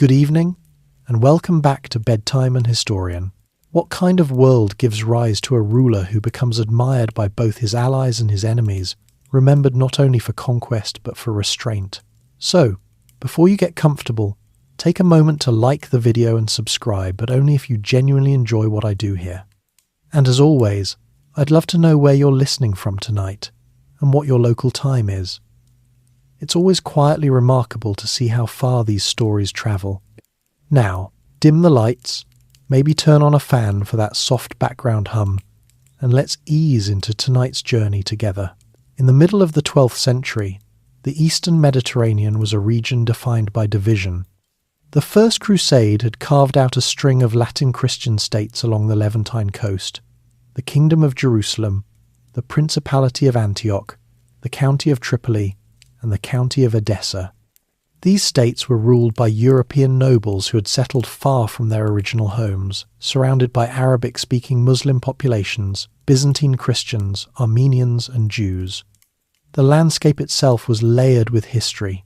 Good evening, and welcome back to Bedtime and Historian. What kind of world gives rise to a ruler who becomes admired by both his allies and his enemies, remembered not only for conquest but for restraint? So, before you get comfortable, take a moment to like the video and subscribe, but only if you genuinely enjoy what I do here. And as always, I'd love to know where you're listening from tonight, and what your local time is. It's always quietly remarkable to see how far these stories travel. Now, dim the lights, maybe turn on a fan for that soft background hum, and let's ease into tonight's journey together. In the middle of the 12th century, the Eastern Mediterranean was a region defined by division. The First Crusade had carved out a string of Latin Christian states along the Levantine coast: the Kingdom of Jerusalem, the Principality of Antioch, the County of Tripoli, and the County of Edessa. These states were ruled by European nobles who had settled far from their original homes, surrounded by Arabic-speaking Muslim populations, Byzantine Christians, Armenians, and Jews. The landscape itself was layered with history.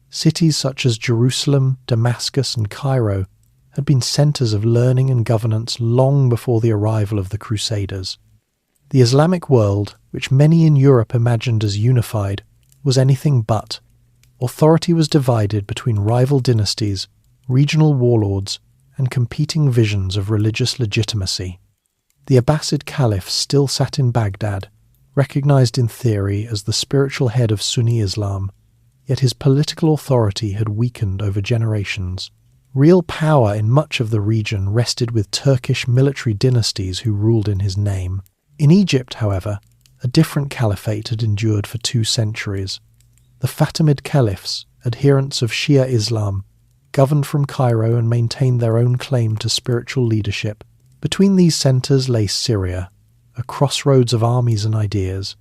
Cities such as Jerusalem, Damascus, and Cairo had been centers of learning and governance long before the arrival of the Crusaders. The Islamic world, which many in Europe imagined as unified, was anything but. Authority was divided between rival dynasties, regional warlords, and competing visions of religious legitimacy. The Abbasid Caliph still sat in Baghdad, recognized in theory as the spiritual head of Sunni Islam, yet his political authority had weakened over generations. Real power in much of the region rested with Turkish military dynasties who ruled in his name. In Egypt, however, a different caliphate had endured for 2 centuries. The Fatimid caliphs, adherents of Shia Islam, governed from Cairo and maintained their own claim to spiritual leadership. Between these centres lay Syria, a crossroads of armies and ideas.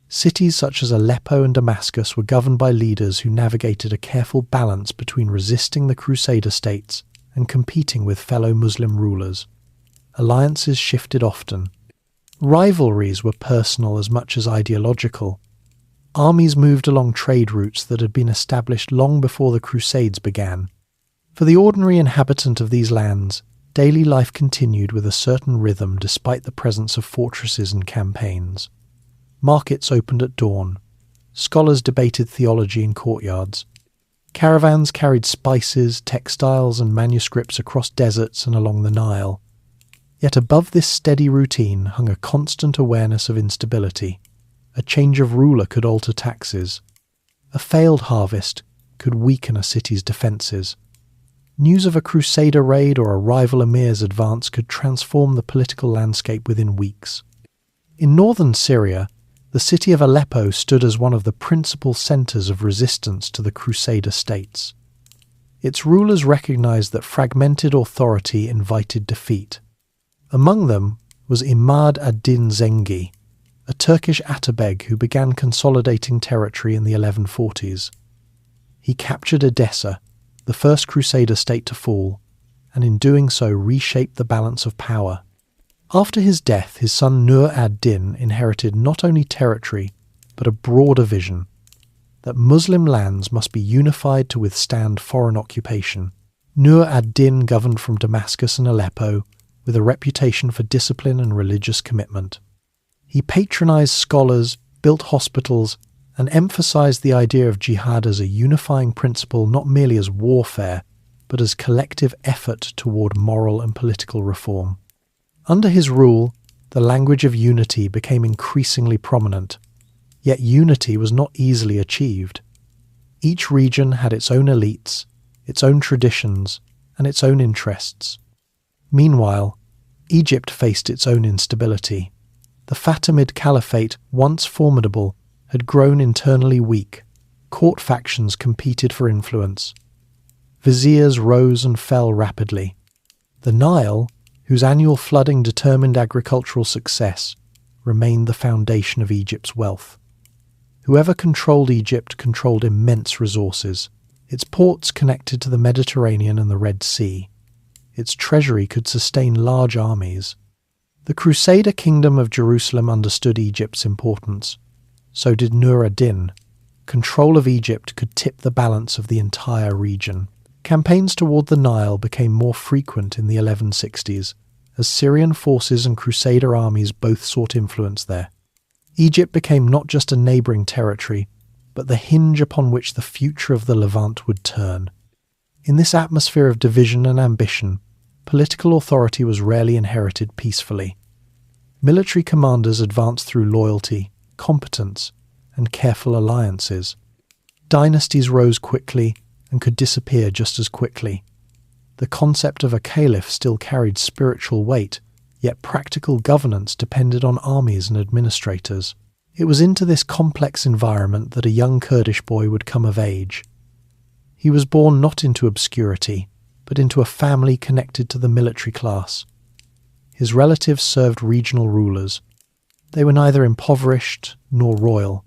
Cities such as Aleppo and Damascus were governed by leaders who navigated a careful balance between resisting the Crusader states and competing with fellow Muslim rulers. Alliances shifted often. Rivalries were personal as much as ideological. Armies moved along trade routes that had been established long before the Crusades began. For the ordinary inhabitant of these lands, daily life continued with a certain rhythm despite the presence of fortresses and campaigns. Markets opened at dawn. Scholars debated theology in courtyards. Caravans carried spices, textiles, and manuscripts across deserts and along the Nile. Yet above this steady routine hung a constant awareness of instability. A change of ruler could alter taxes. A failed harvest could weaken a city's defences. News of a Crusader raid or a rival emir's advance could transform the political landscape within weeks. In northern Syria, the city of Aleppo stood as one of the principal centres of resistance to the Crusader states. Its rulers recognised that fragmented authority invited defeat. Among them was Imad ad-Din Zengi, a Turkish Atabeg who began consolidating territory in the 1140s. He captured Edessa, the first Crusader state to fall, and in doing so reshaped the balance of power. After his death, his son Nur ad-Din inherited not only territory, but a broader vision, that Muslim lands must be unified to withstand foreign occupation. Nur ad-Din governed from Damascus and Aleppo, with a reputation for discipline and religious commitment. He patronized scholars, built hospitals, and emphasized the idea of jihad as a unifying principle not merely as warfare, but as collective effort toward moral and political reform. Under his rule, the language of unity became increasingly prominent, yet unity was not easily achieved. Each region had its own elites, its own traditions, and its own interests. Meanwhile, Egypt faced its own instability. The Fatimid Caliphate, once formidable, had grown internally weak. Court factions competed for influence. Viziers rose and fell rapidly. The Nile, whose annual flooding determined agricultural success, remained the foundation of Egypt's wealth. Whoever controlled Egypt controlled immense resources. Its ports connected to the Mediterranean and the Red Sea. Its treasury could sustain large armies. The Crusader kingdom of Jerusalem understood Egypt's importance. So did Nur ad-Din. Control of Egypt could tip the balance of the entire region. Campaigns toward the Nile became more frequent in the 1160s, as Syrian forces and Crusader armies both sought influence there. Egypt became not just a neighbouring territory, but the hinge upon which the future of the Levant would turn. In this atmosphere of division and ambition, political authority was rarely inherited peacefully. Military commanders advanced through loyalty, competence, and careful alliances. Dynasties rose quickly and could disappear just as quickly. The concept of a caliph still carried spiritual weight, yet practical governance depended on armies and administrators. It was into this complex environment that a young Kurdish boy would come of age. He was born not into obscurity, but into a family connected to the military class. His relatives served regional rulers. They were neither impoverished nor royal.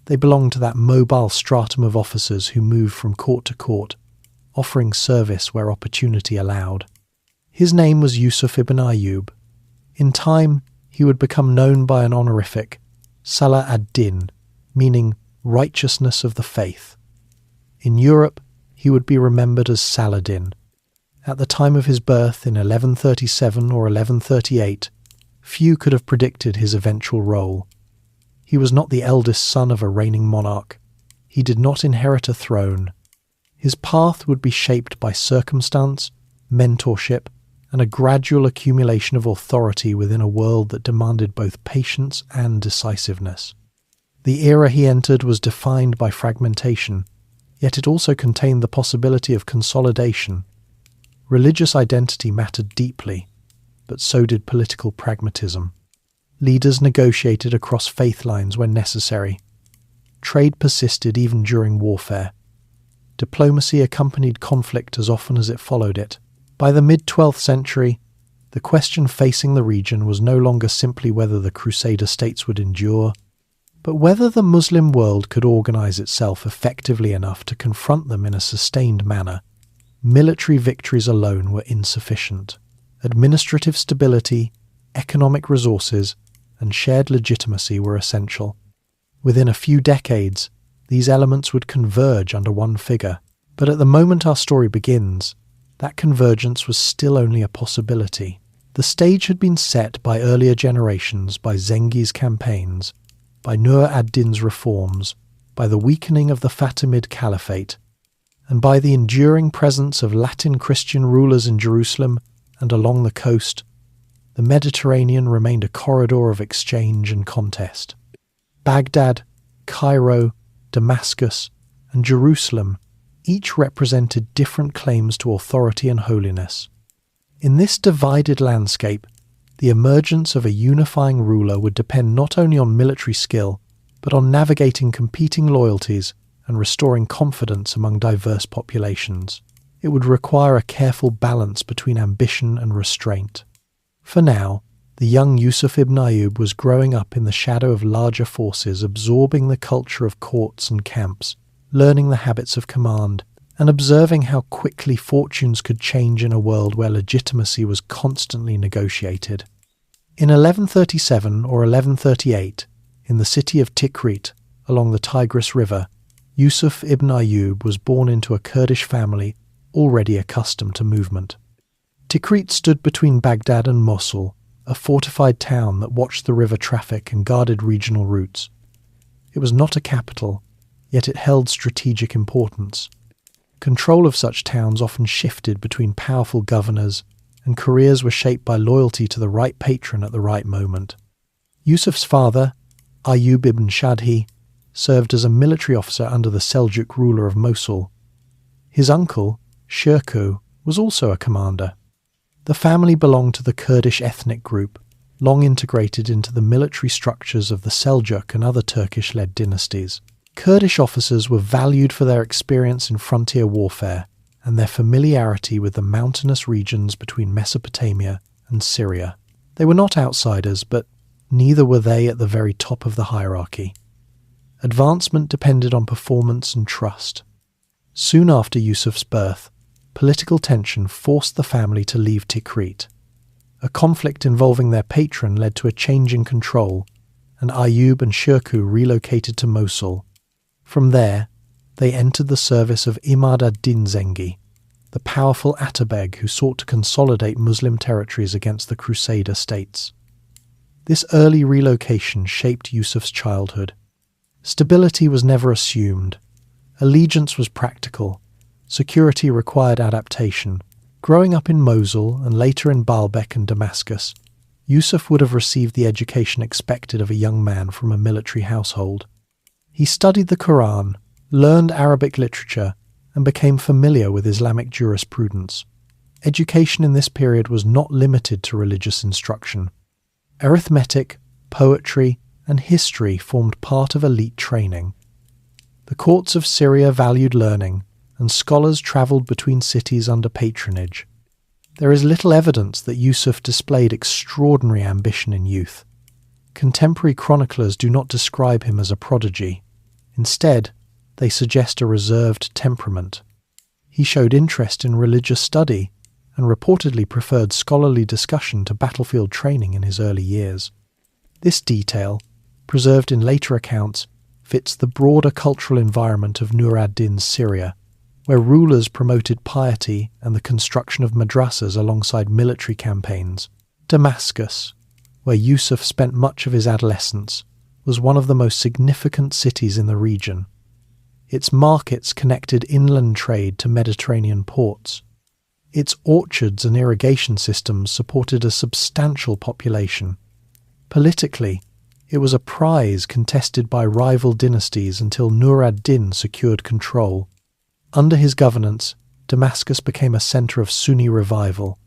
They belonged to that mobile stratum of officers who moved from court to court, offering service where opportunity allowed. His name was Yusuf ibn Ayyub. In time, he would become known by an honorific, Salah ad-Din, meaning righteousness of the faith. In Europe, he would be remembered as Saladin. At the time of his birth in 1137 or 1138, few could have predicted his eventual role. He was not the eldest son of a reigning monarch. He did not inherit a throne. His path would be shaped by circumstance, mentorship, and a gradual accumulation of authority within a world that demanded both patience and decisiveness. The era he entered was defined by fragmentation, yet it also contained the possibility of consolidation. Religious identity mattered deeply, but so did political pragmatism. Leaders negotiated across faith lines when necessary. Trade persisted even during warfare. Diplomacy accompanied conflict as often as it followed it. By the mid-12th century, the question facing the region was no longer simply whether the Crusader states would endure, but whether the Muslim world could organize itself effectively enough to confront them in a sustained manner. Military victories alone were insufficient. Administrative stability, economic resources, and shared legitimacy were essential. Within a few decades, these elements would converge under one figure, but at the moment our story begins, that convergence was still only a possibility. The stage had been set by earlier generations, by Zengi's campaigns, by Nur ad-Din's reforms, by the weakening of the Fatimid Caliphate, and by the enduring presence of Latin Christian rulers in Jerusalem and along the coast. The Mediterranean remained a corridor of exchange and contest. Baghdad, Cairo, Damascus, and Jerusalem each represented different claims to authority and holiness. In this divided landscape, the emergence of a unifying ruler would depend not only on military skill, but on navigating competing loyalties and restoring confidence among diverse populations. It would require a careful balance between ambition and restraint. For now, the young Yusuf ibn Ayyub was growing up in the shadow of larger forces, absorbing the culture of courts and camps, learning the habits of command, and observing how quickly fortunes could change in a world where legitimacy was constantly negotiated. In 1137 or 1138, in the city of Tikrit, along the Tigris River, Yusuf ibn Ayyub was born into a Kurdish family already accustomed to movement. Tikrit stood between Baghdad and Mosul, a fortified town that watched the river traffic and guarded regional routes. It was not a capital, yet it held strategic importance. Control of such towns often shifted between powerful governors, and careers were shaped by loyalty to the right patron at the right moment. Yusuf's father, Ayyub ibn Shadhi, served as a military officer under the Seljuk ruler of Mosul. His uncle, Shirkuh, was also a commander. The family belonged to the Kurdish ethnic group, long integrated into the military structures of the Seljuk and other Turkish-led dynasties. Kurdish officers were valued for their experience in frontier warfare and their familiarity with the mountainous regions between Mesopotamia and Syria. They were not outsiders, but neither were they at the very top of the hierarchy. Advancement depended on performance and trust. Soon after Yusuf's birth, political tension forced the family to leave Tikrit. A conflict involving their patron led to a change in control, and Ayyub and Shirkuh relocated to Mosul. From there, they entered the service of Imad ad-Din Zengi, the powerful Atabeg who sought to consolidate Muslim territories against the Crusader states. This early relocation shaped Yusuf's childhood. Stability was never assumed. Allegiance was practical. Security required adaptation. Growing up in Mosul and later in Baalbek and Damascus, Yusuf would have received the education expected of a young man from a military household. He studied the Quran, learned Arabic literature, and became familiar with Islamic jurisprudence. Education in this period was not limited to religious instruction. Arithmetic, poetry, and history formed part of elite training. The courts of Syria valued learning, and scholars travelled between cities under patronage. There is little evidence that Yusuf displayed extraordinary ambition in youth. Contemporary chroniclers do not describe him as a prodigy. Instead, they suggest a reserved temperament. He showed interest in religious study and reportedly preferred scholarly discussion to battlefield training in his early years. This detail, preserved in later accounts, fits the broader cultural environment of Nur ad-Din's Syria, where rulers promoted piety and the construction of madrasas alongside military campaigns. Damascus, where Yusuf spent much of his adolescence, was one of the most significant cities in the region. Its markets connected inland trade to Mediterranean ports. Its orchards and irrigation systems supported a substantial population. Politically, it was a prize contested by rival dynasties until Nur ad-Din secured control. Under his governance, Damascus became a centre of Sunni revival.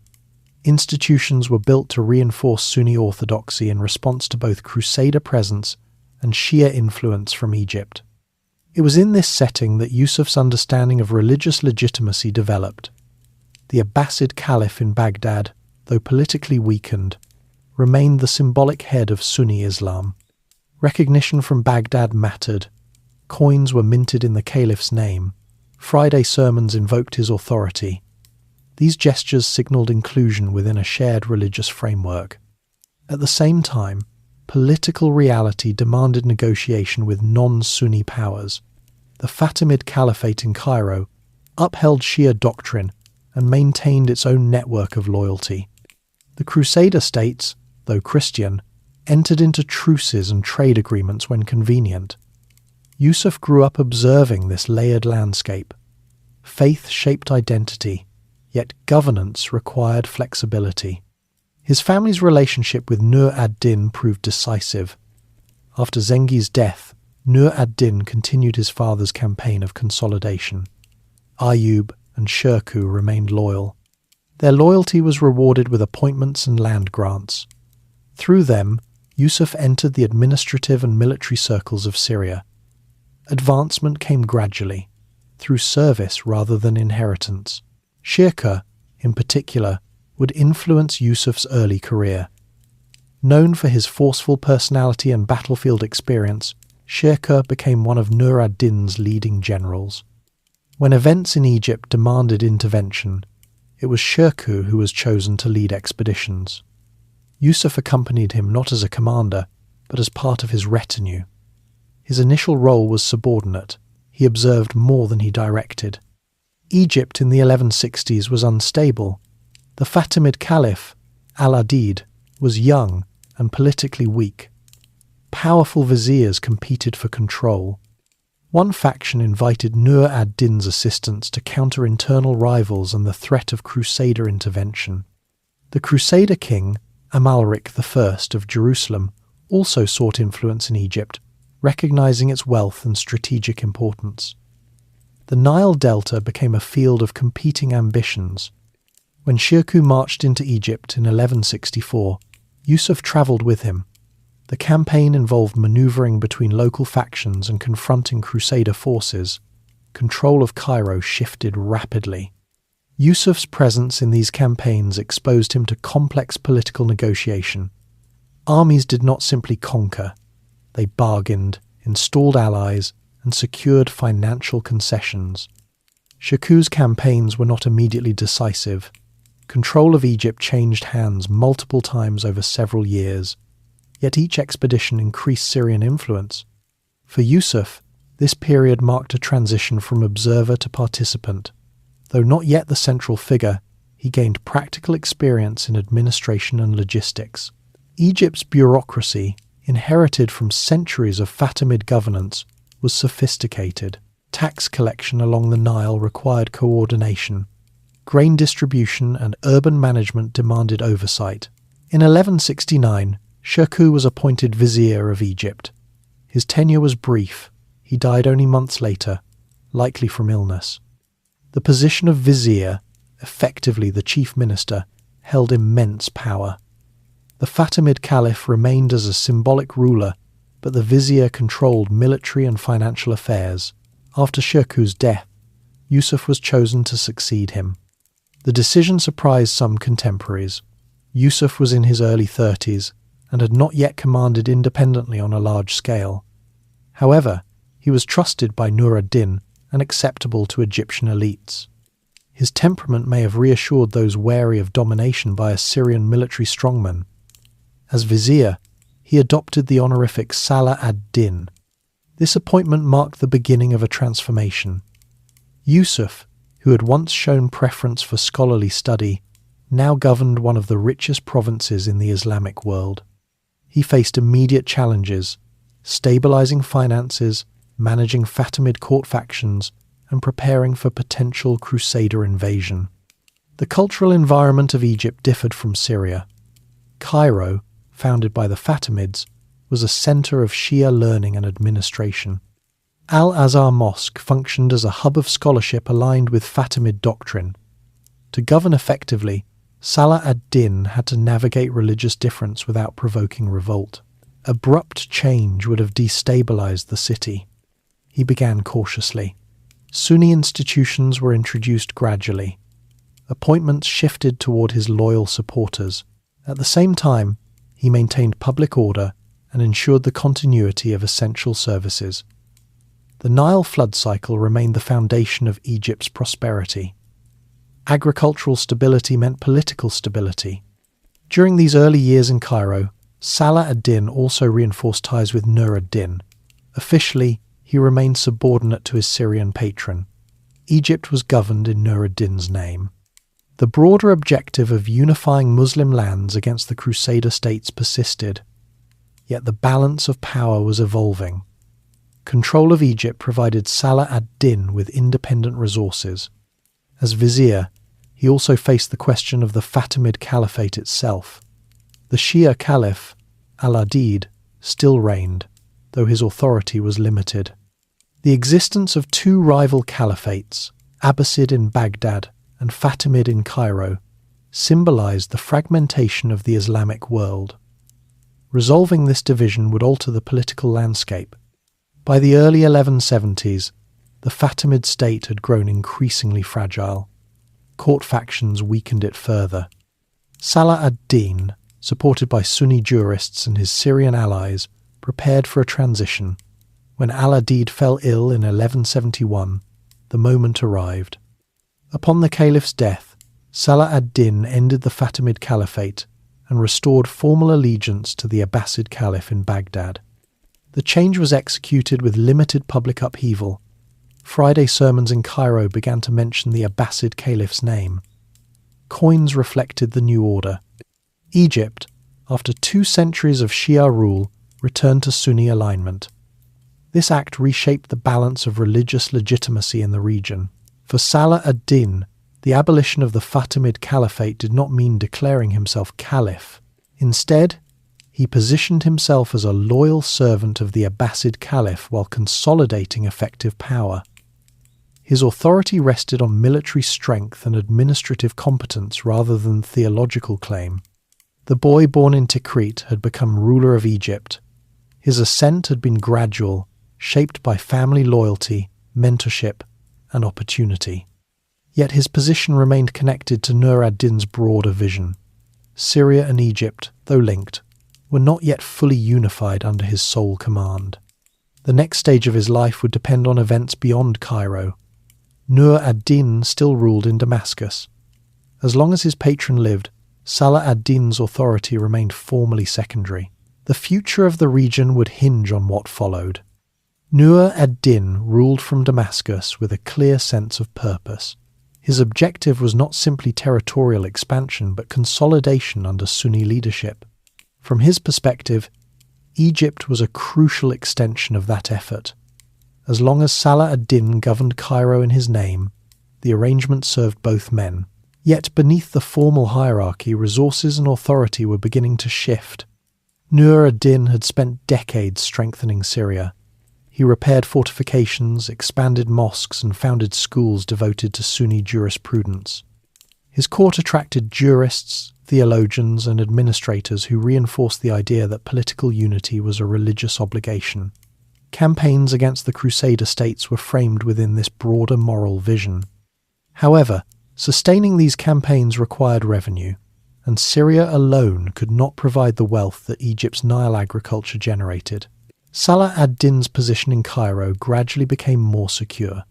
Institutions were built to reinforce Sunni orthodoxy in response to both Crusader presence and Shia influence from Egypt. It was in this setting that Yusuf's understanding of religious legitimacy developed. The Abbasid Caliph in Baghdad, though politically weakened, remained the symbolic head of Sunni Islam. Recognition from Baghdad mattered. Coins were minted in the caliph's name. Friday sermons invoked his authority. These gestures signalled inclusion within a shared religious framework. At the same time, political reality demanded negotiation with non-Sunni powers. The Fatimid Caliphate in Cairo upheld Shia doctrine and maintained its own network of loyalty. The Crusader states, though Christian, entered into truces and trade agreements when convenient. Yusuf grew up observing this layered landscape. Faith shaped identity, yet governance required flexibility. His family's relationship with Nur ad-Din proved decisive. After Zengi's death, Nur ad-Din continued his father's campaign of consolidation. Ayub and Shirkuh remained loyal. Their loyalty was rewarded with appointments and land grants. Through them, Yusuf entered the administrative and military circles of Syria. Advancement came gradually, through service rather than inheritance. Shirkuh, in particular, would influence Yusuf's early career. Known for his forceful personality and battlefield experience, Shirkuh became one of Nur ad-Din's leading generals. When events in Egypt demanded intervention, it was Shirkuh who was chosen to lead expeditions. Yusuf accompanied him not as a commander, but as part of his retinue. His initial role was subordinate. He observed more than he directed. Egypt in the 1160s was unstable. The Fatimid Caliph, Al-Adid, was young and politically weak. Powerful viziers competed for control. One faction invited Nur ad-Din's assistance to counter internal rivals and the threat of Crusader intervention. The Crusader king, Amalric I of Jerusalem, also sought influence in Egypt, recognizing its wealth and strategic importance. The Nile Delta became a field of competing ambitions. When Shirkuh marched into Egypt in 1164, Yusuf travelled with him. The campaign involved manoeuvring between local factions and confronting Crusader forces. Control of Cairo shifted rapidly. Yusuf's presence in these campaigns exposed him to complex political negotiation. Armies did not simply conquer. They bargained, installed allies, and secured financial concessions. Shirkuh's campaigns were not immediately decisive. Control of Egypt changed hands multiple times over several years, yet each expedition increased Syrian influence. For Yusuf, this period marked a transition from observer to participant. Though not yet the central figure, he gained practical experience in administration and logistics. Egypt's bureaucracy, inherited from centuries of Fatimid governance, was sophisticated. Tax collection along the Nile required coordination. Grain distribution and urban management demanded oversight. In 1169, Shirkuh was appointed vizier of Egypt. His tenure was brief. He died only months later, likely from illness. The position of vizier, effectively the chief minister, held immense power. The Fatimid caliph remained as a symbolic ruler, but the vizier controlled military and financial affairs. After Shirkuh's death, Yusuf was chosen to succeed him. The decision surprised some contemporaries. Yusuf was in his early 30s and had not yet commanded independently on a large scale. However, he was trusted by Nur ad-Din and acceptable to Egyptian elites. His temperament may have reassured those wary of domination by Assyrian military strongmen. As vizier, he adopted the honorific Salah ad-Din. This appointment marked the beginning of a transformation. Yusuf, who had once shown preference for scholarly study, now governed one of the richest provinces in the Islamic world. He faced immediate challenges, stabilizing finances, managing Fatimid court factions, and preparing for potential Crusader invasion. The cultural environment of Egypt differed from Syria. Cairo, founded by the Fatimids, was a center of Shia learning and administration. Al-Azhar Mosque functioned as a hub of scholarship aligned with Fatimid doctrine. To govern effectively, Salah ad-Din had to navigate religious difference without provoking revolt. Abrupt change would have destabilized the city. He began cautiously. Sunni institutions were introduced gradually. Appointments shifted toward his loyal supporters. At the same time, he maintained public order and ensured the continuity of essential services. The Nile flood cycle remained the foundation of Egypt's prosperity. Agricultural stability meant political stability. During these early years in Cairo, Salah ad-Din also reinforced ties with Nur ad-Din. Officially, he remained subordinate to his Syrian patron. Egypt was governed in Nur ad-Din's name. The broader objective of unifying Muslim lands against the Crusader states persisted. Yet the balance of power was evolving. Control of Egypt provided Salah ad-Din with independent resources. As vizier, he also faced the question of the Fatimid Caliphate itself. The Shia Caliph, Al-Adid, still reigned, though his authority was limited. The existence of two rival caliphates, Abbasid in Baghdad and Fatimid in Cairo, symbolized the fragmentation of the Islamic world. Resolving this division would alter the political landscape. By the early 1170s, the Fatimid state had grown increasingly fragile. Court factions weakened it further. Salah ad-Din, supported by Sunni jurists and his Syrian allies, prepared for a transition. When Al-Adid fell ill in 1171, the moment arrived. Upon the caliph's death, Salah ad-Din ended the Fatimid Caliphate and restored formal allegiance to the Abbasid Caliph in Baghdad. The change was executed with limited public upheaval. Friday sermons in Cairo began to mention the Abbasid Caliph's name. Coins reflected the new order. Egypt, after 2 centuries of Shia rule, returned to Sunni alignment. This act reshaped the balance of religious legitimacy in the region. For Salah ad-Din, the abolition of the Fatimid Caliphate did not mean declaring himself caliph. Instead, he positioned himself as a loyal servant of the Abbasid Caliph while consolidating effective power. His authority rested on military strength and administrative competence rather than theological claim. The boy born in Tikrit had become ruler of Egypt. His ascent had been gradual, shaped by family loyalty, mentorship, and opportunity. Yet his position remained connected to Nur ad-Din's broader vision. Syria and Egypt, though linked, were not yet fully unified under his sole command. The next stage of his life would depend on events beyond Cairo. Nur ad-Din still ruled in Damascus. As long as his patron lived, Salah ad-Din's authority remained formally secondary. The future of the region would hinge on what followed. Nur ad-Din ruled from Damascus with a clear sense of purpose. His objective was not simply territorial expansion, but consolidation under Sunni leadership. From his perspective, Egypt was a crucial extension of that effort. As long as Salah ad-Din governed Cairo in his name, the arrangement served both men. Yet beneath the formal hierarchy, resources and authority were beginning to shift. Nur ad-Din had spent decades strengthening Syria. He repaired fortifications, expanded mosques, and founded schools devoted to Sunni jurisprudence. His court attracted jurists, theologians, and administrators who reinforced the idea that political unity was a religious obligation. Campaigns against the Crusader states were framed within this broader moral vision. However, sustaining these campaigns required revenue, and Syria alone could not provide the wealth that Egypt's Nile agriculture generated. Salah ad-Din's position in Cairo gradually became more secure.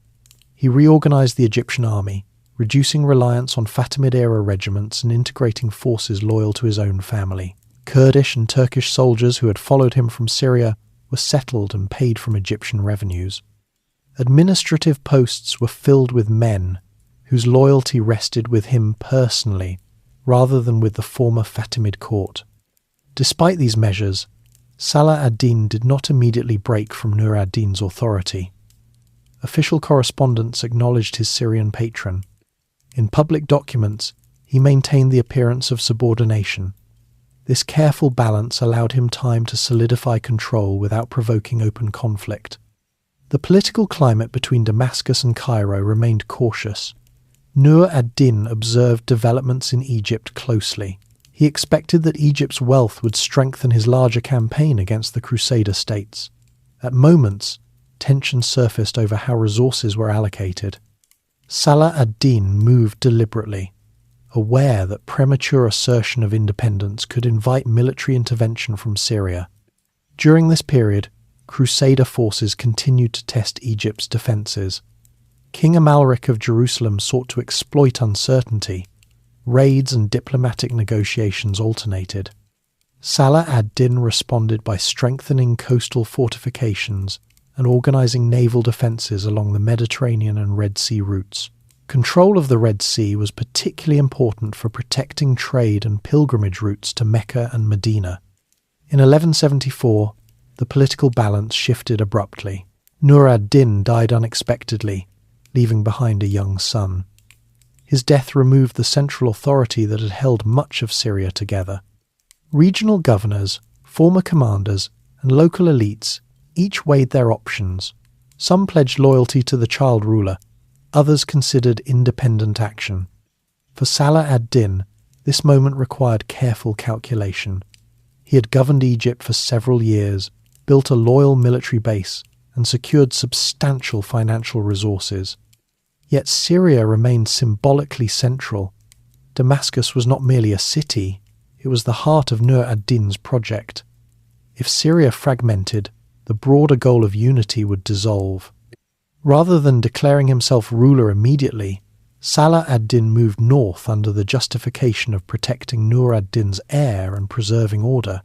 He reorganized the Egyptian army, reducing reliance on Fatimid-era regiments and integrating forces loyal to his own family. Kurdish and Turkish soldiers who had followed him from Syria were settled and paid from Egyptian revenues. Administrative posts were filled with men whose loyalty rested with him personally, rather than with the former Fatimid court. Despite these measures, Salah ad-Din did not immediately break from Nur ad-Din's authority. Official correspondence acknowledged his Syrian patron. In public documents, he maintained the appearance of subordination. This careful balance allowed him time to solidify control without provoking open conflict. The political climate between Damascus and Cairo remained cautious. Nur ad-Din observed developments in Egypt closely. He expected that Egypt's wealth would strengthen his larger campaign against the Crusader states. At moments, tension surfaced over how resources were allocated. Salah ad-Din moved deliberately, aware that premature assertion of independence could invite military intervention from Syria. During this period, Crusader forces continued to test Egypt's defences. King Amalric of Jerusalem sought to exploit uncertainty. Raids and diplomatic negotiations alternated. Salah ad-Din responded by strengthening coastal fortifications and organising naval defences along the Mediterranean and Red Sea routes. Control of the Red Sea was particularly important for protecting trade and pilgrimage routes to Mecca and Medina. In 1174, the political balance shifted abruptly. Nur ad-Din died unexpectedly, leaving behind a young son. His death removed the central authority that had held much of Syria together. Regional governors, former commanders, and local elites each weighed their options. Some pledged loyalty to the child ruler, others considered independent action. For Salah ad-Din, this moment required careful calculation. He had governed Egypt for several years, built a loyal military base, and secured substantial financial resources. Yet Syria remained symbolically central. Damascus was not merely a city, it was the heart of Nur ad-Din's project. If Syria fragmented, the broader goal of unity would dissolve. Rather than declaring himself ruler immediately, Salah ad-Din moved north under the justification of protecting Nur ad-Din's heir and preserving order.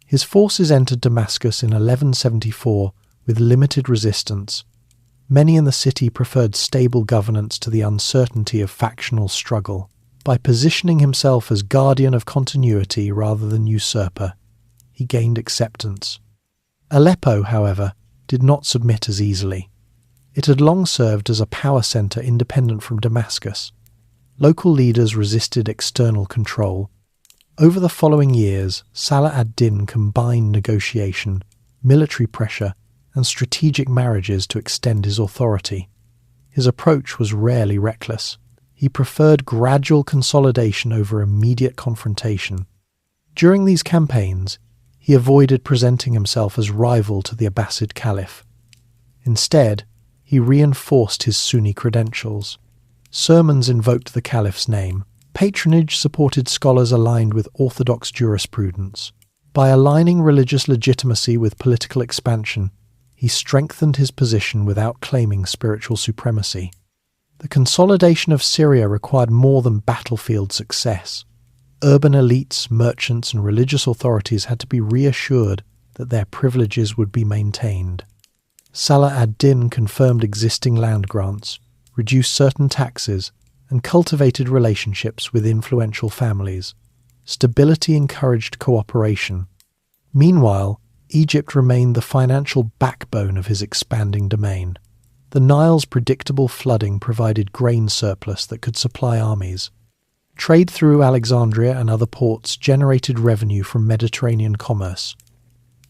His forces entered Damascus in 1174 with limited resistance. Many in the city preferred stable governance to the uncertainty of factional struggle. By positioning himself as guardian of continuity rather than usurper, he gained acceptance. Aleppo, however, did not submit as easily. It had long served as a power centre independent from Damascus. Local leaders resisted external control. Over the following years, Salah ad-Din combined negotiation, military pressure, and strategic marriages to extend his authority. His approach was rarely reckless. He preferred gradual consolidation over immediate confrontation. During these campaigns, he avoided presenting himself as rival to the Abbasid Caliph. Instead, he reinforced his Sunni credentials. Sermons invoked the Caliph's name. Patronage supported scholars aligned with orthodox jurisprudence. By aligning religious legitimacy with political expansion, he strengthened his position without claiming spiritual supremacy. The consolidation of Syria required more than battlefield success. Urban elites, merchants, and religious authorities had to be reassured that their privileges would be maintained. Salah ad-Din confirmed existing land grants, reduced certain taxes, and cultivated relationships with influential families. Stability encouraged cooperation. Meanwhile, Egypt remained the financial backbone of his expanding domain. The Nile's predictable flooding provided grain surplus that could supply armies. Trade through Alexandria and other ports generated revenue from Mediterranean commerce.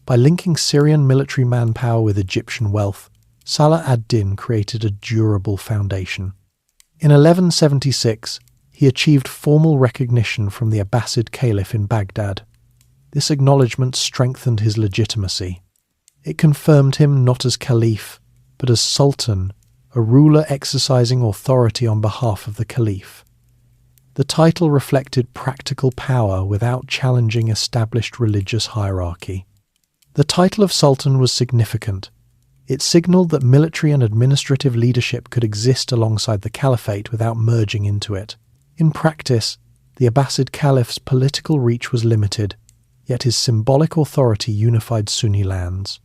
By linking Syrian military manpower with Egyptian wealth, Salah ad-Din created a durable foundation. In 1176, he achieved formal recognition from the Abbasid Caliph in Baghdad. This acknowledgement strengthened his legitimacy. It confirmed him not as Caliph, but as Sultan, a ruler exercising authority on behalf of the Caliph. The title reflected practical power without challenging established religious hierarchy. The title of Sultan was significant. It signaled that military and administrative leadership could exist alongside the caliphate without merging into it. In practice, the Abbasid Caliph's political reach was limited, yet his symbolic authority unified Sunni lands.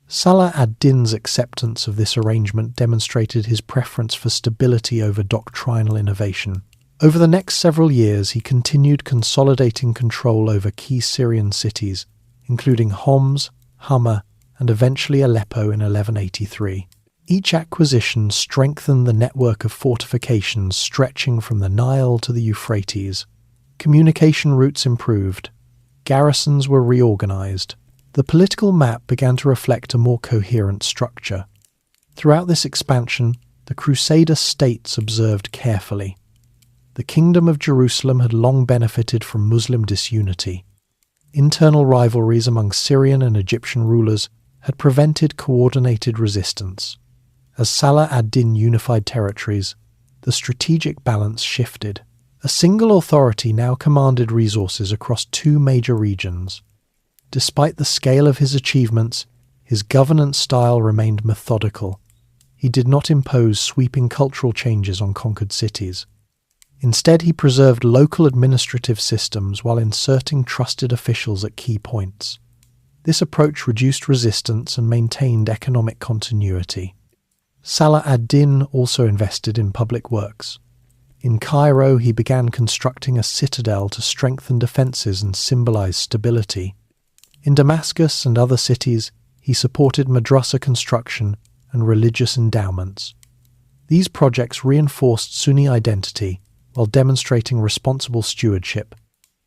Salah ad-Din's acceptance of this arrangement demonstrated his preference for stability over doctrinal innovation. Over the next several years, he continued consolidating control over key Syrian cities, including Homs, Hama, and eventually Aleppo in 1183. Each acquisition strengthened the network of fortifications stretching from the Nile to the Euphrates. Communication routes improved. Garrisons were reorganized. The political map began to reflect a more coherent structure. Throughout this expansion, the Crusader states observed carefully. The Kingdom of Jerusalem had long benefited from Muslim disunity. Internal rivalries among Syrian and Egyptian rulers had prevented coordinated resistance. As Salah ad-Din unified territories, the strategic balance shifted. A single authority now commanded resources across two major regions. Despite the scale of his achievements, his governance style remained methodical. He did not impose sweeping cultural changes on conquered cities. Instead, he preserved local administrative systems while inserting trusted officials at key points. This approach reduced resistance and maintained economic continuity. Salah ad-Din also invested in public works. In Cairo, he began constructing a citadel to strengthen defences and symbolize stability. In Damascus and other cities, he supported madrasa construction and religious endowments. These projects reinforced Sunni identity while demonstrating responsible stewardship.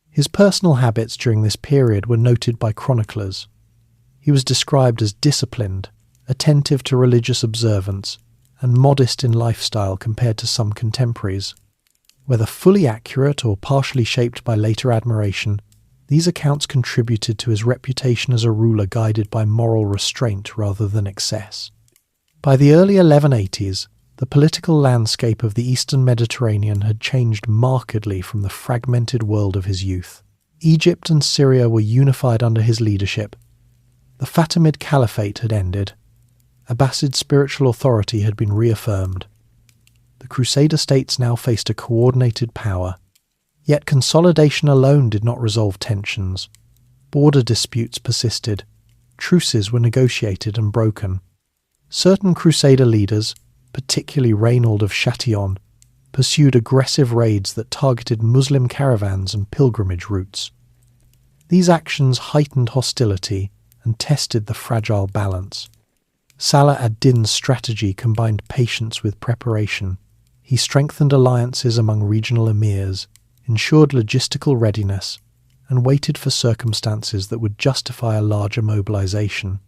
His personal habits during this period were noted by chroniclers. He was described as disciplined, attentive to religious observance, and modest in lifestyle compared to some contemporaries. Whether fully accurate or partially shaped by later admiration, these accounts contributed to his reputation as a ruler guided by moral restraint rather than excess. By the early 1180s, the political landscape of the Eastern Mediterranean had changed markedly from the fragmented world of his youth. Egypt and Syria were unified under his leadership. The Fatimid Caliphate had ended. Abbasid spiritual authority had been reaffirmed. The Crusader states now faced a coordinated power. Yet consolidation alone did not resolve tensions. Border disputes persisted. Truces were negotiated and broken. Certain Crusader leaders, particularly Reynold of Châtillon, pursued aggressive raids that targeted Muslim caravans and pilgrimage routes. These actions heightened hostility and tested the fragile balance. Salah ad-Din's strategy combined patience with preparation. He strengthened alliances among regional emirs, ensured logistical readiness, and waited for circumstances that would justify a larger mobilization.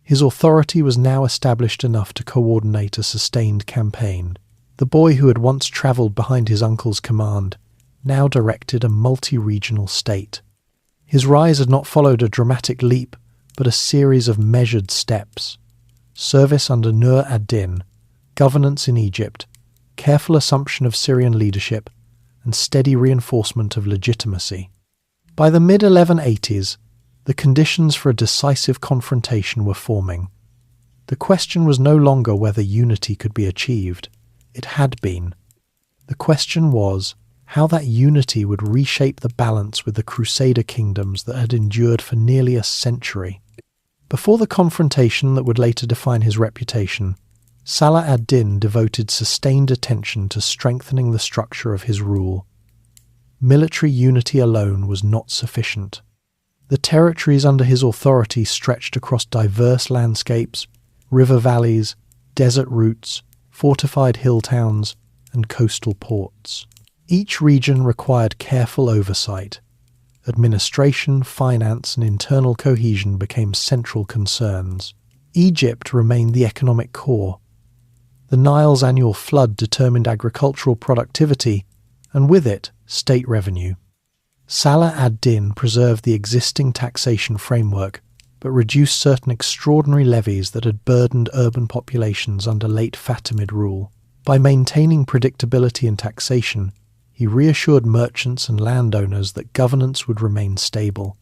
His authority was now established enough to coordinate a sustained campaign. The boy who had once travelled behind his uncle's command now directed a multi-regional state. His rise had not followed a dramatic leap, but a series of measured steps. Service under Nur ad-Din, governance in Egypt, careful assumption of Syrian leadership, and steady reinforcement of legitimacy. By the mid-1180s, the conditions for a decisive confrontation were forming. The question was no longer whether unity could be achieved. It had been. The question was how that unity would reshape the balance with the Crusader kingdoms that had endured for nearly a century. Before the confrontation that would later define his reputation, Salah ad-Din devoted sustained attention to strengthening the structure of his rule. Military unity alone was not sufficient. The territories under his authority stretched across diverse landscapes, river valleys, desert routes, fortified hill towns, and coastal ports. Each region required careful oversight. Administration, finance, and internal cohesion became central concerns. Egypt remained the economic core. The Nile's annual flood determined agricultural productivity, and with it, state revenue. Salah ad-Din preserved the existing taxation framework, but reduced certain extraordinary levies that had burdened urban populations under late Fatimid rule. By maintaining predictability in taxation, he reassured merchants and landowners that governance would remain stable.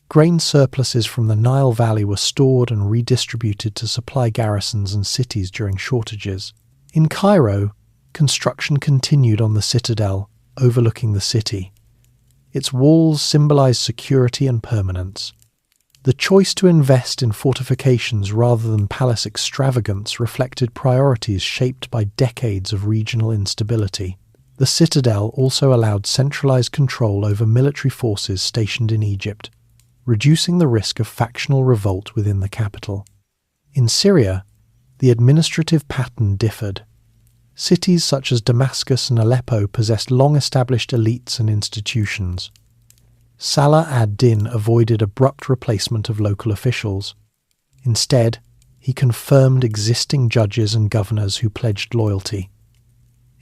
Grain surpluses from the Nile Valley were stored and redistributed to supply garrisons and cities during shortages. In Cairo, construction continued on the citadel, overlooking the city. Its walls symbolized security and permanence. The choice to invest in fortifications rather than palace extravagance reflected priorities shaped by decades of regional instability. The citadel also allowed centralized control over military forces stationed in Egypt, reducing the risk of factional revolt within the capital. In Syria, the administrative pattern differed. Cities such as Damascus and Aleppo possessed long-established elites and institutions. Salah ad-Din avoided abrupt replacement of local officials. Instead, he confirmed existing judges and governors who pledged loyalty.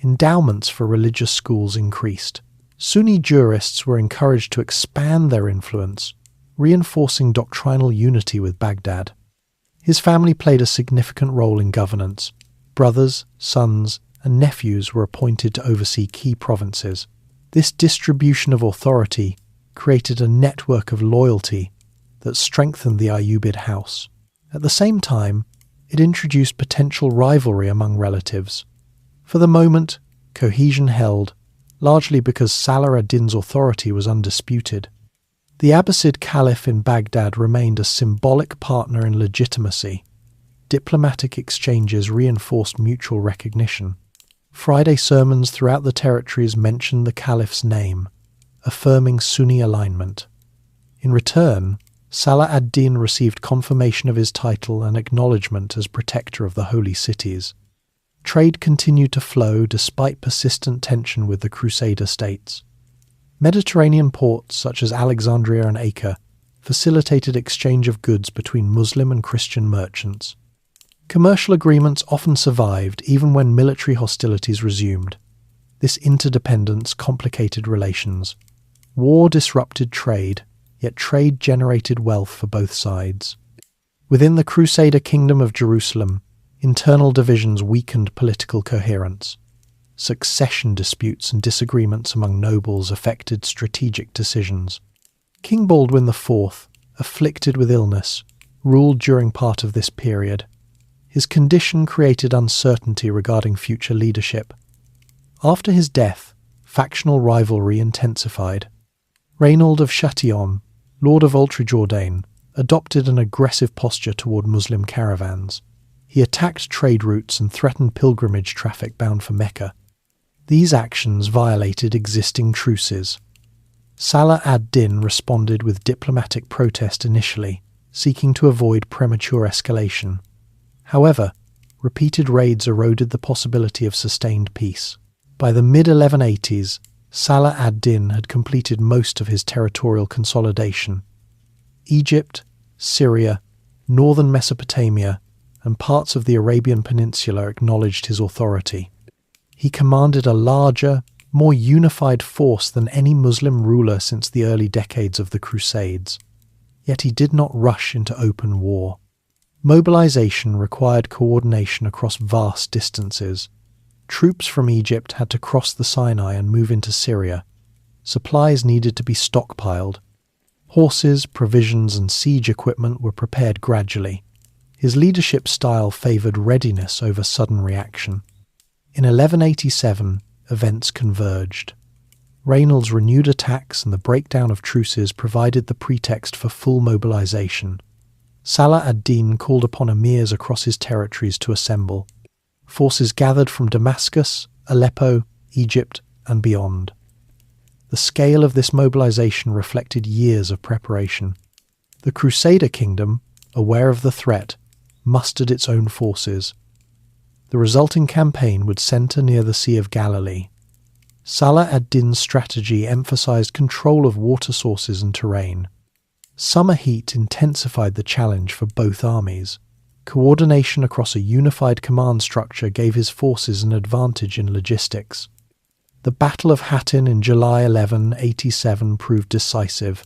Endowments for religious schools increased. Sunni jurists were encouraged to expand their influence, reinforcing doctrinal unity with Baghdad. His family played a significant role in governance. Brothers, sons, and nephews were appointed to oversee key provinces. This distribution of authority created a network of loyalty that strengthened the Ayyubid house. At the same time, it introduced potential rivalry among relatives. For the moment, cohesion held, largely because Salah ad-Din's authority was undisputed. The Abbasid Caliph in Baghdad remained a symbolic partner in legitimacy. Diplomatic exchanges reinforced mutual recognition. Friday sermons throughout the territories mentioned the Caliph's name, affirming Sunni alignment. In return, Salah ad-Din received confirmation of his title and acknowledgement as protector of the holy cities. Trade continued to flow despite persistent tension with the Crusader states. Mediterranean ports such as Alexandria and Acre facilitated exchange of goods between Muslim and Christian merchants. Commercial agreements often survived even when military hostilities resumed. This interdependence complicated relations. War disrupted trade, yet trade generated wealth for both sides. Within the Crusader Kingdom of Jerusalem, internal divisions weakened political coherence. Succession disputes and disagreements among nobles affected strategic decisions. King Baldwin IV, afflicted with illness, ruled during part of this period. His condition created uncertainty regarding future leadership. After his death, factional rivalry intensified. Raynald of Châtillon, Lord of Ultra-Jourdain, adopted an aggressive posture toward Muslim caravans. He attacked trade routes and threatened pilgrimage traffic bound for Mecca. These actions violated existing truces. Salah ad-Din responded with diplomatic protest initially, seeking to avoid premature escalation. However, repeated raids eroded the possibility of sustained peace. By the mid-1180s, Salah ad-Din had completed most of his territorial consolidation. Egypt, Syria, northern Mesopotamia, and parts of the Arabian Peninsula acknowledged his authority. He commanded a larger, more unified force than any Muslim ruler since the early decades of the Crusades. Yet he did not rush into open war. Mobilization required coordination across vast distances. Troops from Egypt had to cross the Sinai and move into Syria. Supplies needed to be stockpiled. Horses, provisions, and siege equipment were prepared gradually. His leadership style favored readiness over sudden reaction. In 1187, events converged. Raynald's renewed attacks and the breakdown of truces provided the pretext for full mobilization. Salah ad-Din called upon emirs across his territories to assemble. Forces gathered from Damascus, Aleppo, Egypt, and beyond. The scale of this mobilization reflected years of preparation. The Crusader kingdom, aware of the threat, mustered its own forces. The resulting campaign would center near the Sea of Galilee. Salah ad-Din's strategy emphasized control of water sources and terrain. Summer heat intensified the challenge for both armies. Coordination across a unified command structure gave his forces an advantage in logistics. The Battle of Hattin in July 1187 proved decisive.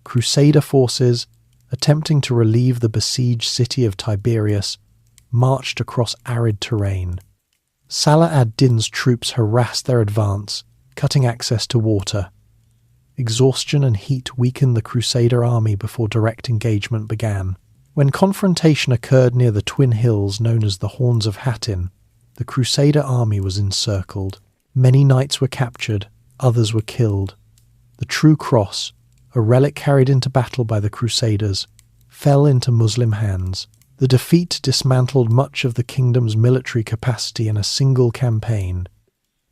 Crusader forces, attempting to relieve the besieged city of Tiberias, marched across arid terrain. Salah ad-Din's troops harassed their advance, cutting access to water. Exhaustion and heat weakened the Crusader army before direct engagement began. When confrontation occurred near the twin hills known as the Horns of Hattin, the Crusader army was encircled. Many knights were captured, others were killed. The True Cross, a relic carried into battle by the Crusaders, fell into Muslim hands. The defeat dismantled much of the kingdom's military capacity in a single campaign.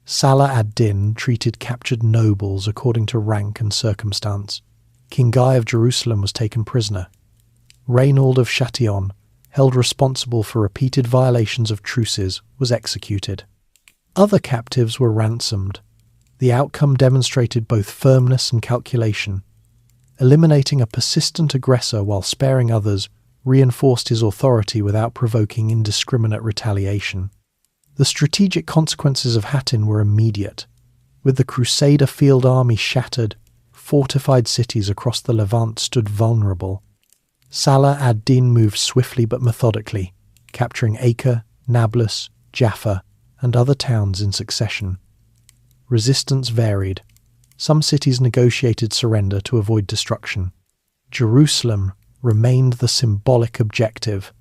Salah ad-Din treated captured nobles according to rank and circumstance. King Guy of Jerusalem was taken prisoner. Reynold of Châtillon, held responsible for repeated violations of truces, was executed. Other captives were ransomed. The outcome demonstrated both firmness and calculation. Eliminating a persistent aggressor while sparing others reinforced his authority without provoking indiscriminate retaliation. The strategic consequences of Hattin were immediate. With the Crusader field army shattered, fortified cities across the Levant stood vulnerable. Salah ad-Din moved swiftly but methodically, capturing Acre, Nablus, Jaffa, and other towns in succession. Resistance varied. Some cities negotiated surrender to avoid destruction. Jerusalem remained the symbolic objective.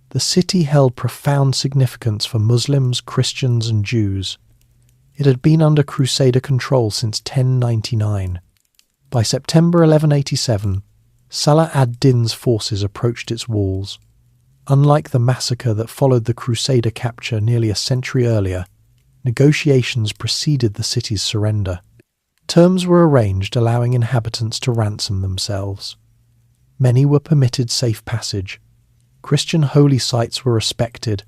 The city held profound significance for Muslims, Christians, and Jews. It had been under Crusader control since 1099. By September 1187, Salah ad-Din's forces approached its walls. Unlike the massacre that followed the Crusader capture nearly a century earlier, negotiations preceded the city's surrender. Terms were arranged allowing inhabitants to ransom themselves. Many were permitted safe passage. Christian holy sites were respected.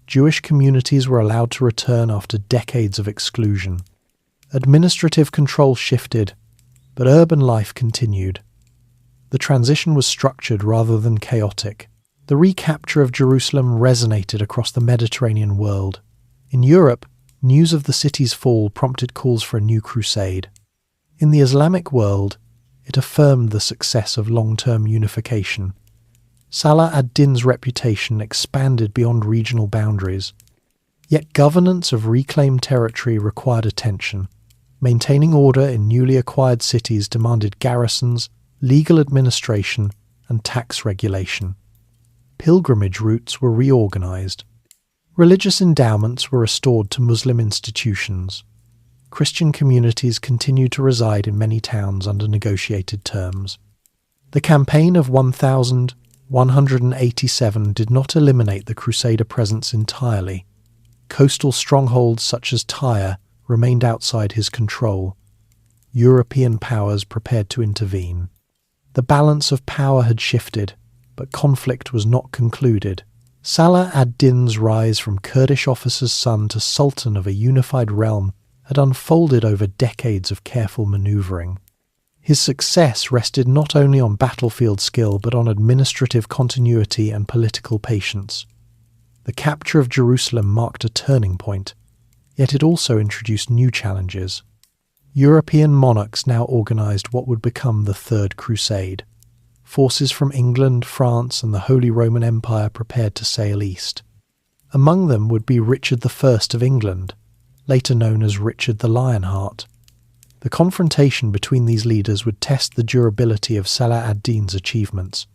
Jewish communities were allowed to return after decades of exclusion. Administrative control shifted, but urban life continued. The transition was structured rather than chaotic. The recapture of Jerusalem resonated across the Mediterranean world. In Europe, news of the city's fall prompted calls for a new crusade. In the Islamic world, it affirmed the success of long-term unification. Salah ad-Din's reputation expanded beyond regional boundaries. Yet governance of reclaimed territory required attention. Maintaining order in newly acquired cities demanded garrisons, legal administration, and tax regulation. Pilgrimage routes were reorganized. Religious endowments were restored to Muslim institutions. Christian communities continued to reside in many towns under negotiated terms. The campaign of 1187 did not eliminate the Crusader presence entirely. Coastal strongholds such as Tyre remained outside his control. European powers prepared to intervene. The balance of power had shifted, but conflict was not concluded. Salah ad-Din's rise from Kurdish officer's son to Sultan of a unified realm had unfolded over decades of careful maneuvering. His success rested not only on battlefield skill but on administrative continuity and political patience. The capture of Jerusalem marked a turning point, yet it also introduced new challenges. European monarchs now organised what would become the Third Crusade. Forces from England, France, and the Holy Roman Empire prepared to sail east. Among them would be Richard I of England, later known as Richard the Lionheart. The confrontation between these leaders would test the durability of Salah ad-Din's achievements.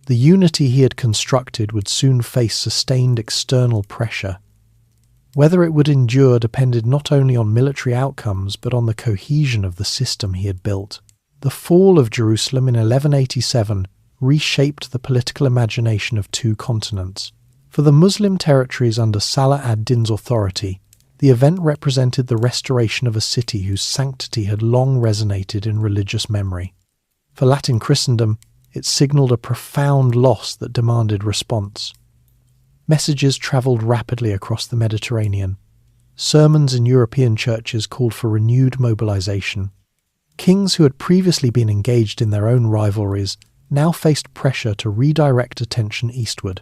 The unity he had constructed would soon face sustained external pressure. Whether it would endure depended not only on military outcomes but on the cohesion of the system he had built. The fall of Jerusalem in 1187 reshaped the political imagination of two continents. For the Muslim territories under Salah ad-Din's authority, the event represented the restoration of a city whose sanctity had long resonated in religious memory. For Latin Christendom, it signalled a profound loss that demanded response. Messages travelled rapidly across the Mediterranean. Sermons in European churches called for renewed mobilisation. Kings who had previously been engaged in their own rivalries now faced pressure to redirect attention eastward.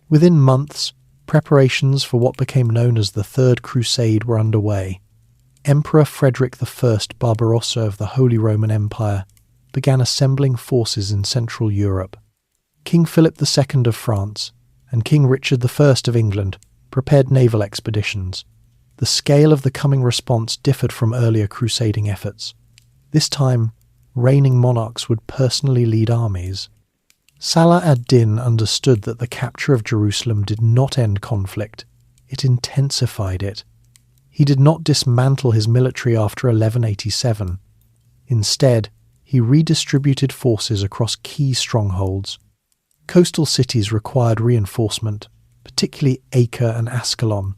Within months, preparations for what became known as the Third Crusade were underway. Emperor Frederick I Barbarossa of the Holy Roman Empire began assembling forces in Central Europe. King Philip II of France and King Richard I of England prepared naval expeditions. The scale of the coming response differed from earlier crusading efforts. This time, reigning monarchs would personally lead armies. Salah ad-Din understood that the capture of Jerusalem did not end conflict, it intensified it. He did not dismantle his military after 1187. Instead, he redistributed forces across key strongholds. Coastal cities required reinforcement, particularly Acre and Ascalon.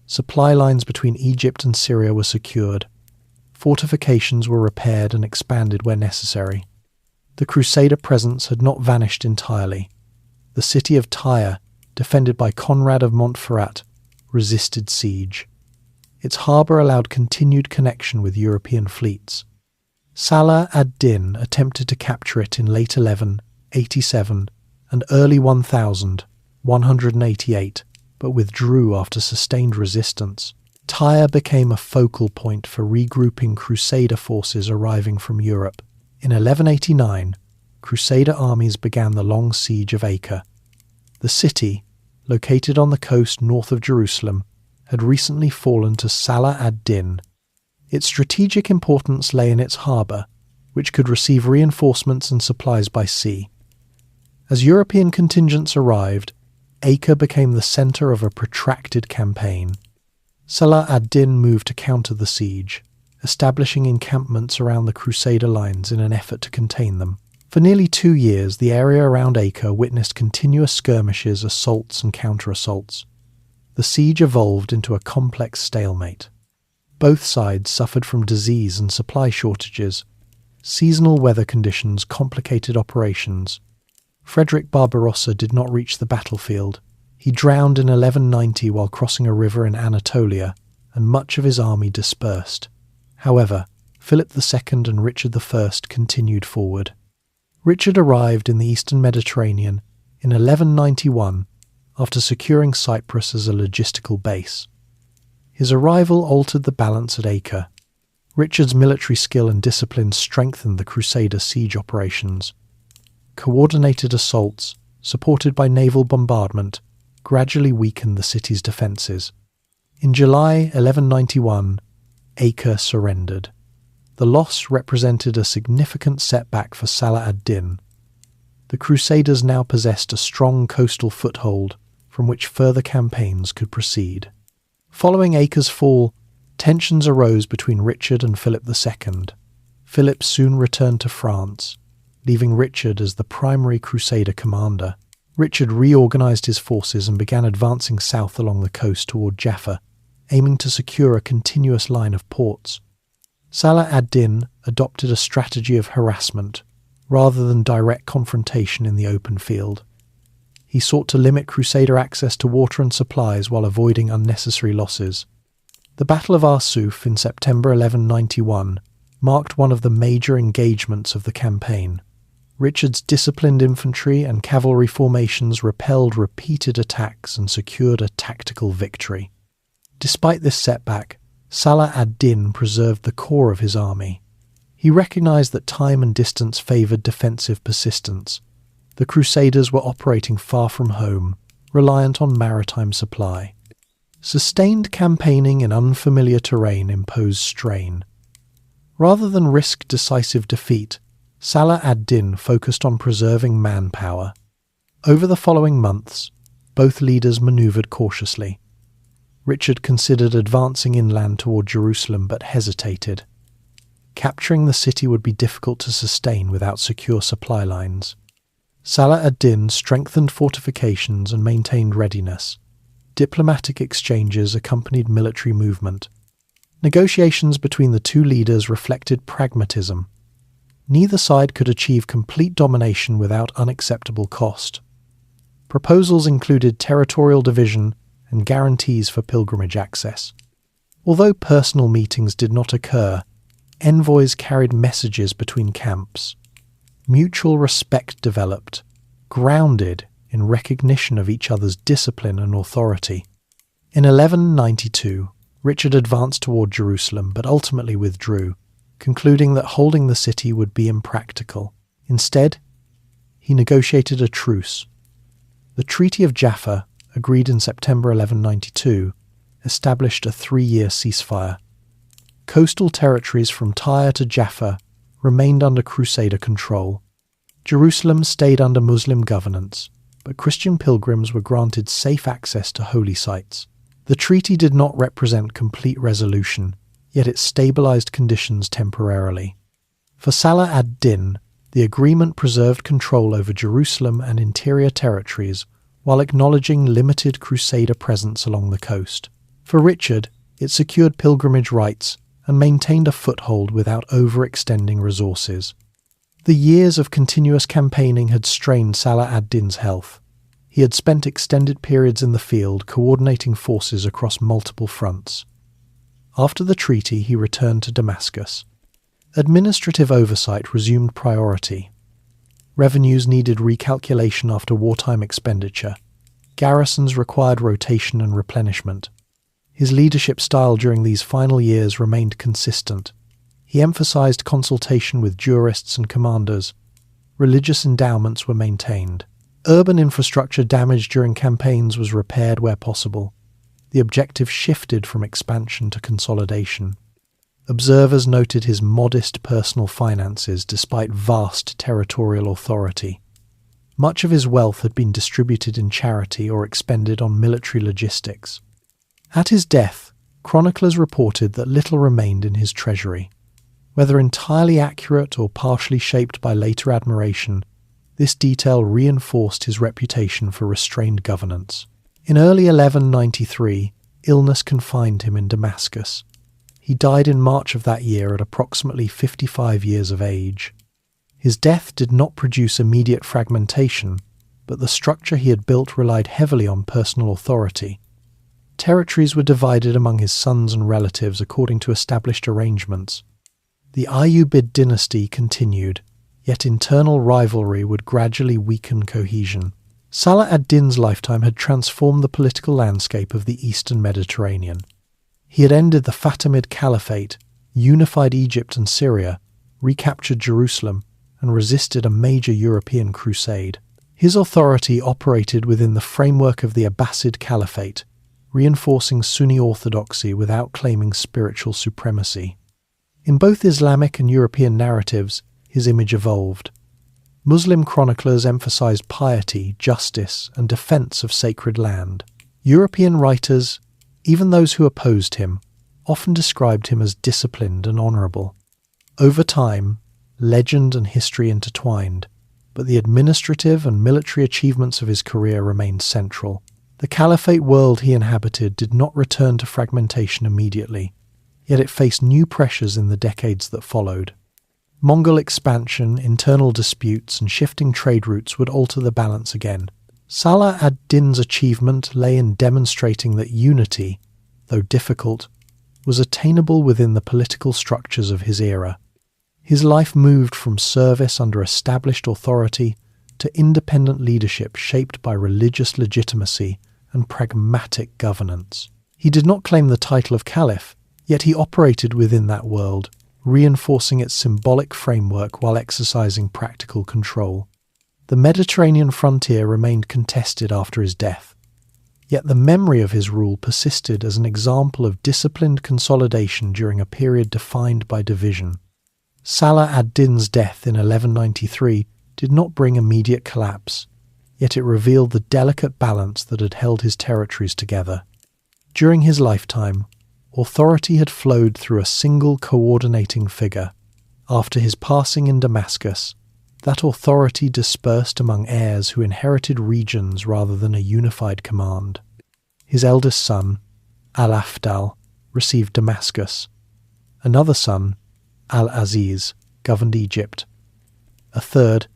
Supply lines between Egypt and Syria were secured. Fortifications were repaired and expanded where necessary. The Crusader presence had not vanished entirely. The city of Tyre, defended by Conrad of Montferrat, resisted siege. Its harbour allowed continued connection with European fleets. Salah ad-Din attempted to capture it in late 1187 and early 1188, but withdrew after sustained resistance. Tyre became a focal point for regrouping Crusader forces arriving from Europe. In 1189, Crusader armies began the long siege of Acre. The city, located on the coast north of Jerusalem, had recently fallen to Salah ad-Din. Its strategic importance lay in its harbour, which could receive reinforcements and supplies by sea. As European contingents arrived, Acre became the centre of a protracted campaign. Salah ad-Din moved to counter the siege, establishing encampments around the Crusader lines in an effort to contain them. For nearly 2 years, the area around Acre witnessed continuous skirmishes, assaults and counter-assaults. The siege evolved into a complex stalemate. Both sides suffered from disease and supply shortages. Seasonal weather conditions complicated operations. Frederick Barbarossa did not reach the battlefield. He drowned in 1190 while crossing a river in Anatolia, and much of his army dispersed. However, Philip II and Richard I continued forward. Richard arrived in the eastern Mediterranean in 1191 after securing Cyprus as a logistical base. His arrival altered the balance at Acre. Richard's military skill and discipline strengthened the Crusader siege operations. Coordinated assaults, supported by naval bombardment, gradually weakened the city's defences. In July 1191, Acre surrendered. The loss represented a significant setback for Salah ad-Din. The Crusaders now possessed a strong coastal foothold from which further campaigns could proceed. Following Acre's fall, tensions arose between Richard and Philip II. Philip soon returned to France, leaving Richard as the primary Crusader commander. Richard reorganised his forces and began advancing south along the coast toward Jaffa, aiming to secure a continuous line of ports. Salah ad-Din adopted a strategy of harassment, rather than direct confrontation in the open field. He sought to limit Crusader access to water and supplies while avoiding unnecessary losses. The Battle of Arsuf in September 1191 marked one of the major engagements of the campaign. Richard's disciplined infantry and cavalry formations repelled repeated attacks and secured a tactical victory. Despite this setback, Salah ad-Din preserved the core of his army. He recognised that time and distance favoured defensive persistence. The Crusaders were operating far from home, reliant on maritime supply. Sustained campaigning in unfamiliar terrain imposed strain. Rather than risk decisive defeat, Salah ad-Din focused on preserving manpower. Over the following months, both leaders manoeuvred cautiously. Richard considered advancing inland toward Jerusalem but hesitated. Capturing the city would be difficult to sustain without secure supply lines. Salah ad-Din strengthened fortifications and maintained readiness. Diplomatic exchanges accompanied military movement. Negotiations between the two leaders reflected pragmatism. Neither side could achieve complete domination without unacceptable cost. Proposals included territorial division and guarantees for pilgrimage access. Although personal meetings did not occur, envoys carried messages between camps. Mutual respect developed, grounded in recognition of each other's discipline and authority. In 1192, Richard advanced toward Jerusalem but ultimately withdrew, concluding that holding the city would be impractical. Instead, he negotiated a truce. The Treaty of Jaffa, agreed in September 1192, established a 3-year ceasefire. Coastal territories from Tyre to Jaffa remained under Crusader control. Jerusalem stayed under Muslim governance, but Christian pilgrims were granted safe access to holy sites. The treaty did not represent complete resolution, yet it stabilized conditions temporarily. For Salah ad-Din, the agreement preserved control over Jerusalem and interior territories while acknowledging limited Crusader presence along the coast. For Richard, it secured pilgrimage rights and maintained a foothold without overextending resources. The years of continuous campaigning had strained Salah ad-Din's health. He had spent extended periods in the field coordinating forces across multiple fronts. After the treaty, he returned to Damascus. Administrative oversight resumed priority. Revenues needed recalculation after wartime expenditure. Garrisons required rotation and replenishment. His leadership style during these final years remained consistent. He emphasized consultation with jurists and commanders. Religious endowments were maintained. Urban infrastructure damaged during campaigns was repaired where possible. The objective shifted from expansion to consolidation. Observers noted his modest personal finances despite vast territorial authority. Much of his wealth had been distributed in charity or expended on military logistics. At his death, chroniclers reported that little remained in his treasury. Whether entirely accurate or partially shaped by later admiration, this detail reinforced his reputation for restrained governance. In early 1193, illness confined him in Damascus. He died in March of that year at approximately 55 years of age. His death did not produce immediate fragmentation, but the structure he had built relied heavily on personal authority. Territories were divided among his sons and relatives according to established arrangements. The Ayyubid dynasty continued, yet internal rivalry would gradually weaken cohesion. Salah ad-Din's lifetime had transformed the political landscape of the eastern Mediterranean. He had ended the Fatimid Caliphate, unified Egypt and Syria, recaptured Jerusalem, and resisted a major European crusade. His authority operated within the framework of the Abbasid Caliphate, reinforcing Sunni orthodoxy without claiming spiritual supremacy. In both Islamic and European narratives, his image evolved. Muslim chroniclers emphasized piety, justice, and defense of sacred land. European writers, even those who opposed him, often described him as disciplined and honorable. Over time, legend and history intertwined, but the administrative and military achievements of his career remained central. The caliphate world he inhabited did not return to fragmentation immediately, yet it faced new pressures in the decades that followed. Mongol expansion, internal disputes, and shifting trade routes would alter the balance again. Salah ad-Din's achievement lay in demonstrating that unity, though difficult, was attainable within the political structures of his era. His life moved from service under established authority to independent leadership shaped by religious legitimacy and pragmatic governance. He did not claim the title of caliph, yet he operated within that world, reinforcing its symbolic framework while exercising practical control. The Mediterranean frontier remained contested after his death, yet the memory of his rule persisted as an example of disciplined consolidation during a period defined by division. Salah ad-Din's death in 1193 did not bring immediate collapse, yet it revealed the delicate balance that had held his territories together. During his lifetime, authority had flowed through a single coordinating figure. After his passing in Damascus, that authority dispersed among heirs who inherited regions rather than a unified command. His eldest son, Al-Afdal, received Damascus. Another son, Al-Aziz, governed Egypt. A third,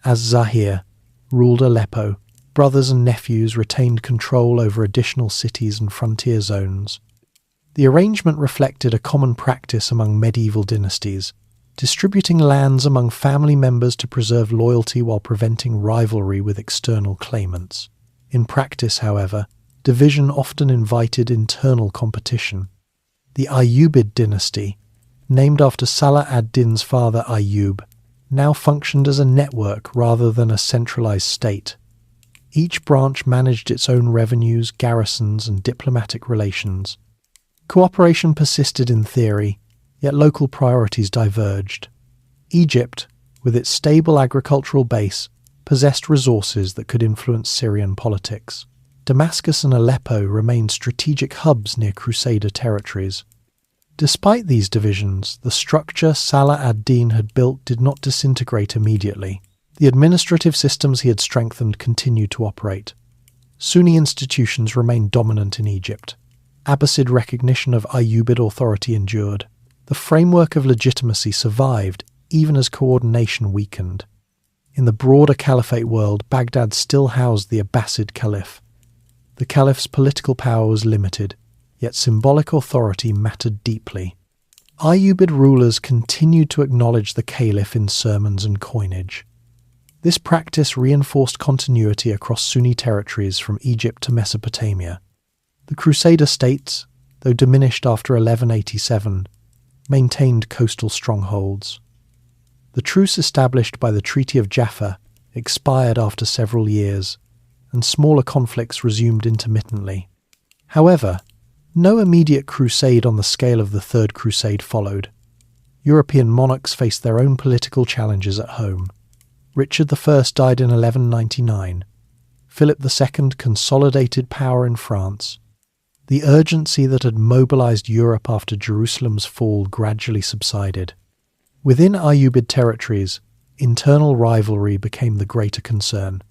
Az-Zahir, ruled Aleppo. Brothers and nephews retained control over additional cities and frontier zones. The arrangement reflected a common practice among medieval dynasties, distributing lands among family members to preserve loyalty while preventing rivalry with external claimants. In practice, however, division often invited internal competition. The Ayyubid dynasty, named after Salah ad-Din's father Ayyub, now functioned as a network rather than a centralized state. Each branch managed its own revenues, garrisons, and diplomatic relations. Cooperation persisted in theory, yet local priorities diverged. Egypt, with its stable agricultural base, possessed resources that could influence Syrian politics. Damascus and Aleppo remained strategic hubs near Crusader territories. Despite these divisions, the structure Salah ad-Din had built did not disintegrate immediately. The administrative systems he had strengthened continued to operate. Sunni institutions remained dominant in Egypt. Abbasid recognition of Ayyubid authority endured. The framework of legitimacy survived even as coordination weakened. In the broader caliphate world, Baghdad still housed the Abbasid Caliph. The caliph's political power was limited, yet symbolic authority mattered deeply. Ayyubid rulers continued to acknowledge the caliph in sermons and coinage. This practice reinforced continuity across Sunni territories from Egypt to Mesopotamia. The Crusader states, though diminished after 1187, maintained coastal strongholds. The truce established by the Treaty of Jaffa expired after several years, and smaller conflicts resumed intermittently. However, no immediate crusade on the scale of the Third Crusade followed. European monarchs faced their own political challenges at home. Richard I died in 1199. Philip II consolidated power in France. The urgency that had mobilized Europe after Jerusalem's fall gradually subsided. Within Ayyubid territories, internal rivalry became the greater concern.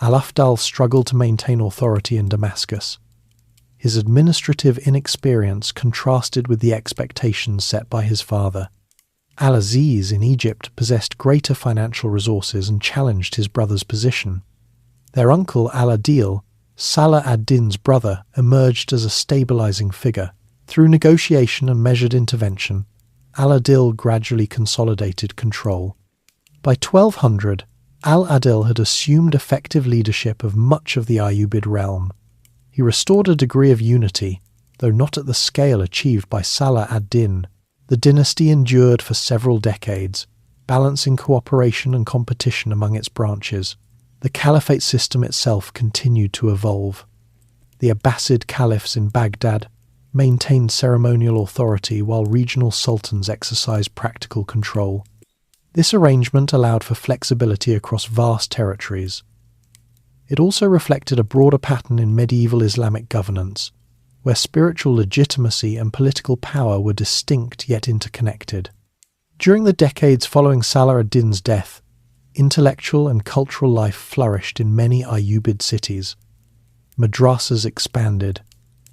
Al-Afdal struggled to maintain authority in Damascus. His administrative inexperience contrasted with the expectations set by his father. Al-Aziz in Egypt possessed greater financial resources and challenged his brother's position. Their uncle Al-Adil, Salah ad-Din's brother, emerged as a stabilizing figure. Through negotiation and measured intervention, Al-Adil gradually consolidated control. By 1200, Al-Adil had assumed effective leadership of much of the Ayyubid realm. He restored a degree of unity, though not at the scale achieved by Salah ad-Din. The dynasty endured for several decades, balancing cooperation and competition among its branches. The caliphate system itself continued to evolve. The Abbasid caliphs in Baghdad maintained ceremonial authority while regional sultans exercised practical control. This arrangement allowed for flexibility across vast territories. It also reflected a broader pattern in medieval Islamic governance, where spiritual legitimacy and political power were distinct yet interconnected. During the decades following Salah ad-Din's death, intellectual and cultural life flourished in many Ayyubid cities. Madrasas expanded,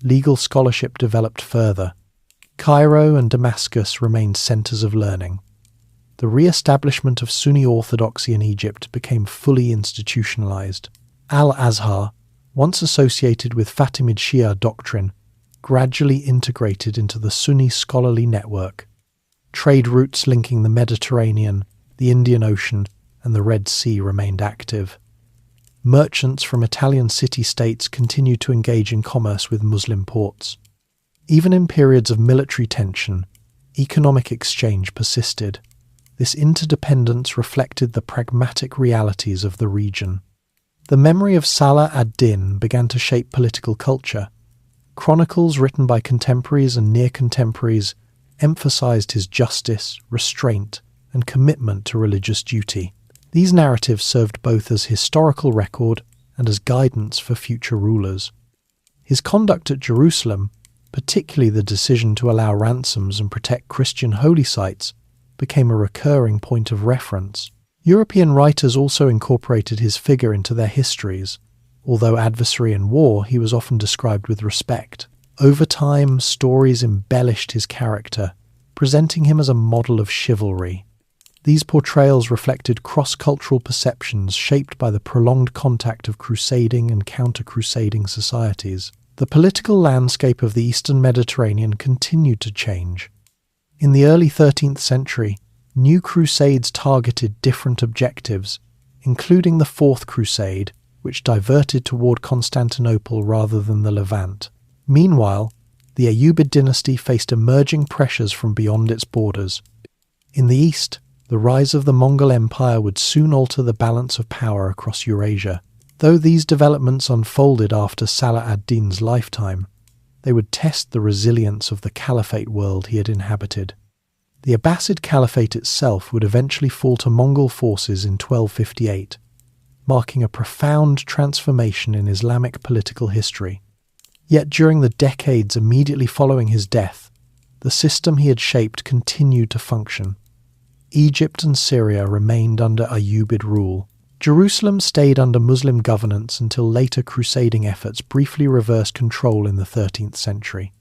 legal scholarship developed further. Cairo and Damascus remained centers of learning. The re-establishment of Sunni orthodoxy in Egypt became fully institutionalized. Al-Azhar, once associated with Fatimid Shia doctrine, gradually integrated into the Sunni scholarly network. Trade routes linking the Mediterranean, the Indian Ocean, and the Red Sea remained active. Merchants from Italian city-states continued to engage in commerce with Muslim ports. Even in periods of military tension, economic exchange persisted. This interdependence reflected the pragmatic realities of the region. The memory of Salah ad-Din began to shape political culture. Chronicles written by contemporaries and near-contemporaries emphasized his justice, restraint, and commitment to religious duty. These narratives served both as historical record and as guidance for future rulers. His conduct at Jerusalem, particularly the decision to allow ransoms and protect Christian holy sites, became a recurring point of reference. European writers also incorporated his figure into their histories. Although adversary in war, he was often described with respect. Over time, stories embellished his character, presenting him as a model of chivalry. These portrayals reflected cross-cultural perceptions shaped by the prolonged contact of crusading and counter-crusading societies. The political landscape of the Eastern Mediterranean continued to change. In the early 13th century, new crusades targeted different objectives, including the Fourth Crusade, which diverted toward Constantinople rather than the Levant. Meanwhile, the Ayyubid dynasty faced emerging pressures from beyond its borders. In the east, the rise of the Mongol Empire would soon alter the balance of power across Eurasia. Though these developments unfolded after Salah ad-Din's lifetime, they would test the resilience of the caliphate world he had inhabited. The Abbasid Caliphate itself would eventually fall to Mongol forces in 1258, marking a profound transformation in Islamic political history. Yet during the decades immediately following his death, the system he had shaped continued to function. Egypt and Syria remained under Ayyubid rule. Jerusalem stayed under Muslim governance until later crusading efforts briefly reversed control in the 13th century.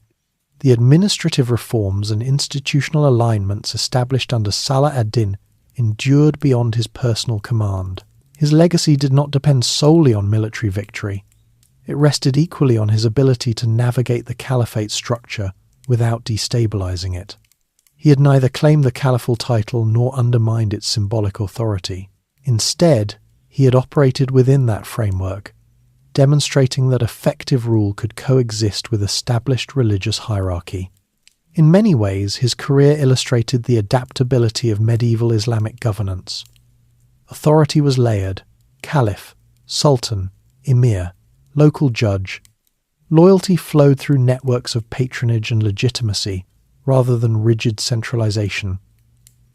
The administrative reforms and institutional alignments established under Salah ad-Din endured beyond his personal command. His legacy did not depend solely on military victory. It rested equally on his ability to navigate the caliphate structure without destabilizing it. He had neither claimed the caliphal title nor undermined its symbolic authority. Instead, he had operated within that framework, demonstrating that effective rule could coexist with established religious hierarchy. In many ways, his career illustrated the adaptability of medieval Islamic governance. Authority was layered: caliph, sultan, emir, local judge. Loyalty flowed through networks of patronage and legitimacy, rather than rigid centralization.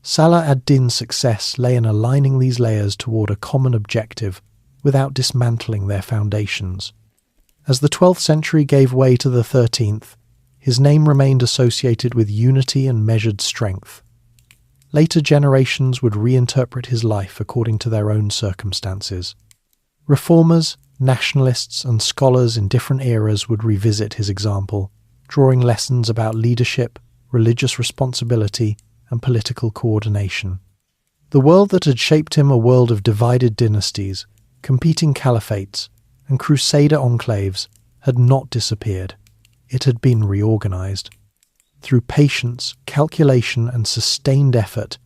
Salah ad-Din's success lay in aligning these layers toward a common objective, without dismantling their foundations. As the 12th century gave way to the 13th, his name remained associated with unity and measured strength. Later generations would reinterpret his life according to their own circumstances. Reformers, nationalists, and scholars in different eras would revisit his example, drawing lessons about leadership, religious responsibility, and political coordination. The world that had shaped him, a world of divided dynasties, competing caliphates, and crusader enclaves, had not disappeared. It had been reorganized. Through patience, calculation, and sustained effort,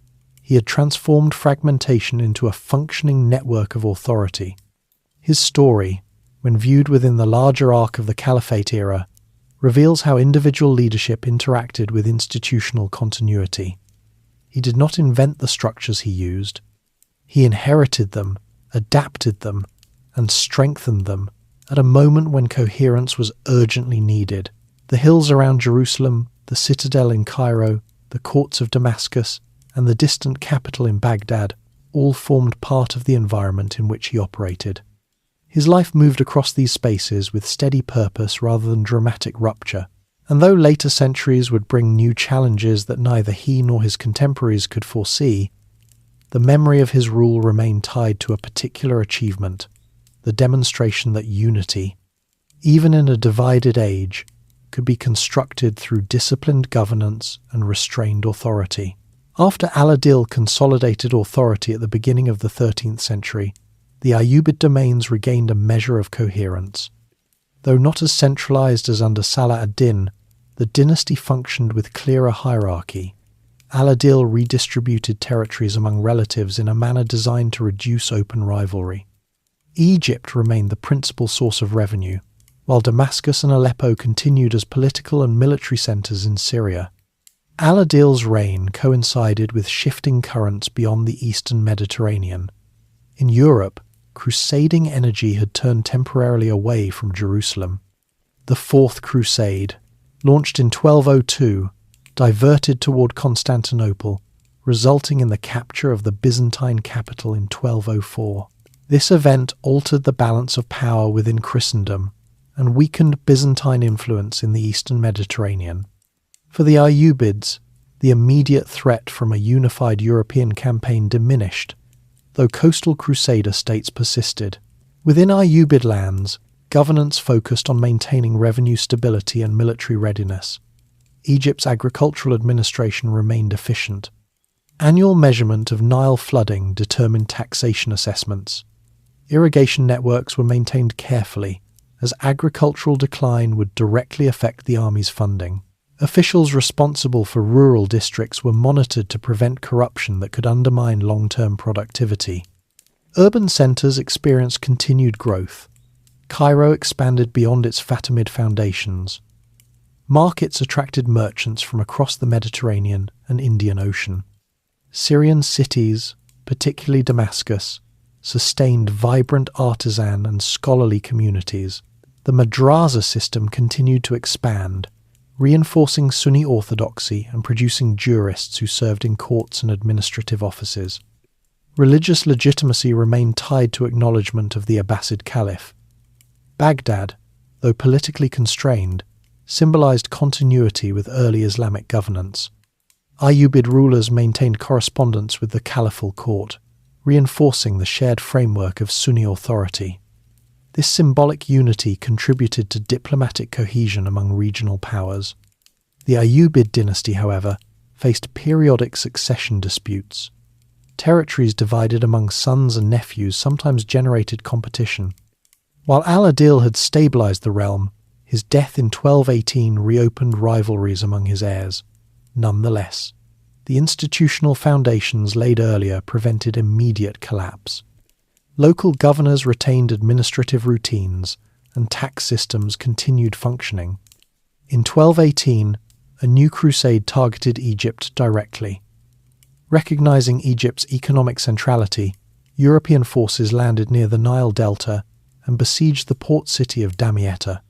he had transformed fragmentation into a functioning network of authority. His story, when viewed within the larger arc of the caliphate era, reveals how individual leadership interacted with institutional continuity. He did not invent the structures he used. He inherited them, adapted them, and strengthened them at a moment when coherence was urgently needed. The hills around Jerusalem, the citadel in Cairo, the courts of Damascus, and the distant capital in Baghdad all formed part of the environment in which he operated. His life moved across these spaces with steady purpose rather than dramatic rupture, and though later centuries would bring new challenges that neither he nor his contemporaries could foresee, the memory of his rule remained tied to a particular achievement, the demonstration that unity, even in a divided age, could be constructed through disciplined governance and restrained authority. After Al-Adil consolidated authority at the beginning of the 13th century, the Ayyubid domains regained a measure of coherence. Though not as centralized as under Salah ad-Din, the dynasty functioned with clearer hierarchy. Al-Adil redistributed territories among relatives in a manner designed to reduce open rivalry. Egypt remained the principal source of revenue, while Damascus and Aleppo continued as political and military centers in Syria. Al-Adil's reign coincided with shifting currents beyond the eastern Mediterranean. In Europe, crusading energy had turned temporarily away from Jerusalem. The Fourth Crusade, launched in 1202, diverted toward Constantinople, resulting in the capture of the Byzantine capital in 1204. This event altered the balance of power within Christendom and weakened Byzantine influence in the eastern Mediterranean. For the Ayyubids, the immediate threat from a unified European campaign diminished. though coastal crusader states persisted. Within Ayyubid lands, governance focused on maintaining revenue stability and military readiness. Egypt's agricultural administration remained efficient. Annual measurement of Nile flooding determined taxation assessments. Irrigation networks were maintained carefully, as agricultural decline would directly affect the army's funding. Officials responsible for rural districts were monitored to prevent corruption that could undermine long-term productivity. Urban centres experienced continued growth. Cairo expanded beyond its Fatimid foundations. Markets attracted merchants from across the Mediterranean and Indian Ocean. Syrian cities, particularly Damascus, sustained vibrant artisan and scholarly communities. The madrasa system continued to expand, reinforcing Sunni orthodoxy and producing jurists who served in courts and administrative offices. Religious legitimacy remained tied to acknowledgement of the Abbasid Caliph. Baghdad, though politically constrained, symbolized continuity with early Islamic governance. Ayyubid rulers maintained correspondence with the caliphal court, reinforcing the shared framework of Sunni authority. This symbolic unity contributed to diplomatic cohesion among regional powers. The Ayyubid dynasty, however, faced periodic succession disputes. Territories divided among sons and nephews sometimes generated competition. While Al-Adil had stabilized the realm, his death in 1218 reopened rivalries among his heirs. Nonetheless, the institutional foundations laid earlier prevented immediate collapse. Local governors retained administrative routines, and tax systems continued functioning. In 1218, a new crusade targeted Egypt directly. Recognizing Egypt's economic centrality, European forces landed near the Nile Delta and besieged the port city of Damietta.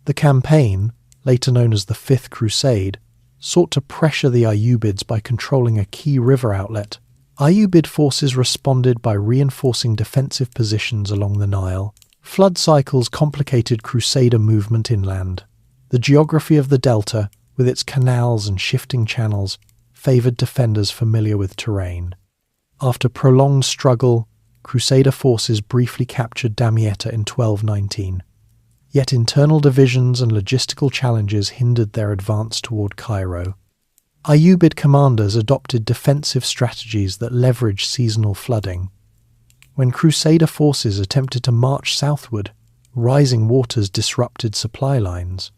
The campaign, later known as the Fifth Crusade, sought to pressure the Ayyubids by controlling a key river outlet. Ayyubid forces responded by reinforcing defensive positions along the Nile. Flood cycles complicated crusader movement inland. The geography of the delta, with its canals and shifting channels, favoured defenders familiar with terrain. After prolonged struggle, crusader forces briefly captured Damietta in 1219. Yet internal divisions and logistical challenges hindered their advance toward Cairo. Ayyubid commanders adopted defensive strategies that leveraged seasonal flooding. When crusader forces attempted to march southward, rising waters disrupted supply lines.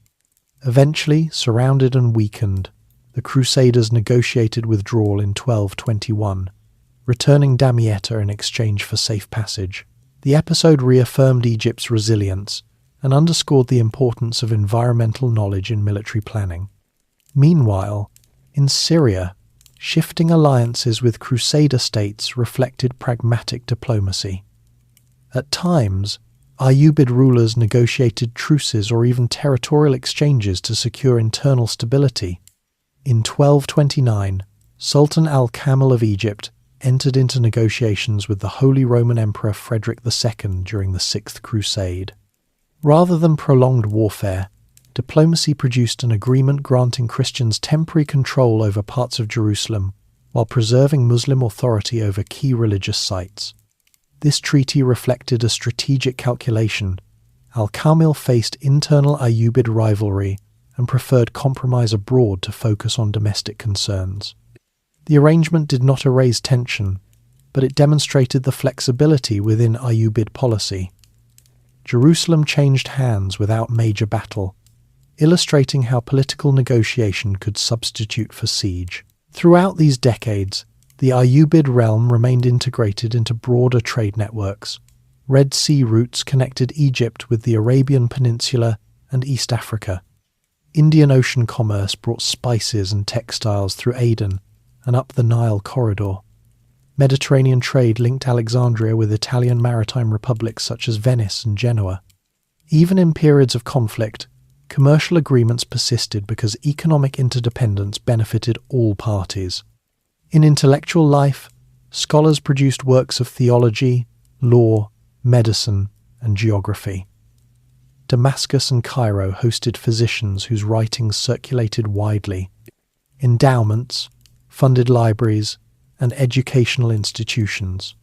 Eventually, surrounded and weakened, the crusaders negotiated withdrawal in 1221, returning Damietta in exchange for safe passage. The episode reaffirmed Egypt's resilience and underscored the importance of environmental knowledge in military planning. Meanwhile, in Syria, shifting alliances with crusader states reflected pragmatic diplomacy. At times, Ayyubid rulers negotiated truces or even territorial exchanges to secure internal stability. In 1229, Sultan al-Kamil of Egypt entered into negotiations with the Holy Roman Emperor Frederick II during the Sixth Crusade. Rather than prolonged warfare, diplomacy produced an agreement granting Christians temporary control over parts of Jerusalem while preserving Muslim authority over key religious sites. This treaty reflected a strategic calculation. Al-Kamil faced internal Ayyubid rivalry and preferred compromise abroad to focus on domestic concerns. The arrangement did not erase tension, but it demonstrated the flexibility within Ayyubid policy. Jerusalem changed hands without major battle, illustrating how political negotiation could substitute for siege. Throughout these decades, the Ayyubid realm remained integrated into broader trade networks. Red Sea routes connected Egypt with the Arabian Peninsula and East Africa. Indian Ocean commerce brought spices and textiles through Aden and up the Nile corridor. Mediterranean trade linked Alexandria with Italian maritime republics such as Venice and Genoa. Even in periods of conflict, commercial agreements persisted because economic interdependence benefited all parties. In intellectual life, scholars produced works of theology, law, medicine, and geography. Damascus and Cairo hosted physicians whose writings circulated widely. Endowments, funded libraries, and educational institutions.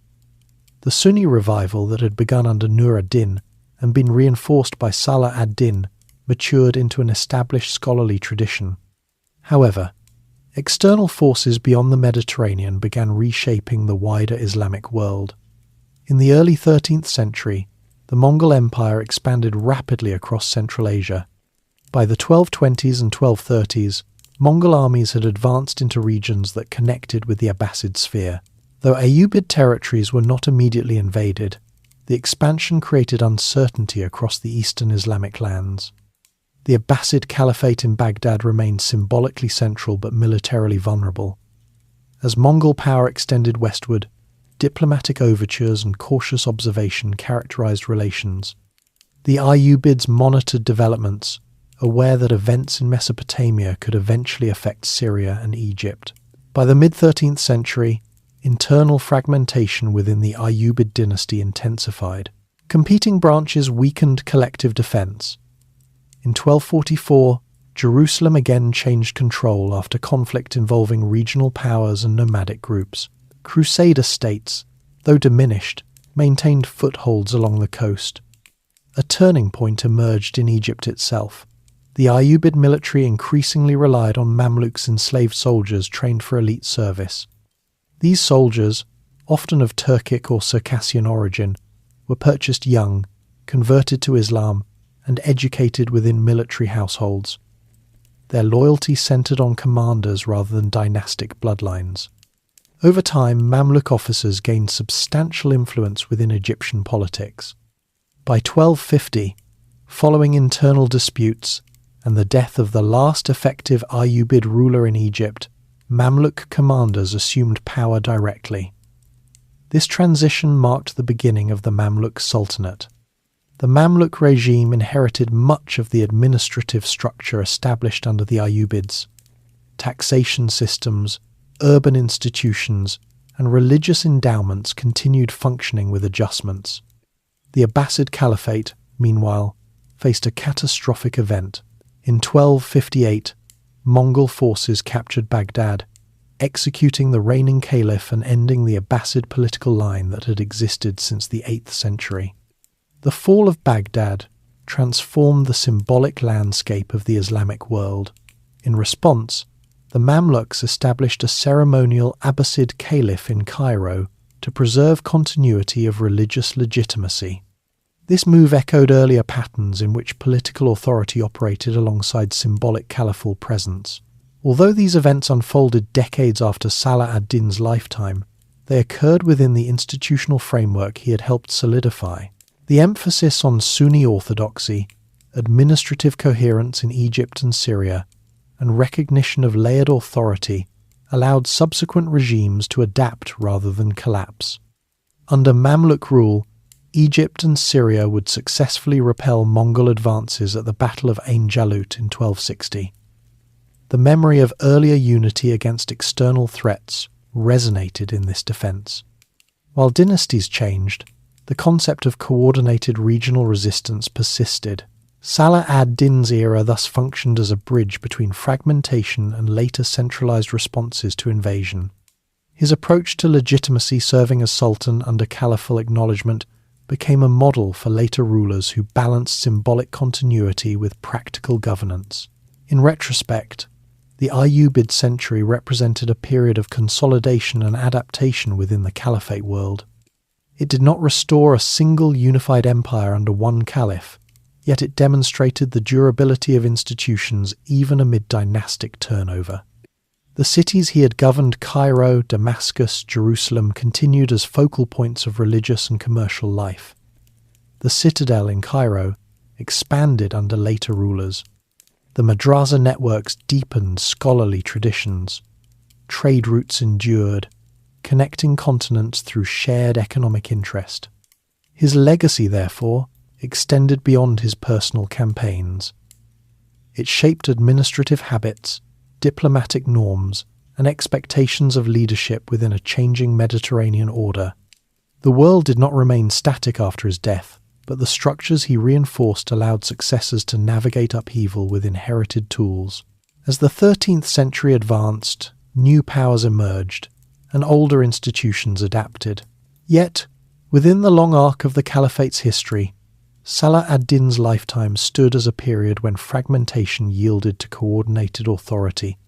The Sunni revival that had begun under Nur ad-Din and been reinforced by Salah ad-Din matured into an established scholarly tradition. However, external forces beyond the Mediterranean began reshaping the wider Islamic world. In the early 13th century, the Mongol Empire expanded rapidly across Central Asia. By the 1220s and 1230s, Mongol armies had advanced into regions that connected with the Abbasid sphere. Though Ayyubid territories were not immediately invaded, the expansion created uncertainty across the eastern Islamic lands. The Abbasid Caliphate in Baghdad remained symbolically central but militarily vulnerable. As Mongol power extended westward, diplomatic overtures and cautious observation characterized relations. The Ayyubids monitored developments, aware that events in Mesopotamia could eventually affect Syria and Egypt. By the mid-13th century, internal fragmentation within the Ayyubid dynasty intensified. Competing branches weakened collective defense. In 1244, Jerusalem again changed control after conflict involving regional powers and nomadic groups. Crusader states, though diminished, maintained footholds along the coast. A turning point emerged in Egypt itself. The Ayyubid military increasingly relied on Mamluks enslaved soldiers trained for elite service. These soldiers, often of Turkic or Circassian origin, were purchased young, converted to Islam, and educated within military households. Their loyalty centered on commanders rather than dynastic bloodlines. Over time, Mamluk officers gained substantial influence within Egyptian politics. By 1250, following internal disputes and the death of the last effective Ayyubid ruler in Egypt, Mamluk commanders assumed power directly. This transition marked the beginning of the Mamluk Sultanate. The Mamluk regime inherited much of the administrative structure established under the Ayyubids. Taxation systems, urban institutions, and religious endowments continued functioning with adjustments. The Abbasid Caliphate, meanwhile, faced a catastrophic event. In 1258, Mongol forces captured Baghdad, executing the reigning caliph and ending the Abbasid political line that had existed since the 8th century. The fall of Baghdad transformed the symbolic landscape of the Islamic world. In response, the Mamluks established a ceremonial Abbasid caliph in Cairo to preserve continuity of religious legitimacy. This move echoed earlier patterns in which political authority operated alongside symbolic caliphal presence. Although these events unfolded decades after Salah ad-Din's lifetime, they occurred within the institutional framework he had helped solidify. The emphasis on Sunni orthodoxy, administrative coherence in Egypt and Syria, and recognition of layered authority allowed subsequent regimes to adapt rather than collapse. Under Mamluk rule, Egypt and Syria would successfully repel Mongol advances at the Battle of Ain Jalut in 1260. The memory of earlier unity against external threats resonated in this defense. While dynasties changed, the concept of coordinated regional resistance persisted. Salah ad-Din's era thus functioned as a bridge between fragmentation and later centralized responses to invasion. His approach to legitimacy serving as sultan under caliphal acknowledgement became a model for later rulers who balanced symbolic continuity with practical governance. In retrospect, the Ayyubid century represented a period of consolidation and adaptation within the caliphate world. It did not restore a single unified empire under one caliph, yet it demonstrated the durability of institutions even amid dynastic turnover. The cities he had governed, Cairo, Damascus, Jerusalem, continued as focal points of religious and commercial life. The citadel in Cairo expanded under later rulers. The madrasa networks deepened scholarly traditions. Trade routes endured, connecting continents through shared economic interest. His legacy, therefore, extended beyond his personal campaigns. It shaped administrative habits, diplomatic norms, and expectations of leadership within a changing Mediterranean order. The world did not remain static after his death, but the structures he reinforced allowed successors to navigate upheaval with inherited tools. As the 13th century advanced, new powers emerged, and older institutions adapted. Yet, Within the long arc of the Caliphate's history, Salah ad-Din's lifetime stood as a period when fragmentation yielded to coordinated authority,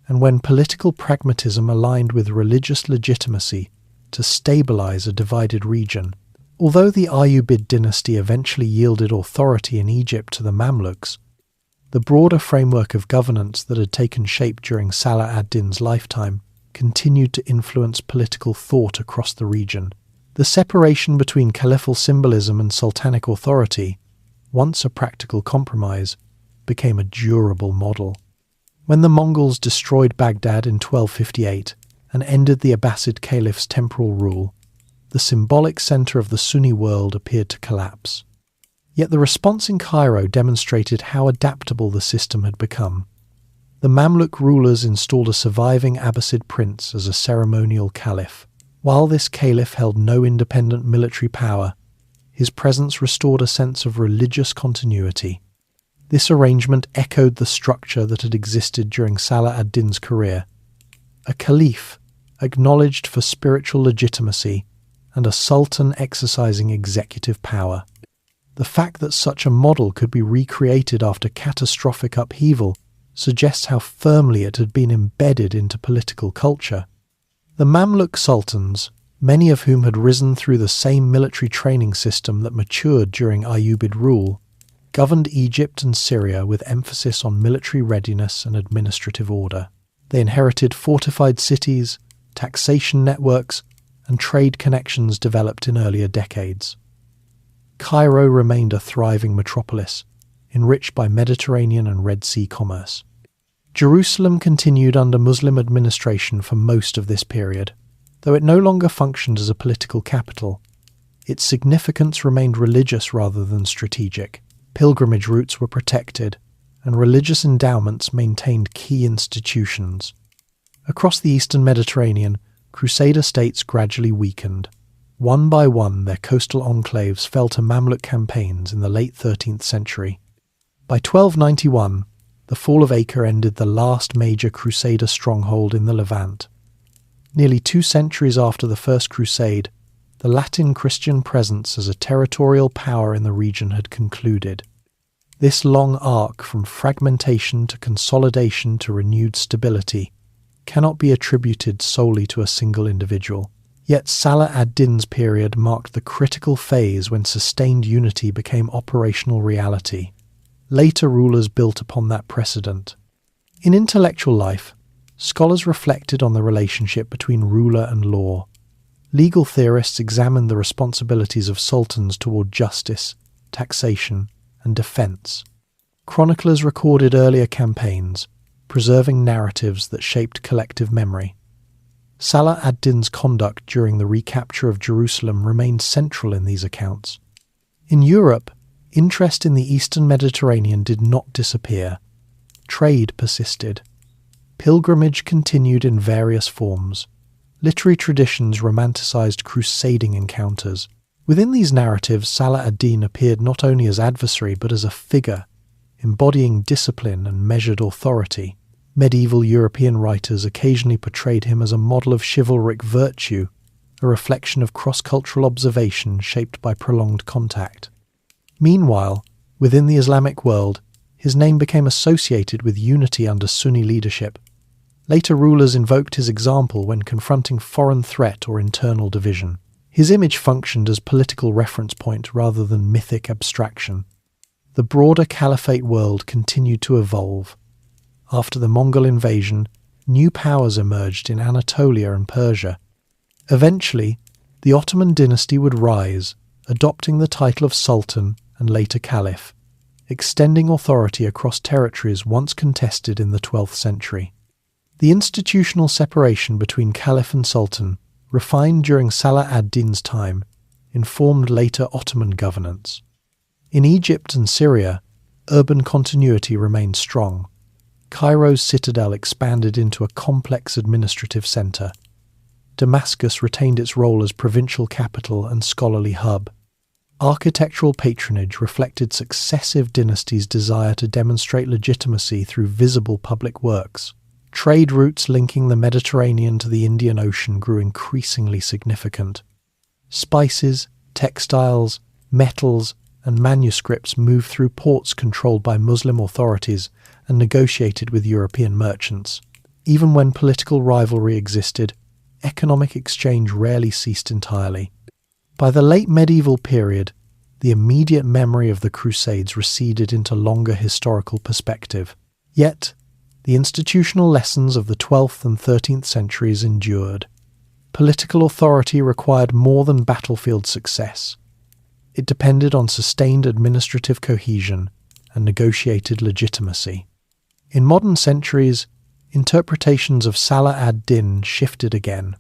and when political pragmatism aligned with religious legitimacy to stabilize a divided region. Although the Ayyubid dynasty eventually yielded authority in Egypt to the Mamluks, the broader framework of governance that had taken shape during Salah ad-Din's lifetime continued to influence political thought across the region. The separation between caliphal symbolism and sultanic authority, once a practical compromise, became a durable model. When the Mongols destroyed Baghdad in 1258 and ended the Abbasid caliph's temporal rule, the symbolic center of the Sunni world appeared to collapse. Yet the response in Cairo demonstrated how adaptable the system had become. The Mamluk rulers installed a surviving Abbasid prince as a ceremonial caliph. While this caliph held no independent military power, his presence restored a sense of religious continuity. This arrangement echoed the structure that had existed during Salah ad-Din's career: a caliph acknowledged for spiritual legitimacy and a sultan exercising executive power. The fact that such a model could be recreated after catastrophic upheaval suggests how firmly it had been embedded into political culture. The Mamluk sultans, many of whom had risen through the same military training system that matured during Ayyubid rule, governed Egypt and Syria with emphasis on military readiness and administrative order. They inherited fortified cities, taxation networks, and trade connections developed in earlier decades. Cairo remained a thriving metropolis, enriched by Mediterranean and Red Sea commerce. Jerusalem continued under Muslim administration for most of this period. Though it no longer functioned as a political capital, its significance remained religious rather than strategic. Pilgrimage routes were protected, and religious endowments maintained key institutions. Across the eastern Mediterranean, Crusader states gradually weakened. One by one, their coastal enclaves fell to Mamluk campaigns in the late 13th century. By 1291, the fall of Acre ended the last major Crusader stronghold in the Levant. Nearly 2 centuries after the First Crusade, the Latin Christian presence as a territorial power in the region had concluded. This long arc from fragmentation to consolidation to renewed stability cannot be attributed solely to a single individual. Yet Salah ad-Din's period marked the critical phase when sustained unity became operational reality. Later rulers built upon that precedent. In intellectual life, scholars reflected on the relationship between ruler and law. Legal theorists examined the responsibilities of sultans toward justice, taxation, and defense. Chroniclers recorded earlier campaigns, preserving narratives that shaped collective memory. Salah ad-Din's conduct during the recapture of Jerusalem remained central in these accounts. In Europe, interest in the eastern Mediterranean did not disappear. Trade persisted. Pilgrimage continued in various forms. Literary traditions romanticized crusading encounters. Within these narratives, Salah ad-Din appeared not only as adversary but as a figure, embodying discipline and measured authority. Medieval European writers occasionally portrayed him as a model of chivalric virtue, a reflection of cross-cultural observation shaped by prolonged contact. Meanwhile, within the Islamic world, his name became associated with unity under Sunni leadership. Later rulers invoked his example when confronting foreign threat or internal division. His image functioned as political reference point rather than mythic abstraction. The broader caliphate world continued to evolve. After the Mongol invasion, new powers emerged in Anatolia and Persia. Eventually, the Ottoman dynasty would rise, adopting the title of Sultan and later Caliph, extending authority across territories once contested in the 12th century. The institutional separation between Caliph and Sultan, refined during Salah ad-Din's time, informed later Ottoman governance. In Egypt and Syria, urban continuity remained strong. Cairo's citadel expanded into a complex administrative centre. Damascus retained its role as provincial capital and scholarly hub. Architectural patronage reflected successive dynasties' desire to demonstrate legitimacy through visible public works. Trade routes linking the Mediterranean to the Indian Ocean grew increasingly significant. Spices, textiles, metals, and manuscripts moved through ports controlled by Muslim authorities and negotiated with European merchants. Even when political rivalry existed, economic exchange rarely ceased entirely. By the late medieval period, the immediate memory of the Crusades receded into longer historical perspective. Yet, the institutional lessons of the 12th and 13th centuries endured. Political authority required more than battlefield success. It depended on sustained administrative cohesion and negotiated legitimacy. In modern centuries, interpretations of Salah ad-Din shifted again.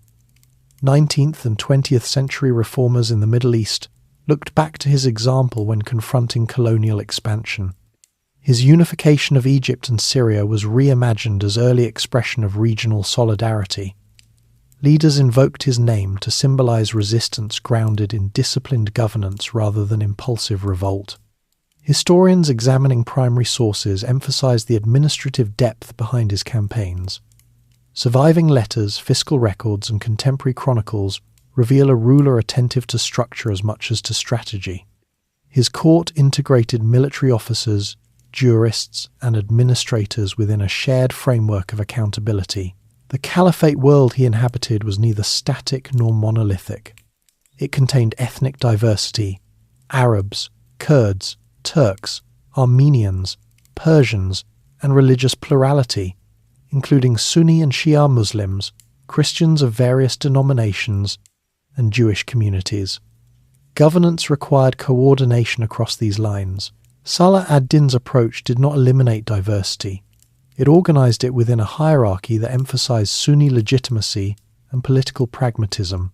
19th and 20th century reformers in the Middle East looked back to his example when confronting colonial expansion. His unification of Egypt and Syria was reimagined as early expression of regional solidarity. Leaders invoked his name to symbolize resistance grounded in disciplined governance rather than impulsive revolt. Historians examining primary sources emphasize the administrative depth behind his campaigns. Surviving letters, fiscal records, and contemporary chronicles reveal a ruler attentive to structure as much as to strategy. His court integrated military officers, jurists, and administrators within a shared framework of accountability. The caliphate world he inhabited was neither static nor monolithic. It contained ethnic diversity: Arabs, Kurds, Turks, Armenians, Persians, and religious plurality, including Sunni and Shia Muslims, Christians of various denominations, and Jewish communities. Governance required coordination across these lines. Salah ad-Din's approach did not eliminate diversity. It organized it within a hierarchy that emphasized Sunni legitimacy and political pragmatism.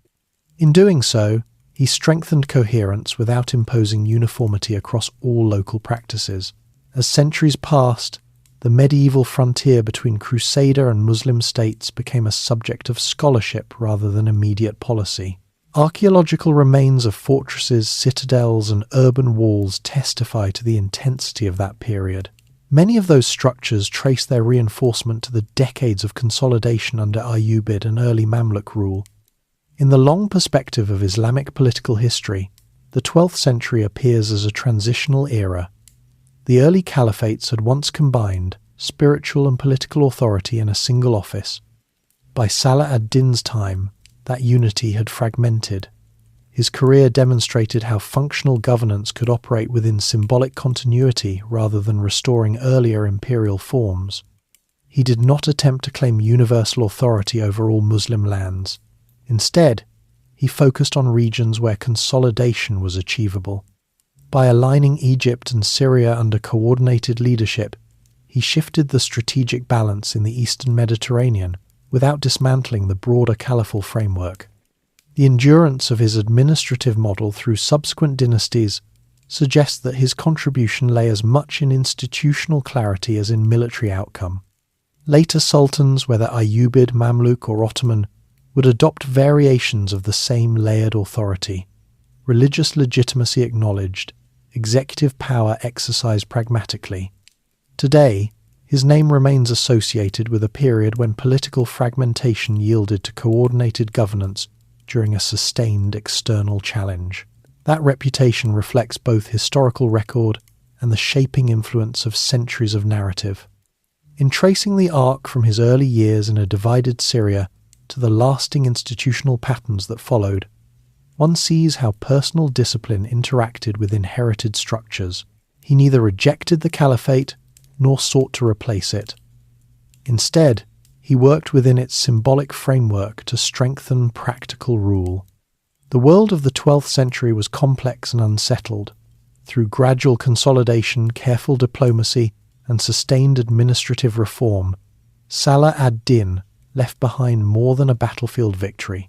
In doing so, he strengthened coherence without imposing uniformity across all local practices. As centuries passed, the medieval frontier between Crusader and Muslim states became a subject of scholarship rather than immediate policy. Archaeological remains of fortresses, citadels, and urban walls testify to the intensity of that period. Many of those structures trace their reinforcement to the decades of consolidation under Ayyubid and early Mamluk rule. In the long perspective of Islamic political history, the 12th century appears as a transitional era. The early caliphates had once combined spiritual and political authority in a single office. By Salah ad-Din's time, that unity had fragmented. His career demonstrated how functional governance could operate within symbolic continuity rather than restoring earlier imperial forms. He did not attempt to claim universal authority over all Muslim lands. Instead, he focused on regions where consolidation was achievable. By aligning Egypt and Syria under coordinated leadership, he shifted the strategic balance in the Eastern Mediterranean without dismantling the broader caliphal framework. The endurance of his administrative model through subsequent dynasties suggests that his contribution lay as much in institutional clarity as in military outcome. Later sultans, whether Ayyubid, Mamluk, or Ottoman, would adopt variations of the same layered authority. Religious legitimacy acknowledged, executive power exercised pragmatically. Today, his name remains associated with a period when political fragmentation yielded to coordinated governance during a sustained external challenge. That reputation reflects both historical record and the shaping influence of centuries of narrative. In tracing the arc from his early years in a divided Syria to the lasting institutional patterns that followed, one sees how personal discipline interacted with inherited structures. He neither rejected the caliphate nor sought to replace it. Instead, he worked within its symbolic framework to strengthen practical rule. The world of the 12th century was complex and unsettled. Through gradual consolidation, careful diplomacy, and sustained administrative reform, Salah ad-Din left behind more than a battlefield victory.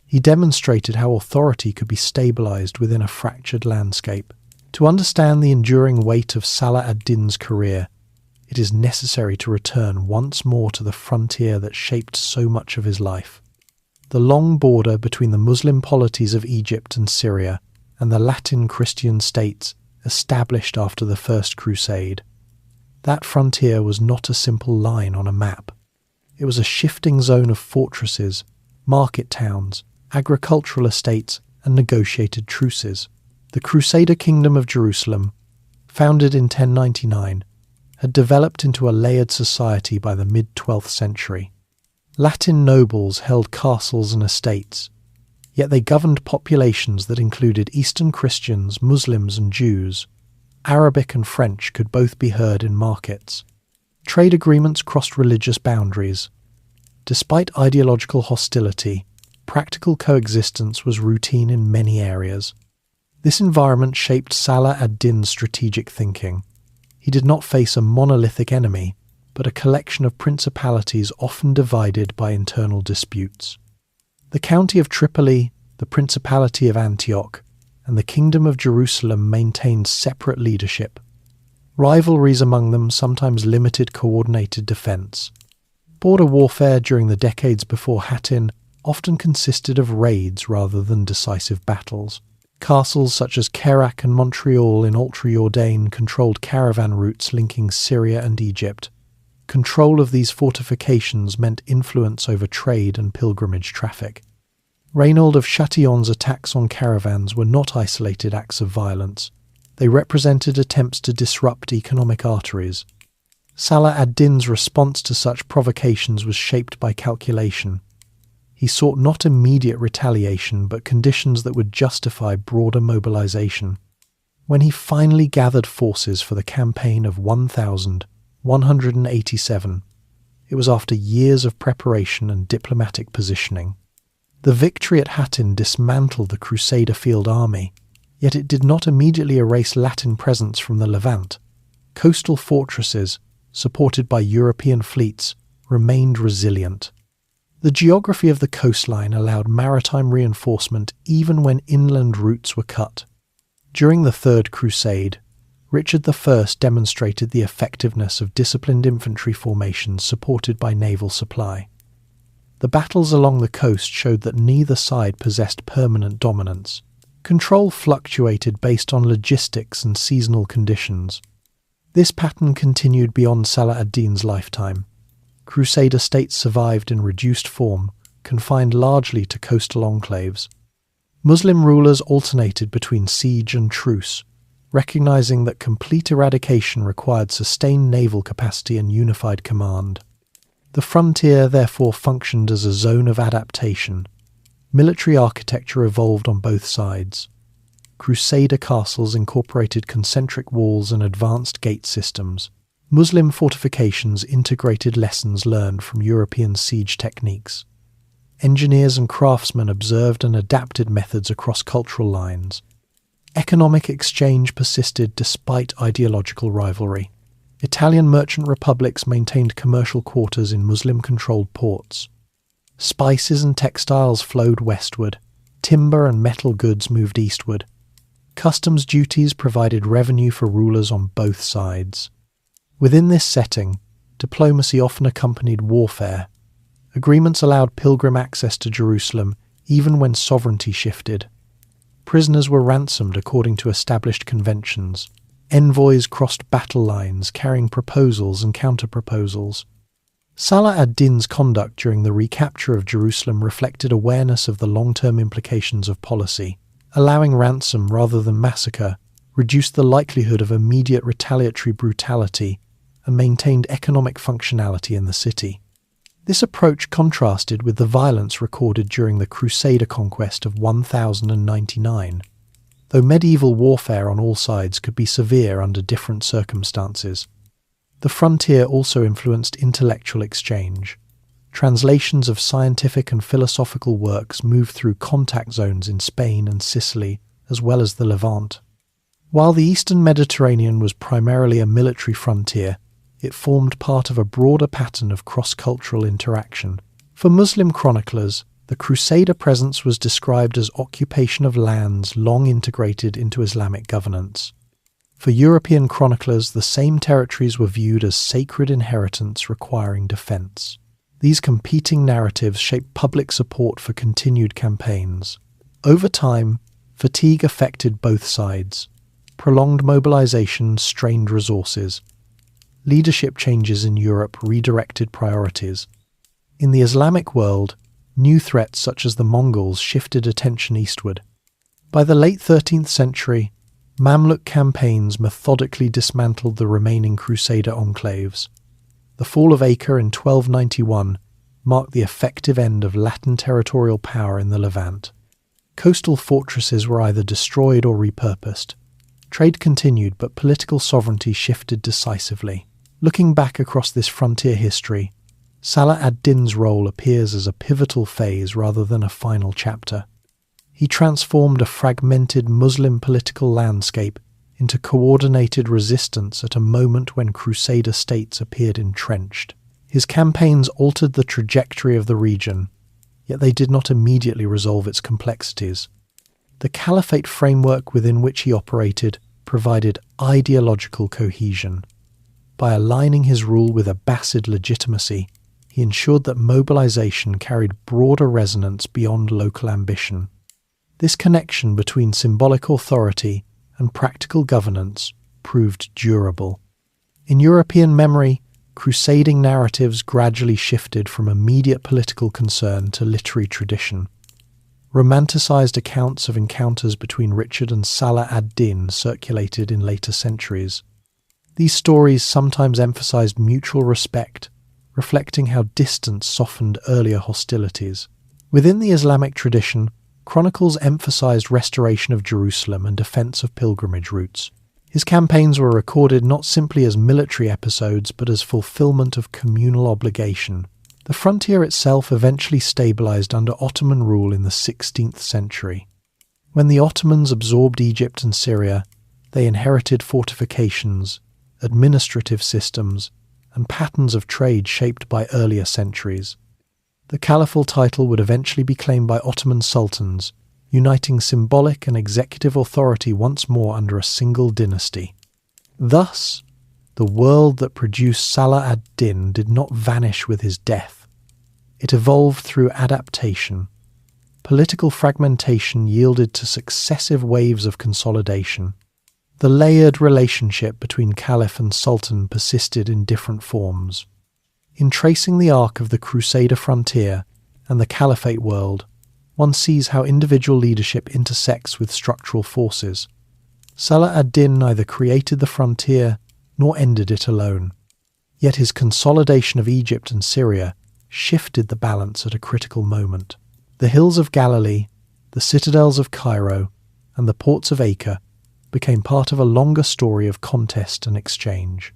He demonstrated how authority could be stabilized within a fractured landscape. To understand the enduring weight of Salah ad-Din's career, it is necessary to return once more to the frontier that shaped so much of his life. The long border between the Muslim polities of Egypt and Syria and the Latin Christian states established after the First Crusade. That frontier was not a simple line on a map. It was a shifting zone of fortresses, market towns, agricultural estates, and negotiated truces. The Crusader Kingdom of Jerusalem, founded in 1099, had developed into a layered society by the mid-12th century. Latin nobles held castles and estates, yet they governed populations that included Eastern Christians, Muslims and Jews. Arabic and French could both be heard in markets. Trade agreements crossed religious boundaries. Despite ideological hostility, practical coexistence was routine in many areas. This environment shaped Salah ad-Din's strategic thinking. He did not face a monolithic enemy, but a collection of principalities often divided by internal disputes. The county of Tripoli, the Principality of Antioch, and the Kingdom of Jerusalem maintained separate leadership. Rivalries among them sometimes limited coordinated defence. Border warfare during the decades before Hattin often consisted of raids rather than decisive battles. Castles such as Kerak and Montreal in Ultra-Jourdain controlled caravan routes linking Syria and Egypt. Control of these fortifications meant influence over trade and pilgrimage traffic. Reynold of Chatillon's attacks on caravans were not isolated acts of violence. They represented attempts to disrupt economic arteries. Salah ad-Din's response to such provocations was shaped by calculation. He sought not immediate retaliation, but conditions that would justify broader mobilization. When he finally gathered forces for the campaign of 1187, it was after years of preparation and diplomatic positioning. The victory at Hattin dismantled the Crusader field army, yet it did not immediately erase Latin presence from the Levant. Coastal fortresses, supported by European fleets, remained resilient. The geography of the coastline allowed maritime reinforcement even when inland routes were cut. During the Third Crusade, Richard I demonstrated the effectiveness of disciplined infantry formations supported by naval supply. The battles along the coast showed that neither side possessed permanent dominance. Control fluctuated based on logistics and seasonal conditions. This pattern continued beyond Salah ad-Din's lifetime. Crusader states survived in reduced form, confined largely to coastal enclaves. Muslim rulers alternated between siege and truce, recognizing that complete eradication required sustained naval capacity and unified command. The frontier therefore functioned as a zone of adaptation. Military architecture evolved on both sides. Crusader castles incorporated concentric walls and advanced gate systems. Muslim fortifications integrated lessons learned from European siege techniques. Engineers and craftsmen observed and adapted methods across cultural lines. Economic exchange persisted despite ideological rivalry. Italian merchant republics maintained commercial quarters in Muslim-controlled ports. Spices and textiles flowed westward. Timber and metal goods moved eastward. Customs duties provided revenue for rulers on both sides. Within this setting, diplomacy often accompanied warfare. Agreements allowed pilgrim access to Jerusalem even when sovereignty shifted. Prisoners were ransomed according to established conventions. Envoys crossed battle lines, carrying proposals and counter-proposals. Salah ad-Din's conduct during the recapture of Jerusalem reflected awareness of the long-term implications of policy. Allowing ransom rather than massacre reduced the likelihood of immediate retaliatory brutality and maintained economic functionality in the city. This approach contrasted with the violence recorded during the Crusader conquest of 1099. Though medieval warfare on all sides could be severe under different circumstances, the frontier also influenced intellectual exchange. Translations of scientific and philosophical works moved through contact zones in Spain and Sicily, as well as the Levant. While the Eastern Mediterranean was primarily a military frontier, it formed part of a broader pattern of cross-cultural interaction. For Muslim chroniclers, the Crusader presence was described as occupation of lands long integrated into Islamic governance. For European chroniclers, the same territories were viewed as sacred inheritance requiring defence. These competing narratives shaped public support for continued campaigns. Over time, fatigue affected both sides. Prolonged mobilization strained resources. Leadership changes in Europe redirected priorities. In the Islamic world, new threats such as the Mongols shifted attention eastward. By the late 13th century, Mamluk campaigns methodically dismantled the remaining Crusader enclaves. The fall of Acre in 1291 marked the effective end of Latin territorial power in the Levant. Coastal fortresses were either destroyed or repurposed. Trade continued, but political sovereignty shifted decisively. Looking back across this frontier history, Salah ad-Din's role appears as a pivotal phase rather than a final chapter. He transformed a fragmented Muslim political landscape into coordinated resistance at a moment when Crusader states appeared entrenched. His campaigns altered the trajectory of the region, yet they did not immediately resolve its complexities. The caliphate framework within which he operated provided ideological cohesion. By aligning his rule with Abbasid legitimacy, he ensured that mobilization carried broader resonance beyond local ambition. This connection between symbolic authority and practical governance proved durable. In European memory, crusading narratives gradually shifted from immediate political concern to literary tradition. Romanticized accounts of encounters between Richard and Salah ad-Din circulated in later centuries. These stories sometimes emphasized mutual respect, reflecting how distance softened earlier hostilities. Within the Islamic tradition, chronicles emphasized restoration of Jerusalem and defense of pilgrimage routes. His campaigns were recorded not simply as military episodes but as fulfillment of communal obligation. The frontier itself eventually stabilized under Ottoman rule in the 16th century. When the Ottomans absorbed Egypt and Syria, they inherited fortifications, administrative systems, and patterns of trade shaped by earlier centuries. The caliphal title would eventually be claimed by Ottoman sultans, uniting symbolic and executive authority once more under a single dynasty. Thus, the world that produced Salah ad-Din did not vanish with his death. It evolved through adaptation. Political fragmentation yielded to successive waves of consolidation. The layered relationship between caliph and sultan persisted in different forms. In tracing the arc of the Crusader frontier and the caliphate world, one sees how individual leadership intersects with structural forces. Salah ad-Din neither created the frontier nor ended it alone. Yet his consolidation of Egypt and Syria shifted the balance at a critical moment. The hills of Galilee, the citadels of Cairo, and the ports of Acre became part of a longer story of contest and exchange.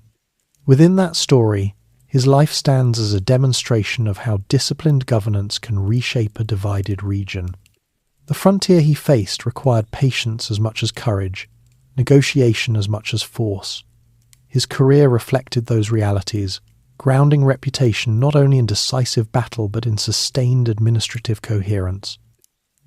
Within that story, his life stands as a demonstration of how disciplined governance can reshape a divided region. The frontier he faced required patience as much as courage, negotiation as much as force. His career reflected those realities, grounding reputation not only in decisive battle but in sustained administrative coherence.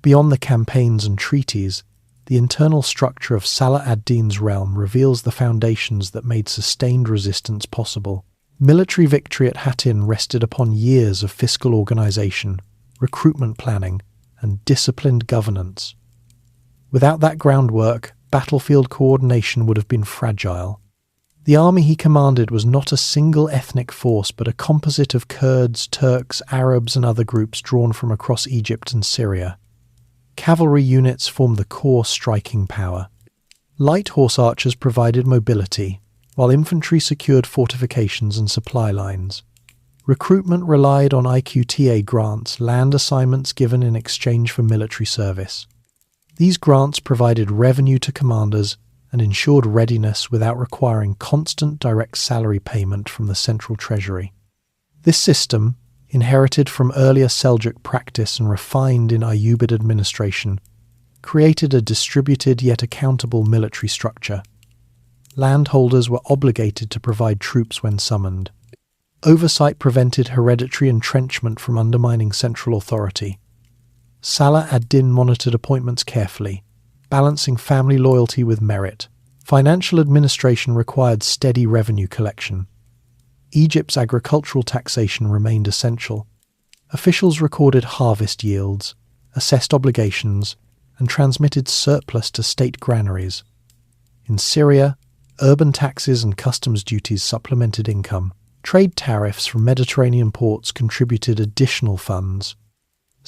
Beyond the campaigns and treaties, the internal structure of Salah ad-Din's realm reveals the foundations that made sustained resistance possible. Military victory at Hattin rested upon years of fiscal organization, recruitment planning, and disciplined governance. Without that groundwork, battlefield coordination would have been fragile. The army he commanded was not a single ethnic force but a composite of Kurds, Turks, Arabs and other groups drawn from across Egypt and Syria. Cavalry units formed the core striking power. Light horse archers provided mobility, while infantry secured fortifications and supply lines. Recruitment relied on IQTA grants, land assignments given in exchange for military service. These grants provided revenue to commanders and ensured readiness without requiring constant direct salary payment from the central treasury. This system, inherited from earlier Seljuk practice and refined in Ayyubid administration, created a distributed yet accountable military structure. Landholders were obligated to provide troops when summoned. Oversight prevented hereditary entrenchment from undermining central authority. Salah ad-Din monitored appointments carefully, balancing family loyalty with merit. Financial administration required steady revenue collection. Egypt's agricultural taxation remained essential. Officials recorded harvest yields, assessed obligations, and transmitted surplus to state granaries. In Syria, urban taxes and customs duties supplemented income. Trade tariffs from Mediterranean ports contributed additional funds.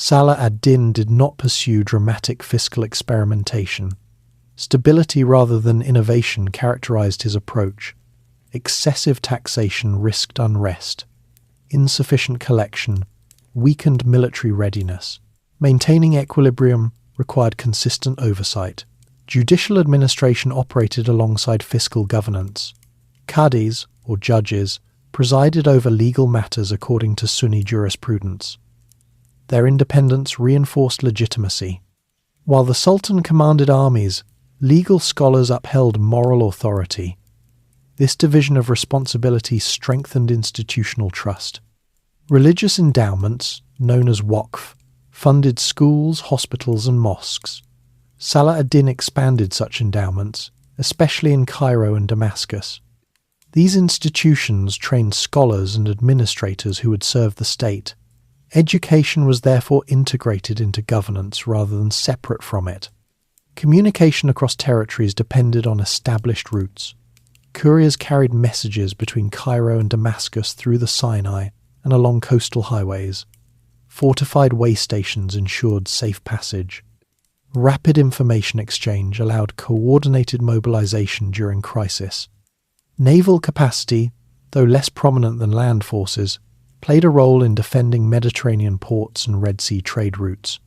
Salah ad-Din did not pursue dramatic fiscal experimentation. Stability rather than innovation characterized his approach. Excessive taxation risked unrest. Insufficient collection weakened military readiness. Maintaining equilibrium required consistent oversight. Judicial administration operated alongside fiscal governance. Qadis, or judges, presided over legal matters according to Sunni jurisprudence. Their independence reinforced legitimacy. While the Sultan commanded armies, legal scholars upheld moral authority. This division of responsibility strengthened institutional trust. Religious endowments, known as waqf, funded schools, hospitals and mosques. Salah ad-Din expanded such endowments, especially in Cairo and Damascus. These institutions trained scholars and administrators who would serve the state. Education was therefore integrated into governance rather than separate from it. Communication across territories depended on established routes. Couriers carried messages between Cairo and Damascus through the Sinai and along coastal highways. Fortified way stations ensured safe passage. Rapid information exchange allowed coordinated mobilization during crisis. Naval capacity, though less prominent than land forces, played a role in defending Mediterranean ports and Red Sea trade routes.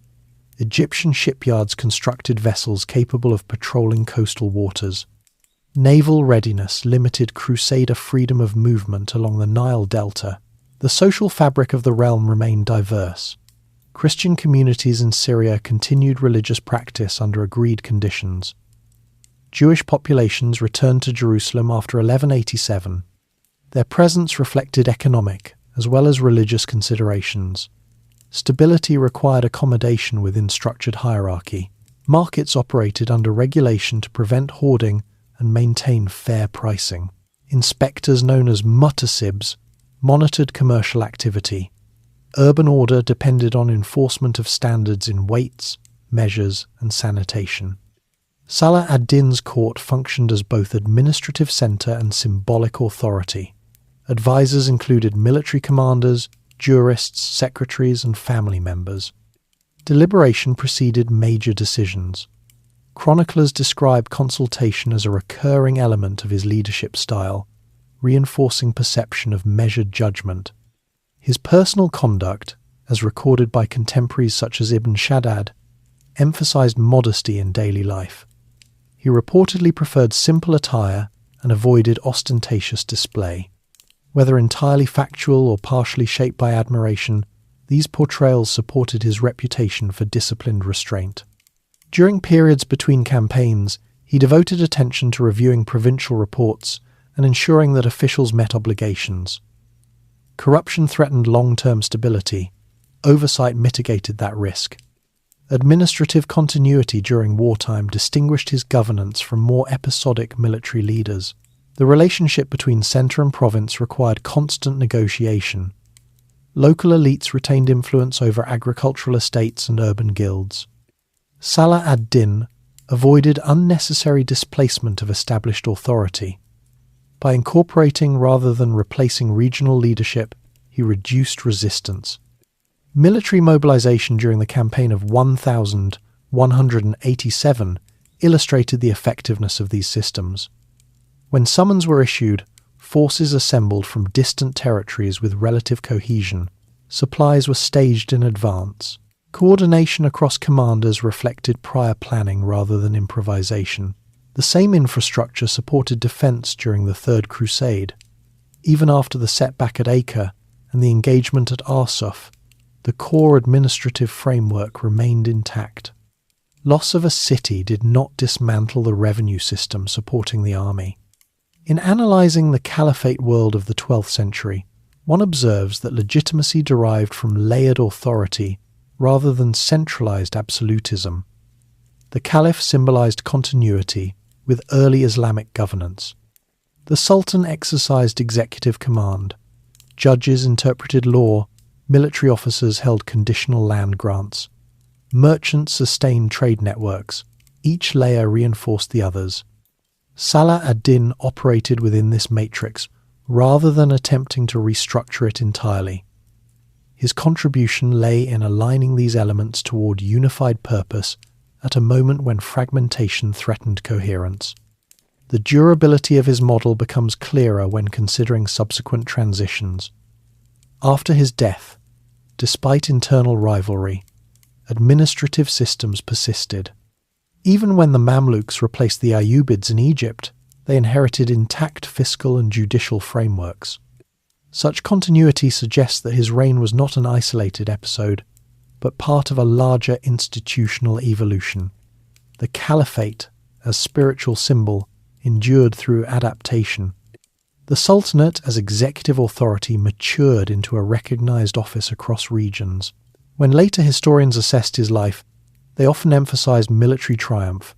Egyptian shipyards constructed vessels capable of patrolling coastal waters. Naval readiness limited crusader freedom of movement along the Nile Delta. The social fabric of the realm remained diverse. Christian communities in Syria continued religious practice under agreed conditions. Jewish populations returned to Jerusalem after 1187. Their presence reflected economic as well as religious considerations. Stability required accommodation within structured hierarchy. Markets operated under regulation to prevent hoarding and maintain fair pricing. Inspectors known as mutasibs monitored commercial activity. Urban order depended on enforcement of standards in weights, measures, and sanitation. Salah ad-Din's court functioned as both administrative centre and symbolic authority. Advisors included military commanders, jurists, secretaries, and family members. Deliberation preceded major decisions. Chroniclers describe consultation as a recurring element of his leadership style, reinforcing perception of measured judgment. His personal conduct, as recorded by contemporaries such as Ibn Shaddad, emphasized modesty in daily life. He reportedly preferred simple attire and avoided ostentatious display. Whether entirely factual or partially shaped by admiration, these portrayals supported his reputation for disciplined restraint. During periods between campaigns, he devoted attention to reviewing provincial reports and ensuring that officials met obligations. Corruption threatened long-term stability. Oversight mitigated that risk. Administrative continuity during wartime distinguished his governance from more episodic military leaders. The relationship between centre and province required constant negotiation. Local elites retained influence over agricultural estates and urban guilds. Salah ad-Din avoided unnecessary displacement of established authority. By incorporating rather than replacing regional leadership, he reduced resistance. Military mobilization during the campaign of 1187 illustrated the effectiveness of these systems. When summons were issued, forces assembled from distant territories with relative cohesion. Supplies were staged in advance. Coordination across commanders reflected prior planning rather than improvisation. The same infrastructure supported defence during the Third Crusade. Even after the setback at Acre and the engagement at Arsuf, the core administrative framework remained intact. Loss of a city did not dismantle the revenue system supporting the army. In analysing the caliphate world of the 12th century, one observes that legitimacy derived from layered authority rather than centralised absolutism. The caliph symbolised continuity with early Islamic governance. The Sultan exercised executive command. Judges interpreted law. Military officers held conditional land grants. Merchants sustained trade networks. Each layer reinforced the others. Salah ad-Din operated within this matrix rather than attempting to restructure it entirely. His contribution lay in aligning these elements toward unified purpose at a moment when fragmentation threatened coherence. The durability of his model becomes clearer when considering subsequent transitions. After his death, despite internal rivalry, administrative systems persisted. Even when the Mamluks replaced the Ayyubids in Egypt, they inherited intact fiscal and judicial frameworks. Such continuity suggests that his reign was not an isolated episode, but part of a larger institutional evolution. The caliphate, as spiritual symbol, endured through adaptation. The Sultanate as executive authority matured into a recognized office across regions. When later historians assessed his life, they often emphasized military triumph,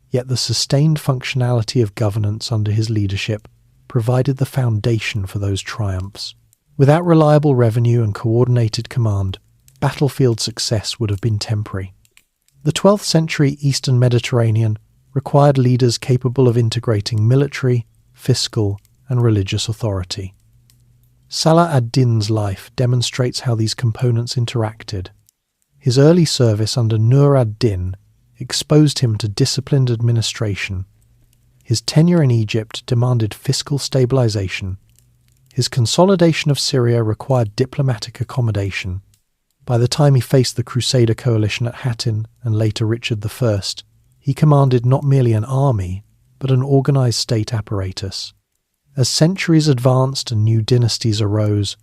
yet the sustained functionality of governance under his leadership provided the foundation for those triumphs. Without reliable revenue and coordinated command, battlefield success would have been temporary. The 12th century Eastern Mediterranean required leaders capable of integrating military, fiscal, and religious authority. Salah ad-Din's life demonstrates how these components interacted. His early service under Nur ad-Din exposed him to disciplined administration. His tenure in Egypt demanded fiscal stabilization. His consolidation of Syria required diplomatic accommodation. By the time he faced the Crusader coalition at Hattin and later Richard I, he commanded not merely an army, but an organized state apparatus. As centuries advanced and new dynasties arose,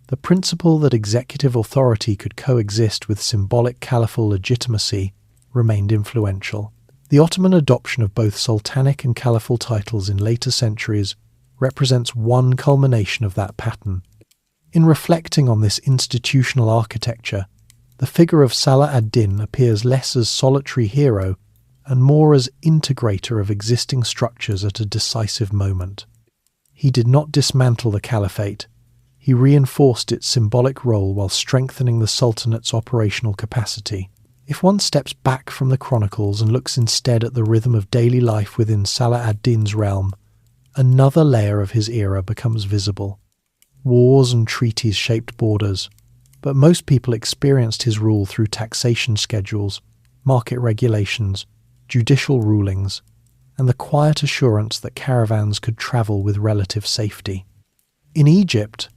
the principle that executive authority could coexist with symbolic caliphal legitimacy remained influential. The Ottoman adoption of both sultanic and caliphal titles in later centuries represents one culmination of that pattern. In reflecting on this institutional architecture, the figure of Salah ad-Din appears less as solitary hero and more as integrator of existing structures at a decisive moment. He did not dismantle the caliphate. He reinforced its symbolic role while strengthening the Sultanate's operational capacity. If one steps back from the chronicles and looks instead at the rhythm of daily life within Salah ad-Din's realm, another layer of his era becomes visible. Wars and treaties shaped borders, but most people experienced his rule through taxation schedules, market regulations, judicial rulings, and the quiet assurance that caravans could travel with relative safety. In Egypt,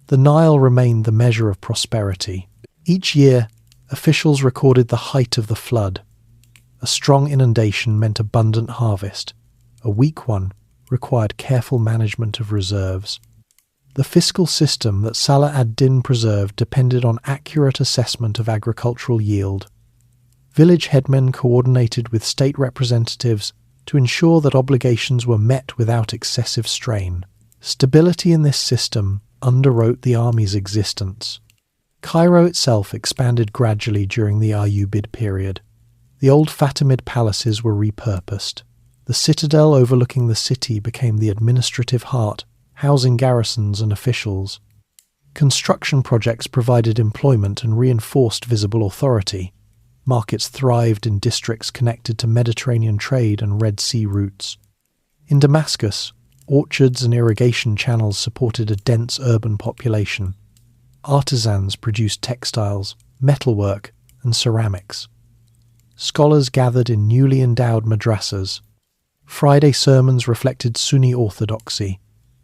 the Nile remained the measure of prosperity. Each year, officials recorded the height of the flood. A strong inundation meant abundant harvest. A weak one required careful management of reserves. The fiscal system that Salah ad-Din preserved depended on accurate assessment of agricultural yield. Village headmen coordinated with state representatives to ensure that obligations were met without excessive strain. Stability in this system underwrote the army's existence. Cairo itself expanded gradually during the Ayyubid period. The old Fatimid palaces were repurposed. The citadel overlooking the city became the administrative heart, housing garrisons and officials. Construction projects provided employment and reinforced visible authority. Markets thrived in districts connected to Mediterranean trade and Red Sea routes. In Damascus, orchards and irrigation channels supported a dense urban population. Artisans produced textiles, metalwork, and ceramics. Scholars gathered in newly endowed madrasas. Friday sermons reflected Sunni orthodoxy,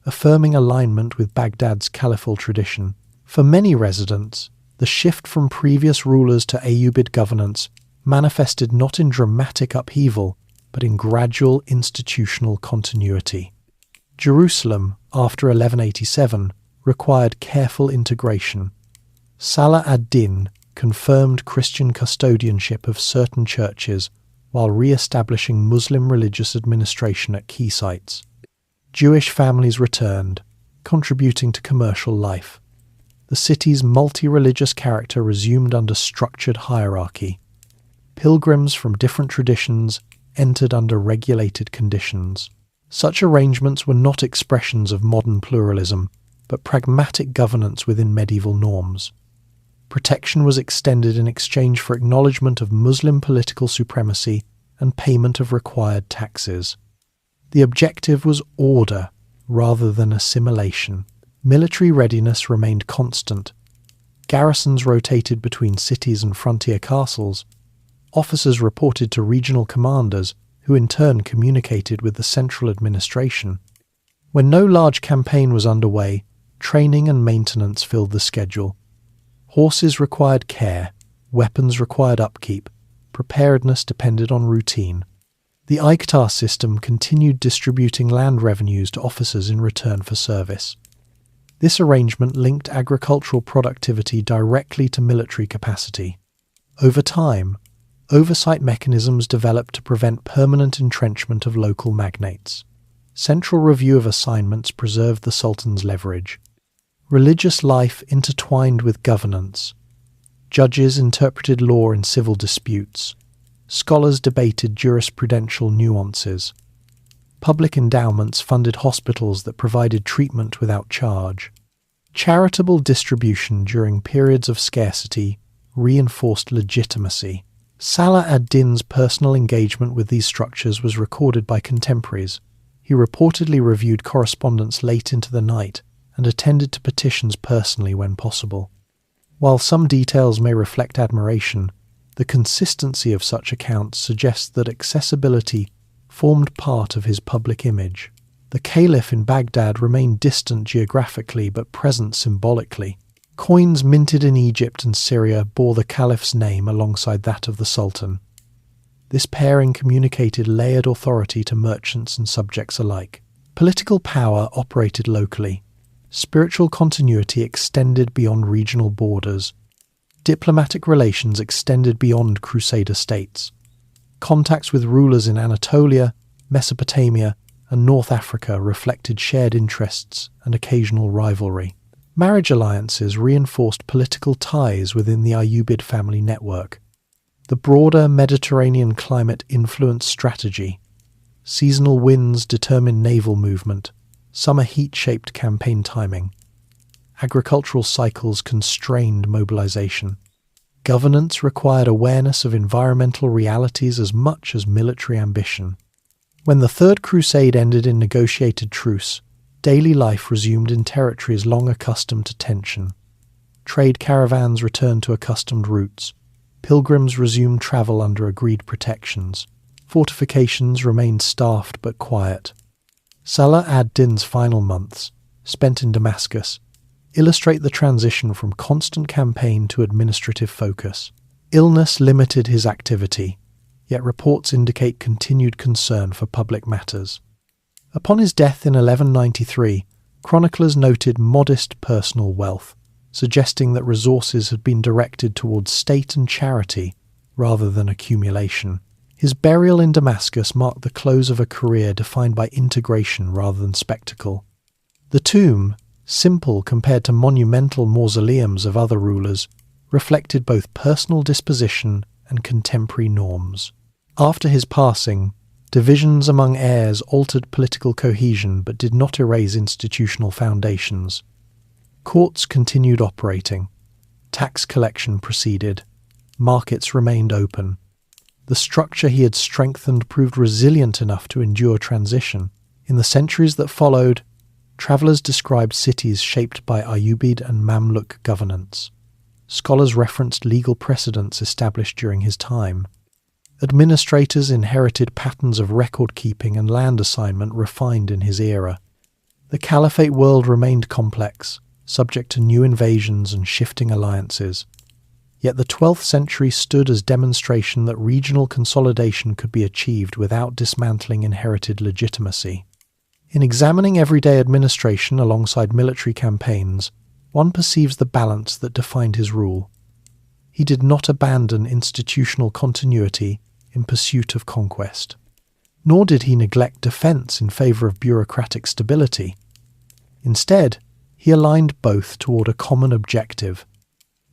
affirming alignment with Baghdad's caliphal tradition. For many residents, the shift from previous rulers to Ayyubid governance manifested not in dramatic upheaval, but in gradual institutional continuity. Jerusalem, after 1187, required careful integration. Salah ad-Din confirmed Christian custodianship of certain churches while re-establishing Muslim religious administration at key sites. Jewish families returned, contributing to commercial life. The city's multi-religious character resumed under structured hierarchy. Pilgrims from different traditions entered under regulated conditions. Such arrangements were not expressions of modern pluralism, but pragmatic governance within medieval norms. Protection was extended in exchange for acknowledgement of Muslim political supremacy and payment of required taxes. The objective was order rather than assimilation. Military readiness remained constant. Garrisons rotated between cities and frontier castles. Officers reported to regional commanders, who in turn communicated with the central administration. When no large campaign was underway, training and maintenance filled the schedule. Horses required care, weapons required upkeep, preparedness depended on routine. The Iqtar system continued distributing land revenues to officers in return for service. This arrangement linked agricultural productivity directly to military capacity. Over time, oversight mechanisms developed to prevent permanent entrenchment of local magnates. Central review of assignments preserved the Sultan's leverage. Religious life intertwined with governance. Judges interpreted law in civil disputes. Scholars debated jurisprudential nuances. Public endowments funded hospitals that provided treatment without charge. Charitable distribution during periods of scarcity reinforced legitimacy. Salah ad-Din's personal engagement with these structures was recorded by contemporaries. He reportedly reviewed correspondence late into the night and attended to petitions personally when possible. While some details may reflect admiration, the consistency of such accounts suggests that accessibility formed part of his public image. The caliph in Baghdad remained distant geographically but present symbolically. Coins minted in Egypt and Syria bore the caliph's name alongside that of the sultan. This pairing communicated layered authority to merchants and subjects alike. Political power operated locally. Spiritual continuity extended beyond regional borders. Diplomatic relations extended beyond Crusader states. Contacts with rulers in Anatolia, Mesopotamia, and North Africa reflected shared interests and occasional rivalry. Marriage alliances reinforced political ties within the Ayyubid family network. The broader Mediterranean climate influenced strategy. Seasonal winds determined naval movement. Summer heat shaped campaign timing. Agricultural cycles constrained mobilization. Governance required awareness of environmental realities as much as military ambition. When the Third Crusade ended in negotiated truce, daily life resumed in territories long accustomed to tension. Trade caravans returned to accustomed routes. Pilgrims resumed travel under agreed protections. Fortifications remained staffed but quiet. Salah ad-Din's final months, spent in Damascus, illustrate the transition from constant campaign to administrative focus. Illness limited his activity, yet reports indicate continued concern for public matters. Upon his death in 1193, chroniclers noted modest personal wealth, suggesting that resources had been directed towards state and charity rather than accumulation. His burial in Damascus marked the close of a career defined by integration rather than spectacle. The tomb, simple compared to monumental mausoleums of other rulers, reflected both personal disposition and contemporary norms. After his passing, divisions among heirs altered political cohesion but did not erase institutional foundations. Courts continued operating. Tax collection proceeded. Markets remained open. The structure he had strengthened proved resilient enough to endure transition. In the centuries that followed, travellers described cities shaped by Ayyubid and Mamluk governance. Scholars referenced legal precedents established during his time. Administrators inherited patterns of record-keeping and land assignment refined in his era. The caliphate world remained complex, subject to new invasions and shifting alliances. Yet the 12th century stood as demonstration that regional consolidation could be achieved without dismantling inherited legitimacy. In examining everyday administration alongside military campaigns, one perceives the balance that defined his rule. He did not abandon institutional continuity in pursuit of conquest. Nor did he neglect defence in favour of bureaucratic stability. Instead, he aligned both toward a common objective.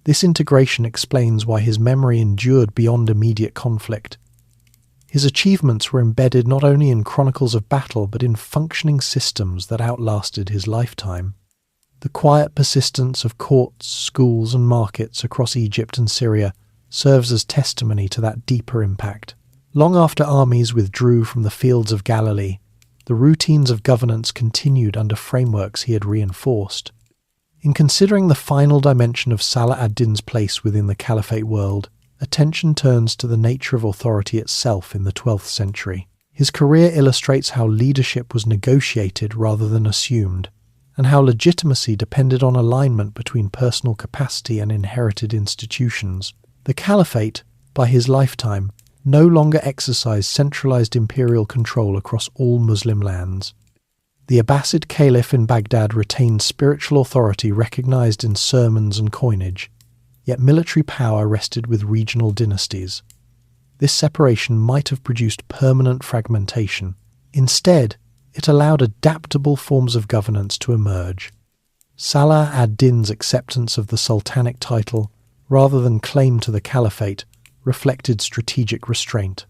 This integration explains why his memory endured beyond immediate conflict. His achievements were embedded not only in chronicles of battle but in functioning systems that outlasted his lifetime. The quiet persistence of courts, schools and markets across Egypt and Syria serves as testimony to that deeper impact. Long after armies withdrew from the fields of Galilee, the routines of governance continued under frameworks he had reinforced. In considering the final dimension of Salah ad-Din's place within the caliphate world, attention turns to the nature of authority itself in the 12th century. His career illustrates how leadership was negotiated rather than assumed, and how legitimacy depended on alignment between personal capacity and inherited institutions. The caliphate, by his lifetime, no longer exercised centralized imperial control across all Muslim lands. The Abbasid caliph in Baghdad retained spiritual authority recognized in sermons and coinage, yet military power rested with regional dynasties. This separation might have produced permanent fragmentation. Instead, it allowed adaptable forms of governance to emerge. Salah ad-Din's acceptance of the sultanic title, rather than claim to the caliphate, reflected strategic restraint.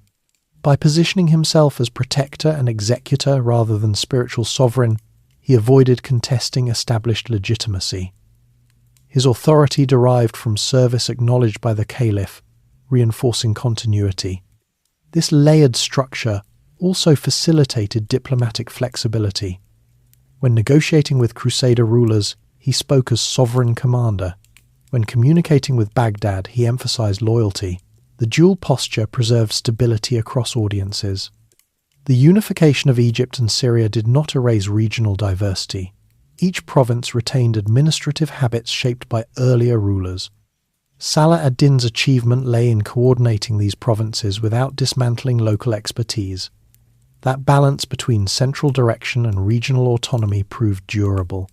By positioning himself as protector and executor rather than spiritual sovereign, he avoided contesting established legitimacy. His authority derived from service acknowledged by the caliph, reinforcing continuity. This layered structure also facilitated diplomatic flexibility. When negotiating with Crusader rulers, he spoke as sovereign commander. When communicating with Baghdad, he emphasized loyalty. The dual posture preserved stability across audiences. The unification of Egypt and Syria did not erase regional diversity. Each province retained administrative habits shaped by earlier rulers. Salah ad-Din's achievement lay in coordinating these provinces without dismantling local expertise. That balance between central direction and regional autonomy proved durable.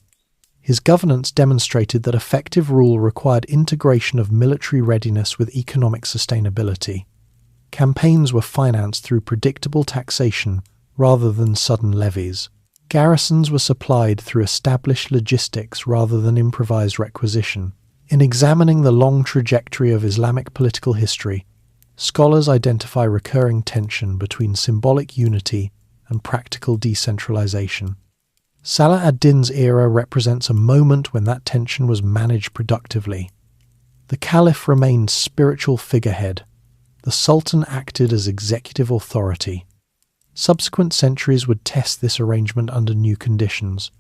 His governance demonstrated that effective rule required integration of military readiness with economic sustainability. Campaigns were financed through predictable taxation rather than sudden levies. Garrisons were supplied through established logistics rather than improvised requisition. In examining the long trajectory of Islamic political history, scholars identify recurring tension between symbolic unity and practical decentralization. Salah ad-Din's era represents a moment when that tension was managed productively. The caliph remained spiritual figurehead. The sultan acted as executive authority. Subsequent centuries would test this arrangement under new conditions.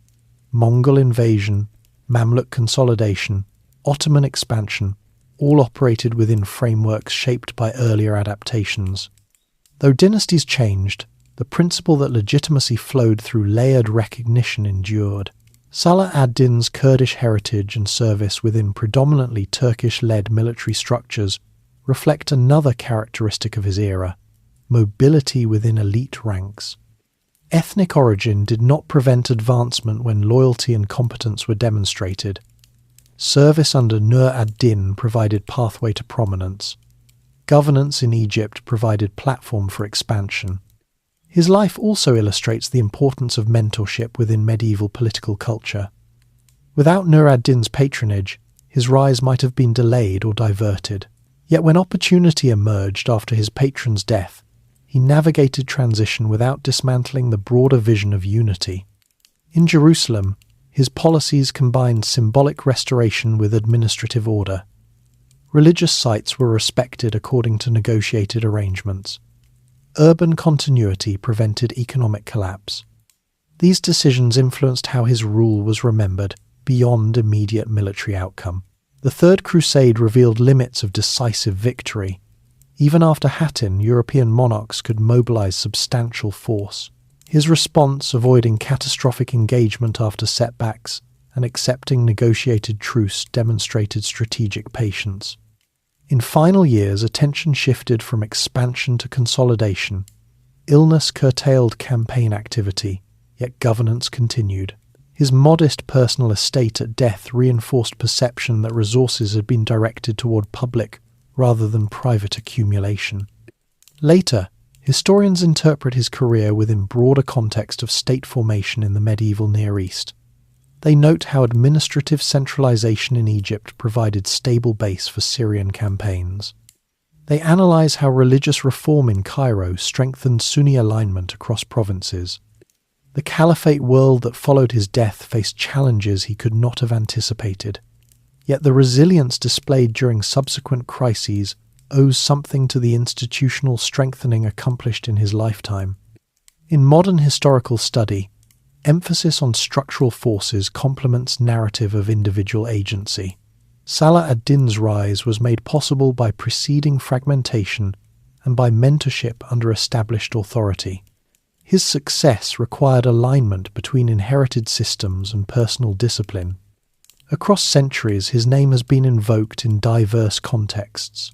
Mongol invasion, Mamluk consolidation, Ottoman expansion, all operated within frameworks shaped by earlier adaptations. Though dynasties changed, the principle that legitimacy flowed through layered recognition endured. Salah ad-Din's Kurdish heritage and service within predominantly Turkish-led military structures reflect another characteristic of his era: mobility within elite ranks. Ethnic origin did not prevent advancement when loyalty and competence were demonstrated. Service under Nur ad-Din provided pathway to prominence. Governance in Egypt provided platform for expansion. His life also illustrates the importance of mentorship within medieval political culture. Without Nur ad-Din's patronage, his rise might have been delayed or diverted. Yet when opportunity emerged after his patron's death, he navigated transition without dismantling the broader vision of unity. In Jerusalem, his policies combined symbolic restoration with administrative order. Religious sites were respected according to negotiated arrangements. Urban continuity prevented economic collapse. These decisions influenced how his rule was remembered beyond immediate military outcome. The Third Crusade revealed limits of decisive victory. Even after Hattin, European monarchs could mobilize substantial force. His response, avoiding catastrophic engagement after setbacks and accepting negotiated truce, demonstrated strategic patience. In final years, attention shifted from expansion to consolidation. Illness curtailed campaign activity, yet governance continued. His modest personal estate at death reinforced perception that resources had been directed toward public rather than private accumulation. Later, historians interpret his career within broader context of state formation in the medieval Near East. They note how administrative centralization in Egypt provided stable base for Syrian campaigns. They analyze how religious reform in Cairo strengthened Sunni alignment across provinces. The caliphate world that followed his death faced challenges he could not have anticipated. Yet the resilience displayed during subsequent crises owes something to the institutional strengthening accomplished in his lifetime. In modern historical study, emphasis on structural forces complements narrative of individual agency. Salah ad-Din's rise was made possible by preceding fragmentation and by mentorship under established authority. His success required alignment between inherited systems and personal discipline. Across centuries, his name has been invoked in diverse contexts.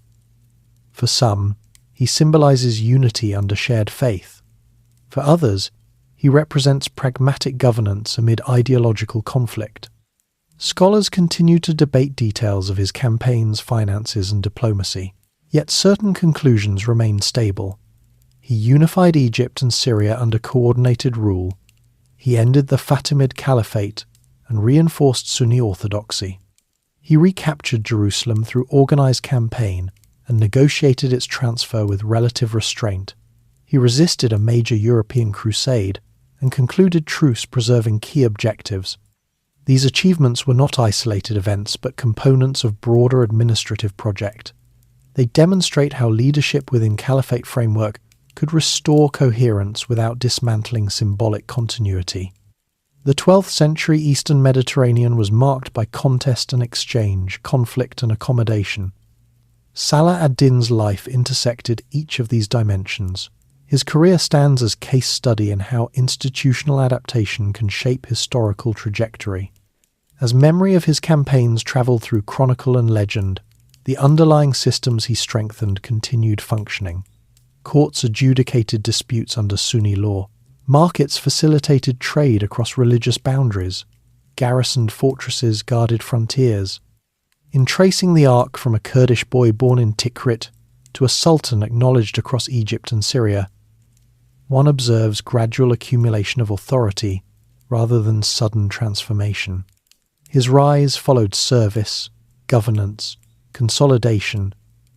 For some, he symbolizes unity under shared faith. For others, he represents pragmatic governance amid ideological conflict. Scholars continue to debate details of his campaigns, finances, and diplomacy, yet certain conclusions remain stable. He unified Egypt and Syria under coordinated rule. He ended the Fatimid Caliphate and reinforced Sunni orthodoxy. He recaptured Jerusalem through organized campaign and negotiated its transfer with relative restraint. He resisted a major European crusade and concluded truce preserving key objectives. These achievements were not isolated events but components of broader administrative project. They demonstrate how leadership within caliphate framework could restore coherence without dismantling symbolic continuity. The 12th century Eastern Mediterranean was marked by contest and exchange, conflict and accommodation. Salah ad-Din's life intersected each of these dimensions. His career stands as case study in how institutional adaptation can shape historical trajectory. As memory of his campaigns traveled through chronicle and legend, the underlying systems he strengthened continued functioning. Courts adjudicated disputes under Sunni law. Markets facilitated trade across religious boundaries. Garrisoned fortresses guarded frontiers. In tracing the arc from a Kurdish boy born in Tikrit to a sultan acknowledged across Egypt and Syria, one observes gradual accumulation of authority rather than sudden transformation. His rise followed service, governance, consolidation,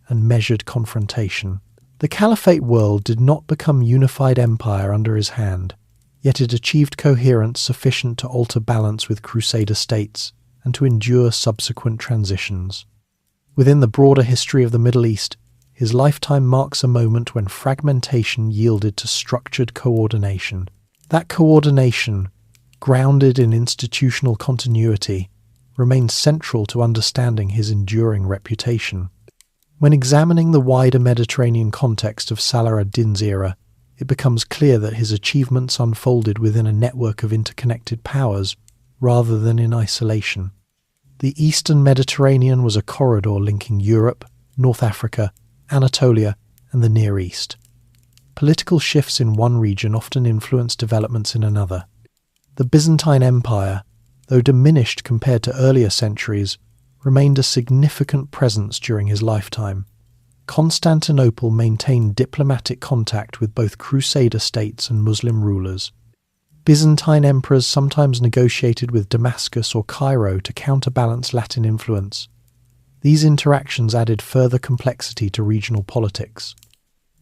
and measured confrontation. The caliphate world did not become unified empire under his hand, yet it achieved coherence sufficient to alter balance with crusader states and to endure subsequent transitions. Within the broader history of the Middle East, his lifetime marks a moment when fragmentation yielded to structured coordination. That coordination, grounded in institutional continuity, remains central to understanding his enduring reputation. When examining the wider Mediterranean context of Salah ad-Din's era, it becomes clear that his achievements unfolded within a network of interconnected powers rather than in isolation. The Eastern Mediterranean was a corridor linking Europe, North Africa, Anatolia, and the Near East. Political shifts in one region often influenced developments in another. The Byzantine Empire, though diminished compared to earlier centuries, remained a significant presence during his lifetime. Constantinople maintained diplomatic contact with both Crusader states and Muslim rulers. Byzantine emperors sometimes negotiated with Damascus or Cairo to counterbalance Latin influence. These interactions added further complexity to regional politics.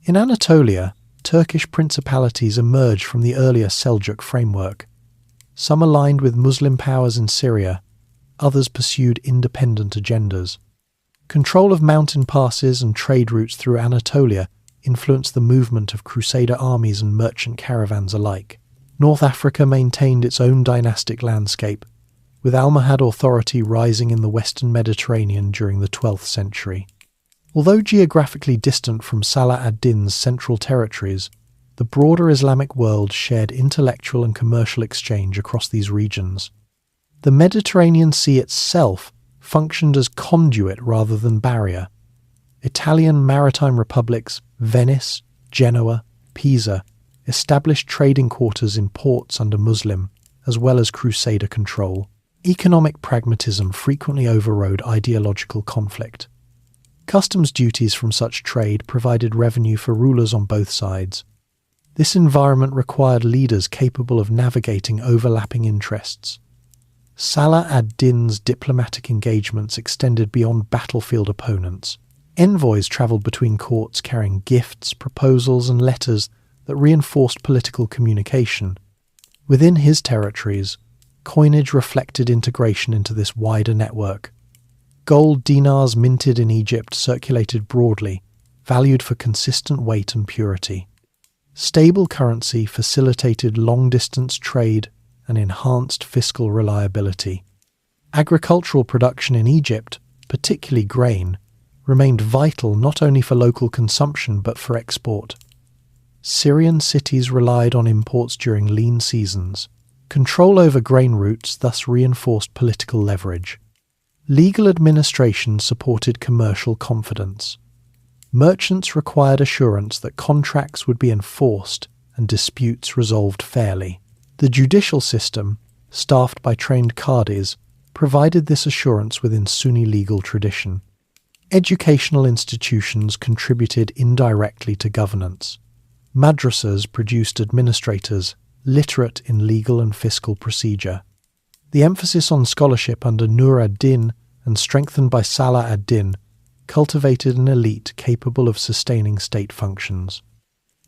In Anatolia, Turkish principalities emerged from the earlier Seljuk framework. Some aligned with Muslim powers in Syria, others pursued independent agendas. Control of mountain passes and trade routes through Anatolia influenced the movement of Crusader armies and merchant caravans alike. North Africa maintained its own dynastic landscape, with Almohad authority rising in the Western Mediterranean during the 12th century. Although geographically distant from Salah ad-Din's central territories, the broader Islamic world shared intellectual and commercial exchange across these regions. The Mediterranean Sea itself functioned as conduit rather than barrier. Italian maritime republics, Venice, Genoa, Pisa, established trading quarters in ports under Muslim, as well as Crusader control. Economic pragmatism frequently overrode ideological conflict. Customs duties from such trade provided revenue for rulers on both sides. This environment required leaders capable of navigating overlapping interests. Salah ad-Din's diplomatic engagements extended beyond battlefield opponents. Envoys travelled between courts carrying gifts, proposals, and letters that reinforced political communication. Within his territories, coinage reflected integration into this wider network. Gold dinars minted in Egypt circulated broadly, valued for consistent weight and purity. Stable currency facilitated long-distance trade, and enhanced fiscal reliability. Agricultural production in Egypt, particularly grain, remained vital not only for local consumption but for export. Syrian cities relied on imports during lean seasons. Control over grain routes thus reinforced political leverage. Legal administration supported commercial confidence. Merchants required assurance that contracts would be enforced and disputes resolved fairly. The judicial system, staffed by trained qadis, provided this assurance within Sunni legal tradition. Educational institutions contributed indirectly to governance. Madrasas produced administrators literate in legal and fiscal procedure. The emphasis on scholarship under Nur ad-Din and strengthened by Salah ad-Din cultivated an elite capable of sustaining state functions.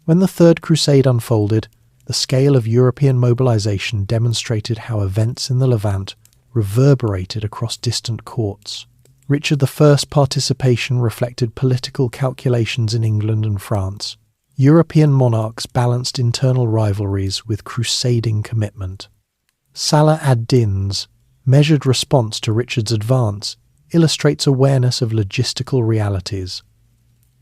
When the Third Crusade unfolded, the scale of European mobilization demonstrated how events in the Levant reverberated across distant courts. Richard I's participation reflected political calculations in England and France. European monarchs balanced internal rivalries with crusading commitment. Salah ad-Din's measured response to Richard's advance illustrates awareness of logistical realities.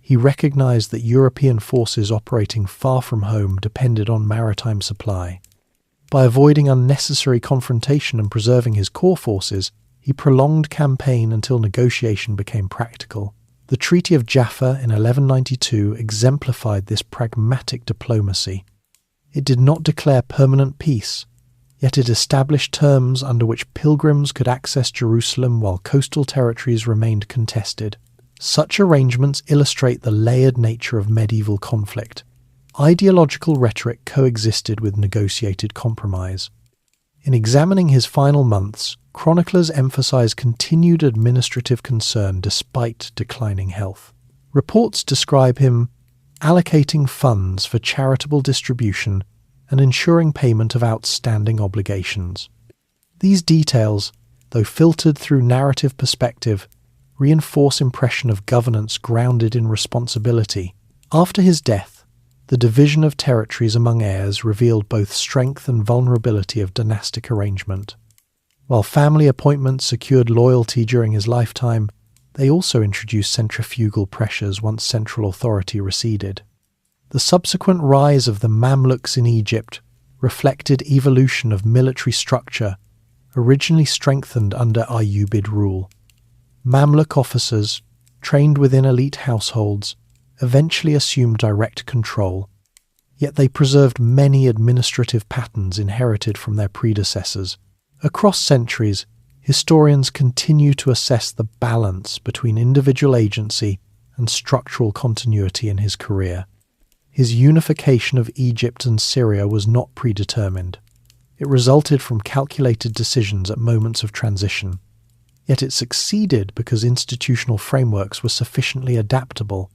He recognized that European forces operating far from home depended on maritime supply. By avoiding unnecessary confrontation and preserving his core forces, he prolonged campaign until negotiation became practical. The Treaty of Jaffa in 1192 exemplified this pragmatic diplomacy. It did not declare permanent peace, yet it established terms under which pilgrims could access Jerusalem while coastal territories remained contested. Such arrangements illustrate the layered nature of medieval conflict. Ideological rhetoric coexisted with negotiated compromise. In examining his final months, chroniclers emphasize continued administrative concern despite declining health. Reports describe him allocating funds for charitable distribution and ensuring payment of outstanding obligations. These details, though filtered through narrative perspective, reinforce impression of governance grounded in responsibility. After his death, the division of territories among heirs revealed both strength and vulnerability of dynastic arrangement. While family appointments secured loyalty during his lifetime, they also introduced centrifugal pressures once central authority receded. The subsequent rise of the Mamluks in Egypt reflected evolution of military structure, originally strengthened under Ayyubid rule. Mamluk officers, trained within elite households, eventually assumed direct control, yet they preserved many administrative patterns inherited from their predecessors. Across centuries, historians continue to assess the balance between individual agency and structural continuity in his career. His unification of Egypt and Syria was not predetermined. It resulted from calculated decisions at moments of transition. Yet it succeeded because institutional frameworks were sufficiently adaptable.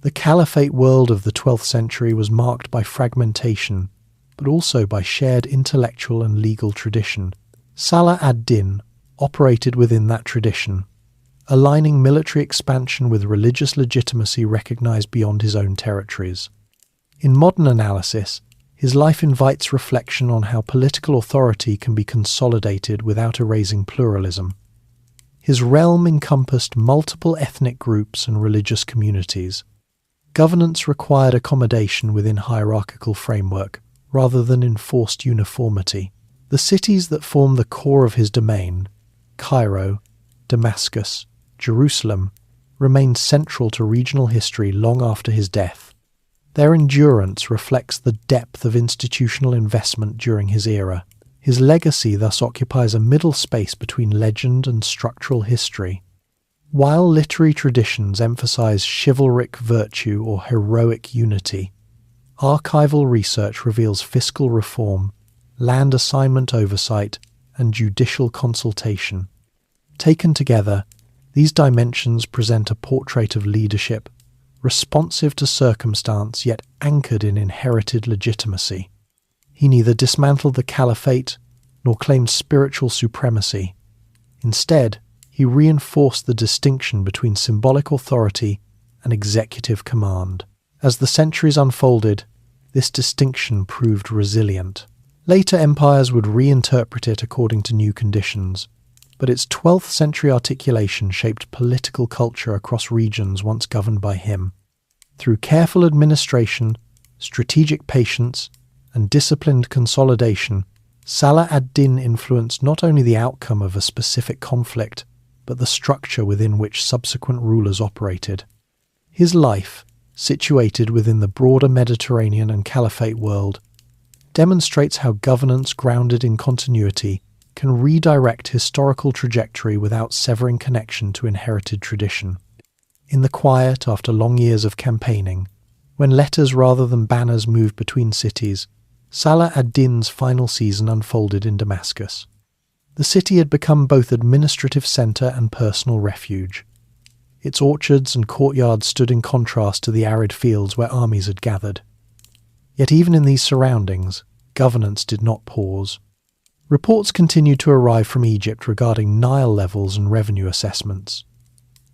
The caliphate world of the 12th century was marked by fragmentation, but also by shared intellectual and legal tradition. Salah ad-Din operated within that tradition, aligning military expansion with religious legitimacy recognized beyond his own territories. In modern analysis, his life invites reflection on how political authority can be consolidated without erasing pluralism. His realm encompassed multiple ethnic groups and religious communities. Governance required accommodation within hierarchical framework, rather than enforced uniformity. The cities that form the core of his domain, Cairo, Damascus, Jerusalem, remained central to regional history long after his death. Their endurance reflects the depth of institutional investment during his era. His legacy thus occupies a middle space between legend and structural history. While literary traditions emphasize chivalric virtue or heroic unity, archival research reveals fiscal reform, land assignment oversight, and judicial consultation. Taken together, these dimensions present a portrait of leadership, responsive to circumstance yet anchored in inherited legitimacy. He neither dismantled the caliphate nor claimed spiritual supremacy. Instead, he reinforced the distinction between symbolic authority and executive command. As the centuries unfolded, this distinction proved resilient. Later empires would reinterpret it according to new conditions, but its 12th century articulation shaped political culture across regions once governed by him. Through careful administration, strategic patience, and disciplined consolidation, Salah ad-Din influenced not only the outcome of a specific conflict, but the structure within which subsequent rulers operated. His life, situated within the broader Mediterranean and Caliphate world, demonstrates how governance grounded in continuity can redirect historical trajectory without severing connection to inherited tradition. In the quiet after long years of campaigning, when letters rather than banners moved between cities, Salah ad-Din's final season unfolded in Damascus. The city had become both administrative centre and personal refuge. Its orchards and courtyards stood in contrast to the arid fields where armies had gathered. Yet even in these surroundings, governance did not pause. Reports continued to arrive from Egypt regarding Nile levels and revenue assessments.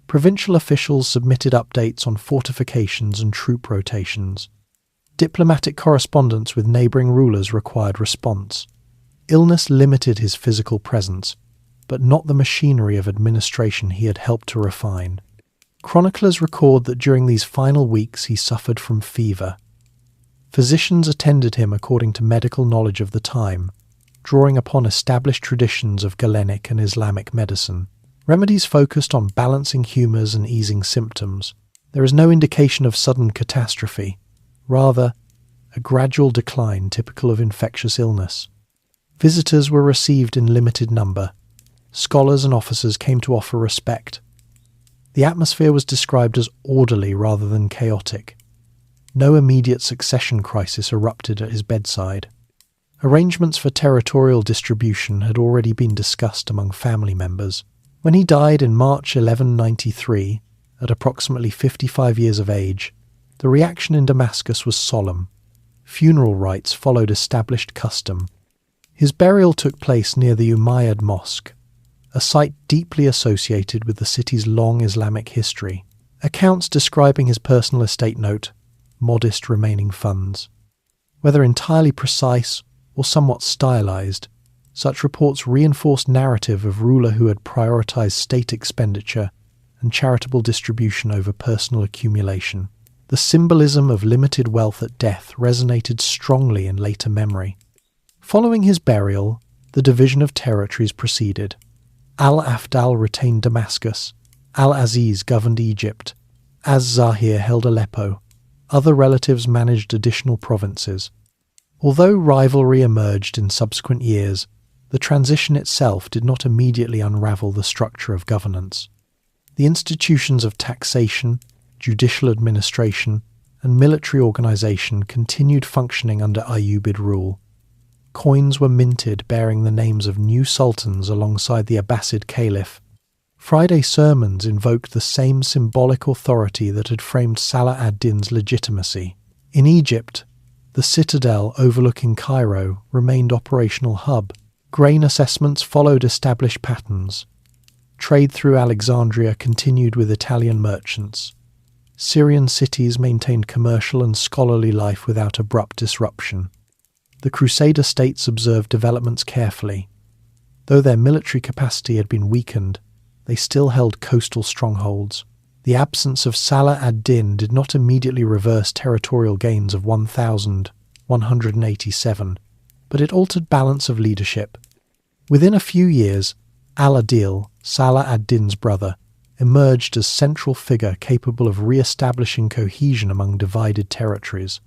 Provincial officials submitted updates on fortifications and troop rotations. Diplomatic correspondence with neighbouring rulers required response. Illness limited his physical presence, but not the machinery of administration he had helped to refine. Chroniclers record that during these final weeks he suffered from fever. Physicians attended him according to medical knowledge of the time, drawing upon established traditions of Galenic and Islamic medicine. Remedies focused on balancing humours and easing symptoms. There is no indication of sudden catastrophe, rather, a gradual decline typical of infectious illness. Visitors were received in limited number. Scholars and officers came to offer respect. The atmosphere was described as orderly rather than chaotic. No immediate succession crisis erupted at his bedside. Arrangements for territorial distribution had already been discussed among family members. When he died in March 1193, at approximately 55 years of age, the reaction in Damascus was solemn. Funeral rites followed established custom. His burial took place near the Umayyad Mosque, a site deeply associated with the city's long Islamic history. Accounts describing his personal estate note, modest remaining funds. Whether entirely precise or somewhat stylized, such reports reinforced narrative of ruler who had prioritized state expenditure and charitable distribution over personal accumulation. The symbolism of limited wealth at death resonated strongly in later memory. Following his burial, the division of territories proceeded. Al-Afdal retained Damascus, Al-Aziz governed Egypt, Az-Zahir held Aleppo. Other relatives managed additional provinces. Although rivalry emerged in subsequent years, the transition itself did not immediately unravel the structure of governance. The institutions of taxation, judicial administration, and military organization continued functioning under Ayyubid rule. Coins were minted bearing the names of new sultans alongside the Abbasid caliph. Friday sermons invoked the same symbolic authority that had framed Salah ad-Din's legitimacy. In Egypt, the citadel overlooking Cairo remained operational hub. Grain assessments followed established patterns. Trade through Alexandria continued with Italian merchants. Syrian cities maintained commercial and scholarly life without abrupt disruption. The Crusader states observed developments carefully. Though their military capacity had been weakened, they still held coastal strongholds. The absence of Salah ad-Din did not immediately reverse territorial gains of 1,187, but it altered balance of leadership. Within a few years, Al-Adil, Salah ad-Din's brother, emerged as central figure capable of re-establishing cohesion among divided territories.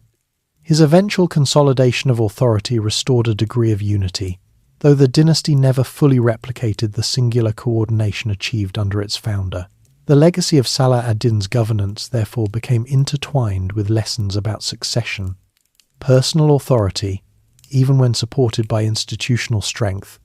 His eventual consolidation of authority restored a degree of unity, though the dynasty never fully replicated the singular coordination achieved under its founder. The legacy of Salah ad-Din's governance therefore became intertwined with lessons about succession. Personal authority, even when supported by institutional strength,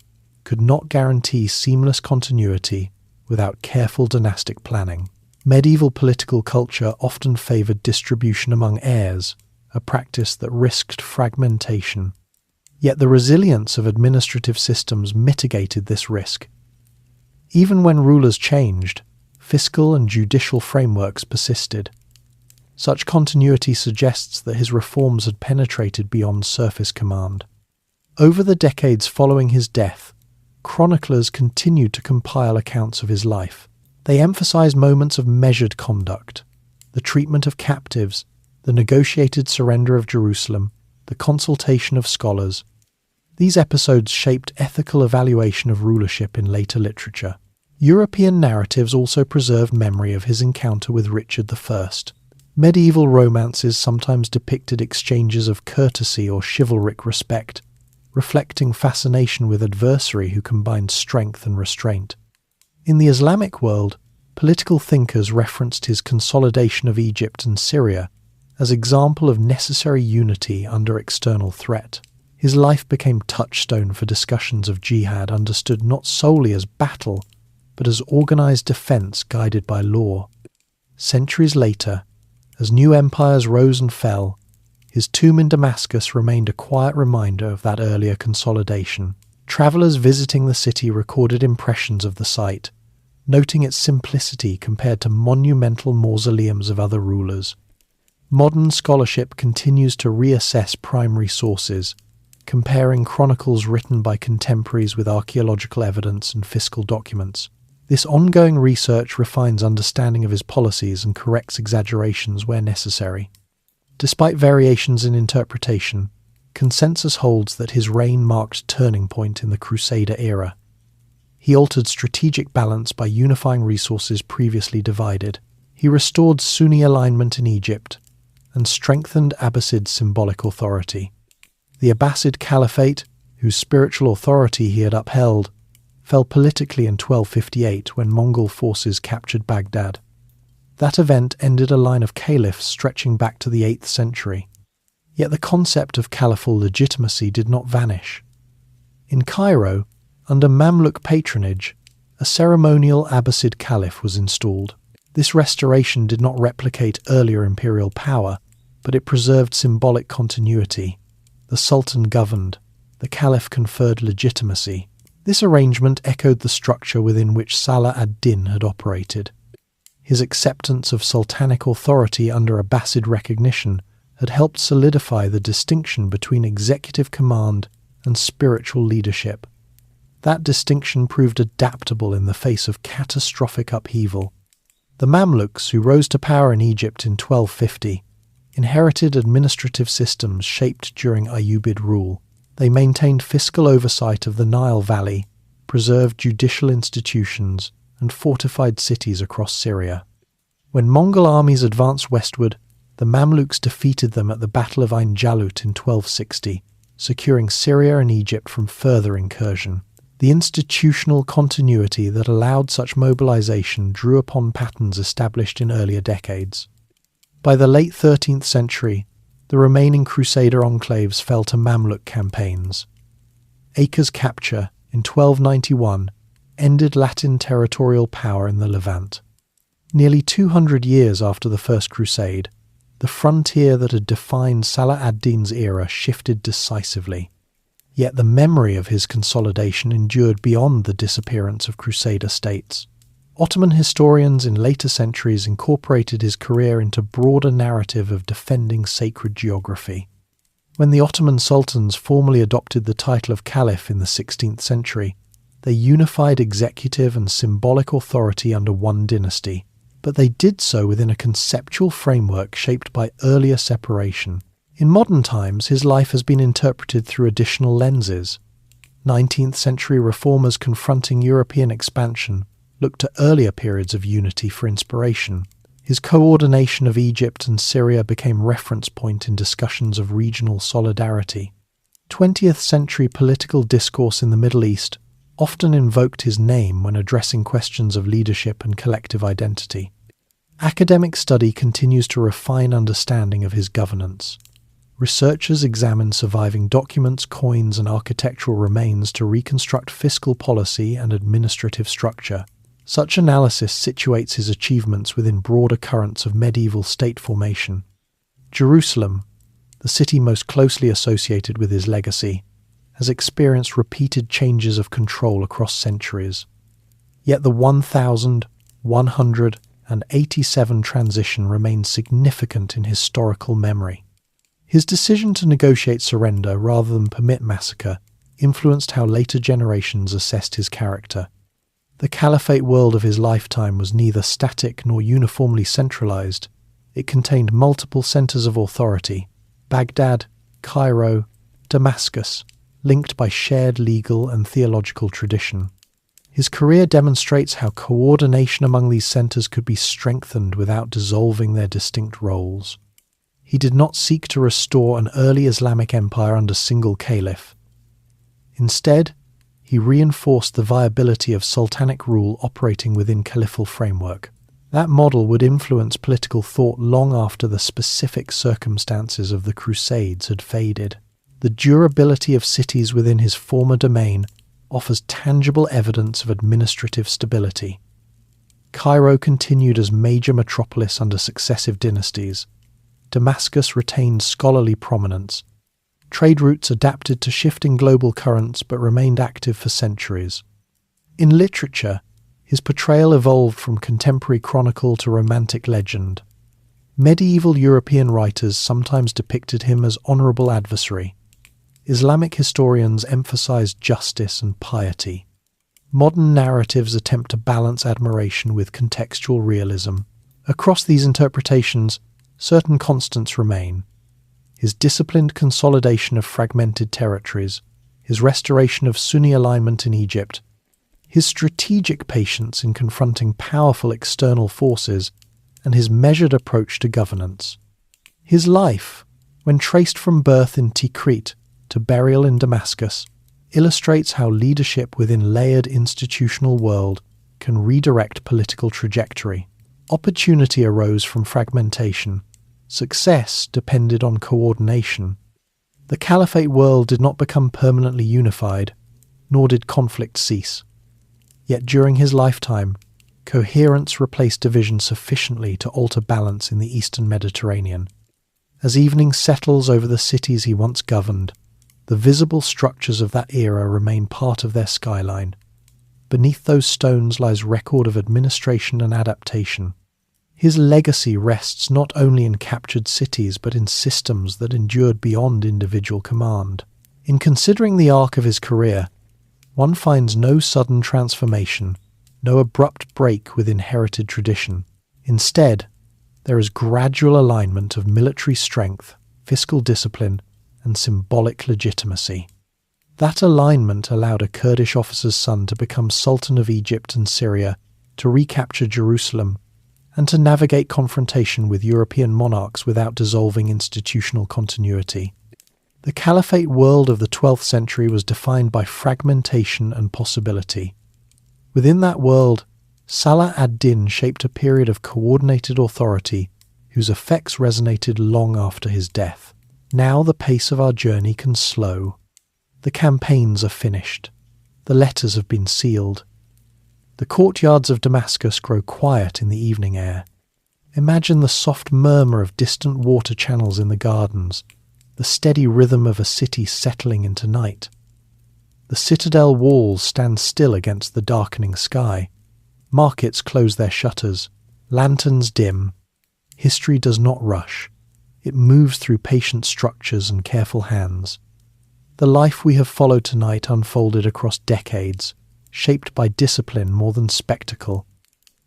could not guarantee seamless continuity without careful dynastic planning. Medieval political culture often favoured distribution among heirs, a practice that risked fragmentation. Yet the resilience of administrative systems mitigated this risk. Even when rulers changed, fiscal and judicial frameworks persisted. Such continuity suggests that his reforms had penetrated beyond surface command. Over the decades following his death, chroniclers continued to compile accounts of his life. They emphasized moments of measured conduct, the treatment of captives, the negotiated surrender of Jerusalem, the consultation of scholars. These episodes shaped ethical evaluation of rulership in later literature. European narratives also preserved memory of his encounter with Richard I. Medieval romances sometimes depicted exchanges of courtesy or chivalric respect, reflecting fascination with adversary who combined strength and restraint. In the Islamic world, political thinkers referenced his consolidation of Egypt and Syria as example of necessary unity under external threat. His life became touchstone for discussions of jihad understood not solely as battle, but as organized defense guided by law. Centuries later, as new empires rose and fell, his tomb in Damascus remained a quiet reminder of that earlier consolidation. Travelers visiting the city recorded impressions of the site, noting its simplicity compared to monumental mausoleums of other rulers. Modern scholarship continues to reassess primary sources, comparing chronicles written by contemporaries with archaeological evidence and fiscal documents. This ongoing research refines understanding of his policies and corrects exaggerations where necessary. Despite variations in interpretation, consensus holds that his reign marked a turning point in the Crusader era. He altered strategic balance by unifying resources previously divided. He restored Sunni alignment in Egypt and strengthened Abbasid symbolic authority. The Abbasid Caliphate, whose spiritual authority he had upheld, fell politically in 1258 when Mongol forces captured Baghdad. That event ended a line of caliphs stretching back to the 8th century. Yet the concept of caliphal legitimacy did not vanish. In Cairo, under Mamluk patronage, a ceremonial Abbasid caliph was installed. This restoration did not replicate earlier imperial power, but it preserved symbolic continuity. The Sultan governed, the caliph conferred legitimacy. This arrangement echoed the structure within which Salah ad-Din had operated. His acceptance of sultanic authority under Abbasid recognition had helped solidify the distinction between executive command and spiritual leadership. That distinction proved adaptable in the face of catastrophic upheaval. The Mamluks, who rose to power in Egypt in 1250, inherited administrative systems shaped during Ayyubid rule. They maintained fiscal oversight of the Nile Valley, preserved judicial institutions, and fortified cities across Syria. When Mongol armies advanced westward, the Mamluks defeated them at the Battle of Ain Jalut in 1260, securing Syria and Egypt from further incursion. The institutional continuity that allowed such mobilization drew upon patterns established in earlier decades. By the late 13th century, the remaining Crusader enclaves fell to Mamluk campaigns. Acre's capture in 1291 ended Latin territorial power in the Levant. Nearly 200 years after the First Crusade, the frontier that had defined Salah ad-Din's era shifted decisively. Yet the memory of his consolidation endured beyond the disappearance of Crusader states. Ottoman historians in later centuries incorporated his career into broader narrative of defending sacred geography. When the Ottoman sultans formally adopted the title of caliph in the 16th century, they unified executive and symbolic authority under one dynasty, but they did so within a conceptual framework shaped by earlier separation. In modern times, his life has been interpreted through additional lenses. 19th century reformers confronting European expansion looked to earlier periods of unity for inspiration. His coordination of Egypt and Syria became reference point in discussions of regional solidarity. 20th century political discourse in the Middle East often invoked his name when addressing questions of leadership and collective identity. Academic study continues to refine understanding of his governance. Researchers examine surviving documents, coins, and architectural remains to reconstruct fiscal policy and administrative structure. Such analysis situates his achievements within broader currents of medieval state formation. Jerusalem, the city most closely associated with his legacy, has experienced repeated changes of control across centuries. Yet the 1187 transition remains significant in historical memory. His decision to negotiate surrender rather than permit massacre influenced how later generations assessed his character. The caliphate world of his lifetime was neither static nor uniformly centralized. It contained multiple centers of authority: Baghdad, Cairo, Damascus, linked by shared legal and theological tradition. His career demonstrates how coordination among these centers could be strengthened without dissolving their distinct roles. He did not seek to restore an early Islamic empire under single caliph. Instead, he reinforced the viability of sultanic rule operating within caliphal framework. That model would influence political thought long after the specific circumstances of the Crusades had faded. The durability of cities within his former domain offers tangible evidence of administrative stability. Cairo continued as major metropolis under successive dynasties. Damascus retained scholarly prominence. Trade routes adapted to shifting global currents but remained active for centuries. In literature, his portrayal evolved from contemporary chronicle to romantic legend. Medieval European writers sometimes depicted him as honorable adversary. Islamic historians emphasized justice and piety. Modern narratives attempt to balance admiration with contextual realism. Across these interpretations, certain constants remain: his disciplined consolidation of fragmented territories, his restoration of Sunni alignment in Egypt, his strategic patience in confronting powerful external forces, and his measured approach to governance. His life, when traced from birth in Tikrit to burial in Damascus, illustrates how leadership within layered institutional world can redirect political trajectory. Opportunity arose from fragmentation. Success depended on coordination. The caliphate world did not become permanently unified, nor did conflict cease. Yet during his lifetime, coherence replaced division sufficiently to alter balance in the eastern Mediterranean. As evening settles over the cities he once governed, the visible structures of that era remain part of their skyline. Beneath those stones lies record of administration and adaptation. His legacy rests not only in captured cities but in systems that endured beyond individual command. In considering the arc of his career, one finds no sudden transformation, no abrupt break with inherited tradition. Instead, there is gradual alignment of military strength, fiscal discipline, and symbolic legitimacy. That alignment allowed a Kurdish officer's son to become Sultan of Egypt and Syria, to recapture Jerusalem, and to navigate confrontation with European monarchs without dissolving institutional continuity. The caliphate world of the 12th century was defined by fragmentation and possibility. Within that world, Salah ad-Din shaped a period of coordinated authority whose effects resonated long after his death. Now the pace of our journey can slow. The campaigns are finished. The letters have been sealed. The courtyards of Damascus grow quiet in the evening air. Imagine the soft murmur of distant water channels in the gardens, the steady rhythm of a city settling into night. The citadel walls stand still against the darkening sky. Markets close their shutters. Lanterns dim. History does not rush. It moves through patient structures and careful hands. The life we have followed tonight unfolded across decades, shaped by discipline more than spectacle.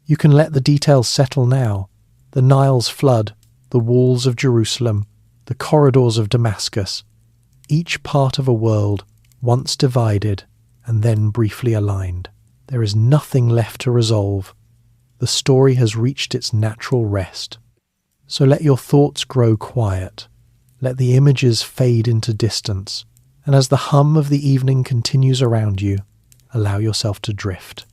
You can let the details settle now. The Nile's flood, the walls of Jerusalem, the corridors of Damascus, each part of a world once divided and then briefly aligned. There is nothing left to resolve. The story has reached its natural rest. So let your thoughts grow quiet. Let the images fade into distance. And as the hum of the evening continues around you, allow yourself to drift.